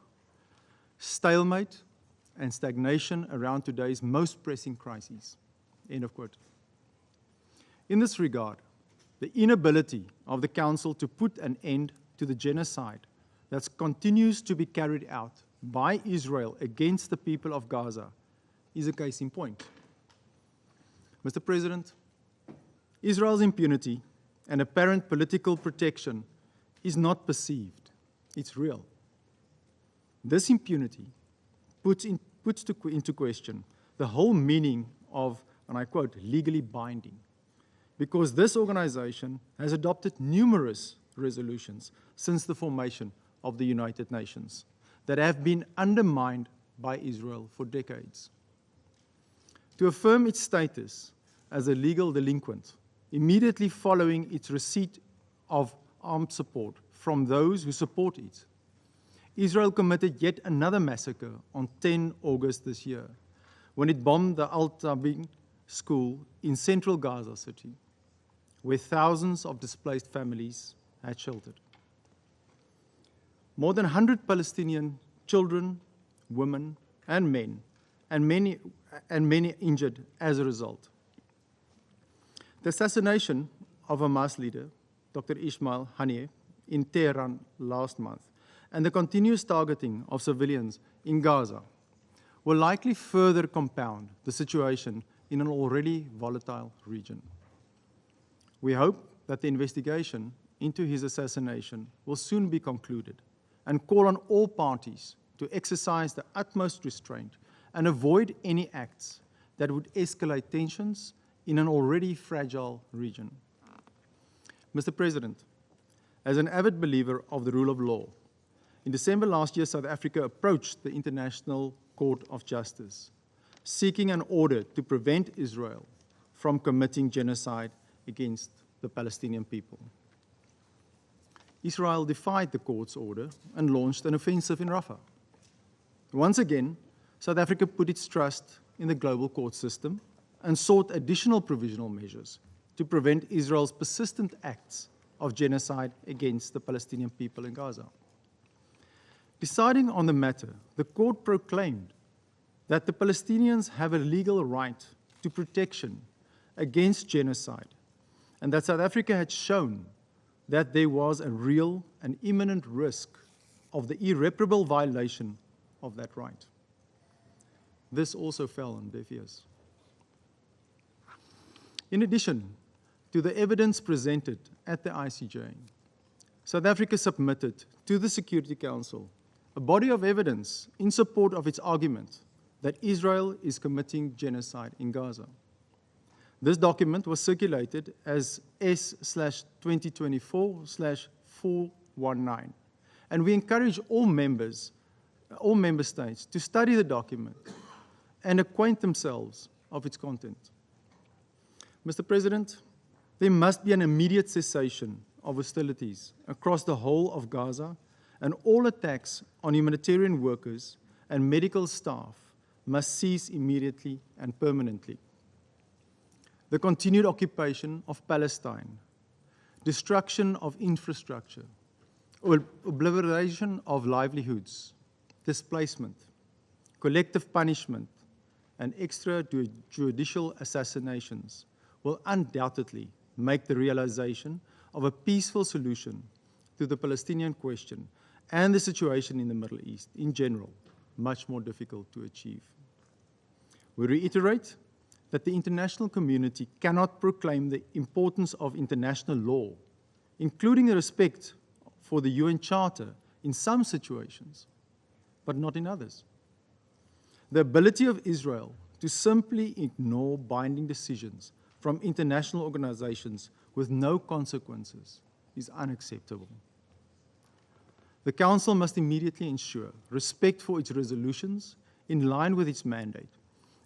stalemate, and stagnation around today's most pressing crises." End of quote. In this regard, the inability of the Council to put an end to the genocide that continues to be carried out by Israel against the people of Gaza is a case in point. Mr. President, Israel's impunity and apparent political protection is not perceived, it's real. This impunity puts into question the whole meaning of, and I quote, legally binding, because this organization has adopted numerous resolutions since the formation of the United Nations that have been undermined by Israel for decades. To affirm its status as a legal delinquent immediately following its receipt of armed support from those who support it, Israel committed yet another massacre on 10 August this year when it bombed the halt school in central Gaza City, where thousands of displaced families had sheltered. More than 100 Palestinian children, women, and men, and many injured as a result. The assassination of Hamas leader, Dr. Ismail Haniyeh, in Tehran last month, and the continuous targeting of civilians in Gaza will likely further compound the situation in an already volatile region. We hope that the investigation into his assassination will soon be concluded and call on all parties to exercise the utmost restraint and avoid any acts that would escalate tensions in an already fragile region. Mr. President, as an avid believer of the rule of law, in December last year, South Africa approached the International Court of Justice, seeking an order to prevent Israel from committing genocide against the Palestinian people. Israel defied the court's order and launched an offensive in Rafah. Once again, South Africa put its trust in the global court system and sought additional provisional measures to prevent Israel's persistent acts of genocide against the Palestinian people in Gaza. Deciding on the matter, the court proclaimed that the Palestinians have a legal right to protection against genocide, and that South Africa had shown that there was a real and imminent risk of the irreparable violation of that right. This also fell on deaf ears. In addition to the evidence presented at the ICJ, South Africa submitted to the Security Council a body of evidence in support of its argument that Israel is committing genocide in Gaza. This document was circulated as S/2024/419, and we encourage all member states to study the document and acquaint themselves of its content. Mr. President, there must be an immediate cessation of hostilities across the whole of Gaza, and all attacks on humanitarian workers and medical staff must cease immediately and permanently. The continued occupation of Palestine, destruction of infrastructure, obliteration of livelihoods, displacement, collective punishment, and extrajudicial assassinations will undoubtedly make the realization of a peaceful solution to the Palestinian question and the situation in the Middle East in general much more difficult to achieve. We reiterate that the international community cannot proclaim the importance of international law, including the respect for the UN Charter in some situations, but not in others. The ability of Israel to simply ignore binding decisions from international organizations with no consequences is unacceptable. The Council must immediately ensure respect for its resolutions in line with its mandate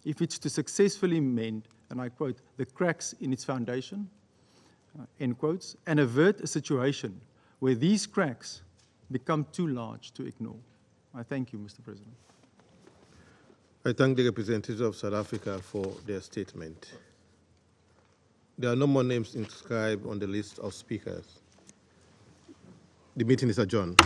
if it's to successfully mend, and I quote, the cracks in its foundation, end quotes, and avert a situation where these cracks become too large to ignore. I thank you, Mr. President. I thank the representatives of South Africa for their statement. There are no more names inscribed on the list of speakers. The meeting is adjourned.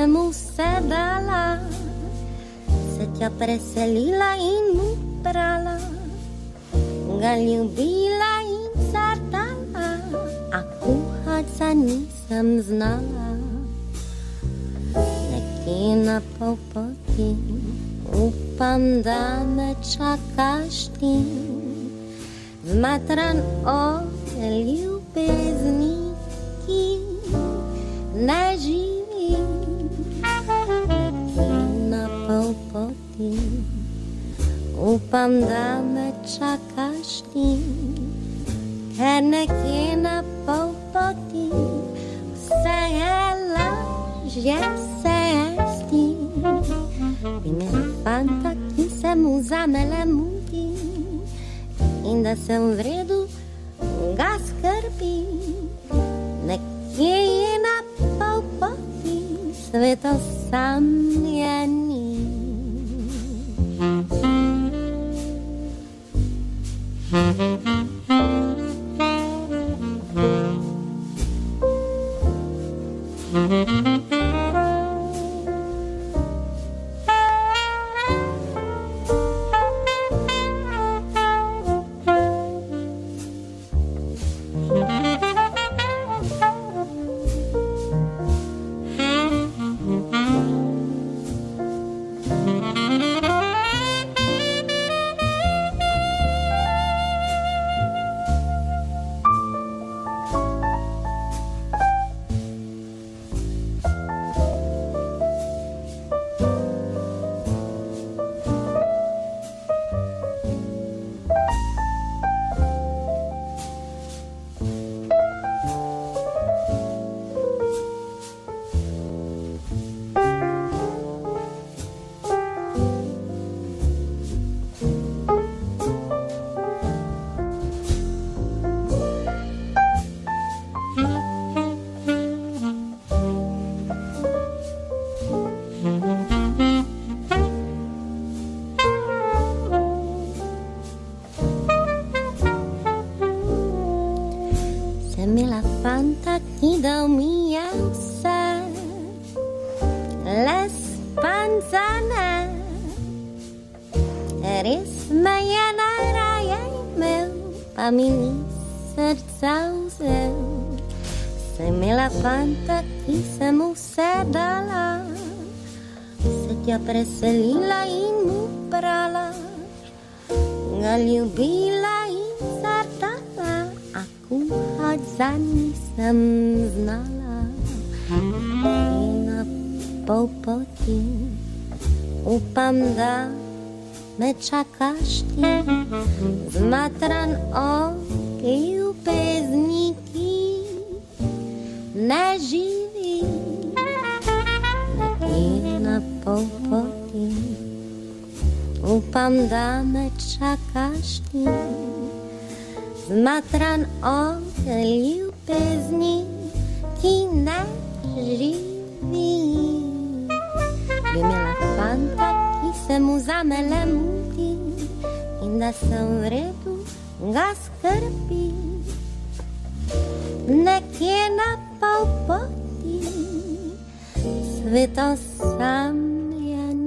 mussedala, se ti apreselila in muprala, ga ljubila in zardala, a kuhať nisem znala. Nekje na poti upam, da me čakaš ti, zmatran od ljubezni ti ne živi. Nekje na poti upam, da me čakaš ti, ker nekje na poti vse je lažje, vse je sti. Imela fanta, ki se mu zamele mudi in da sem v redu, ga skrbi. Nekje je na poti, sveta sam je ni. Fanta ki dal mi je vse, le spanzane. Res me je najraje imel, pa mi ni srca vzel. Sem imela fanta, ki sem mu vse dala, se tja preselila in mu brala, ga ljubila in zardala, a kuhať za nisem znala. In na pol poti upam, da me čakaš ti, zmatran od ljubezni, ki ne živi. Nekje na pol poti upam, da me čakaš ti, zmatran od ljubezni, ki ne živi. Bi imela fanta, ki se mu zamele mudi in da sem v redu, ga skrbi. Nekje na pol poti sveta sam je ni.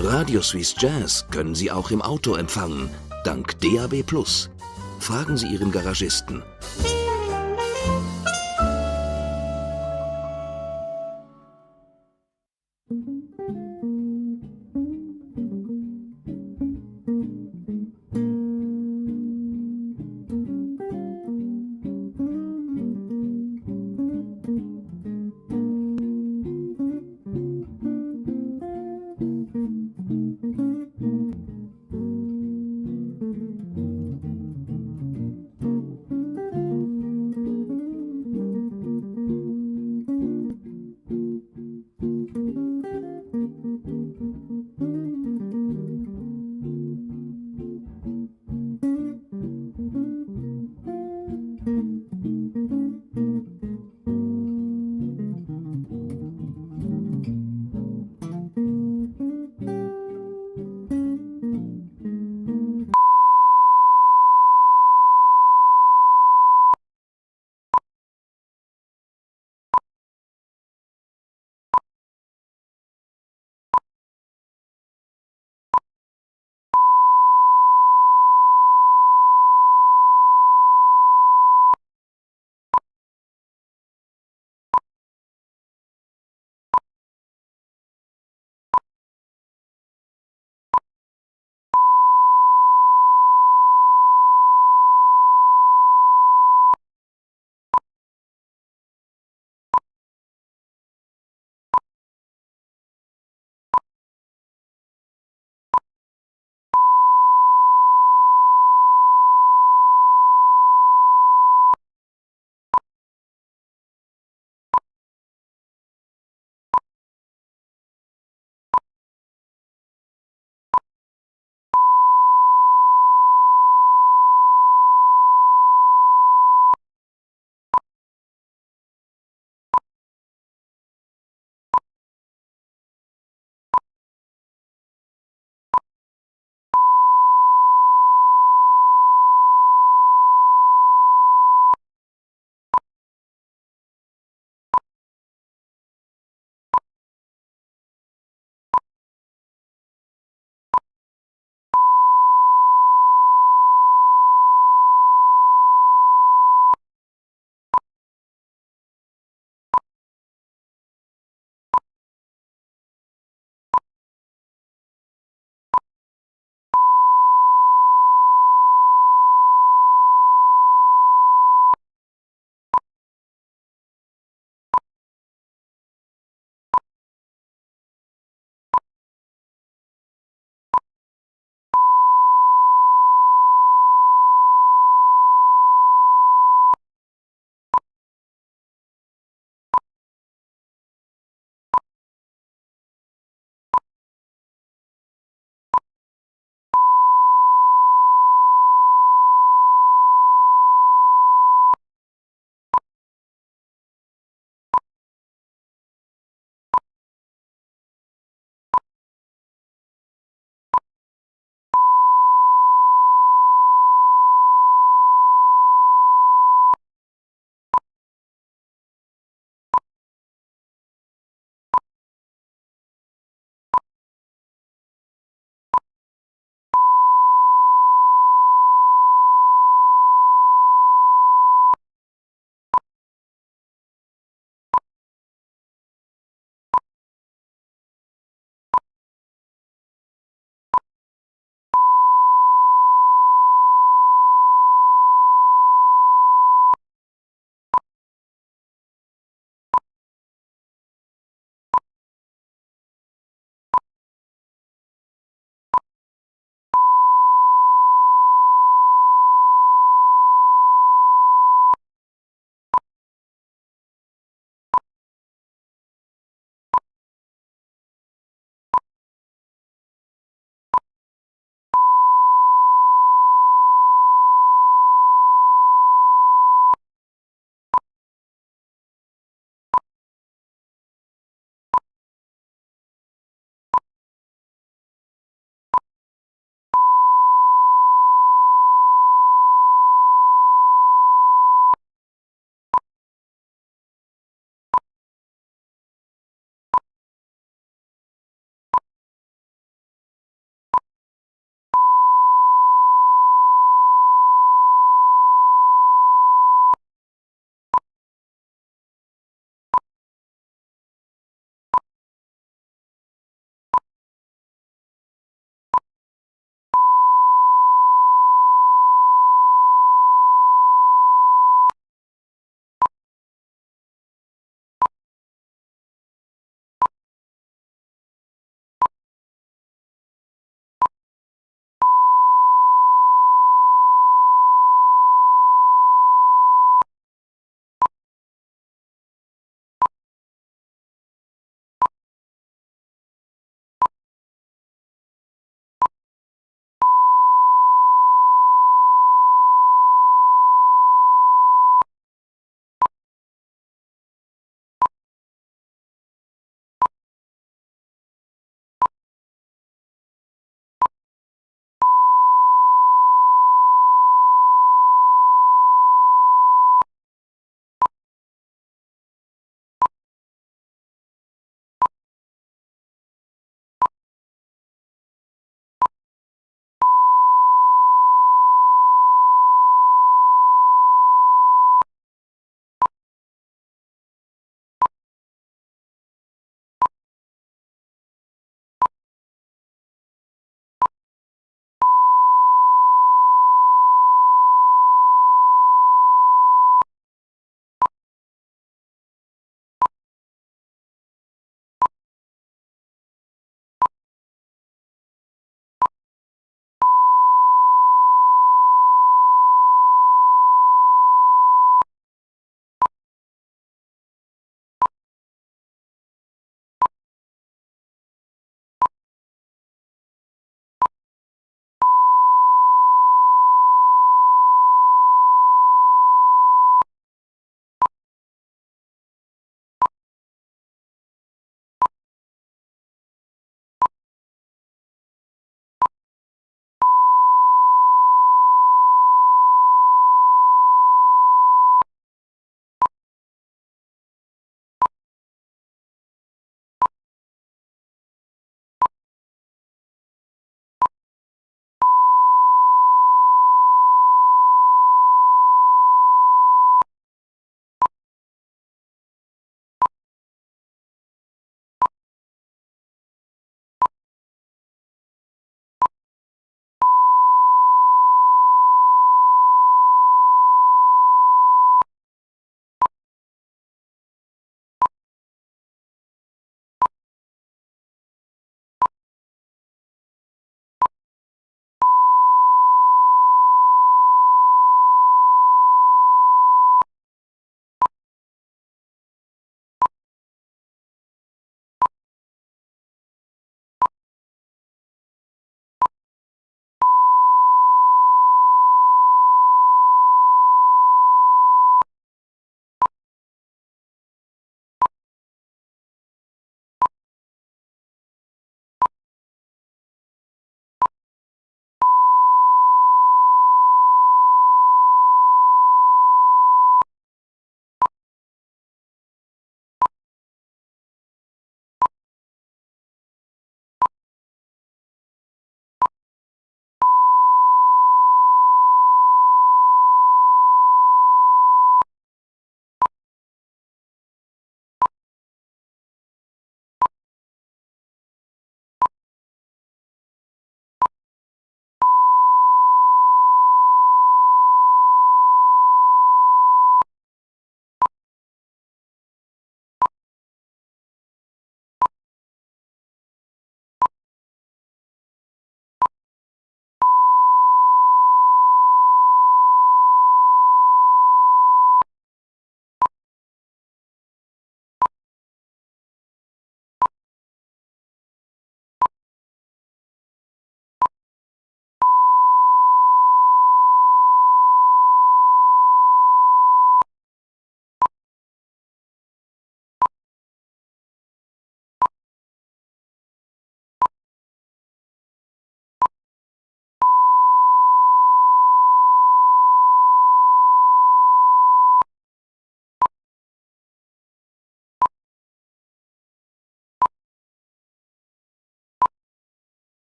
Radio Suisse Jazz können Sie auch im Auto empfangen, dank DAB+. Fragen Sie Ihren Garagisten.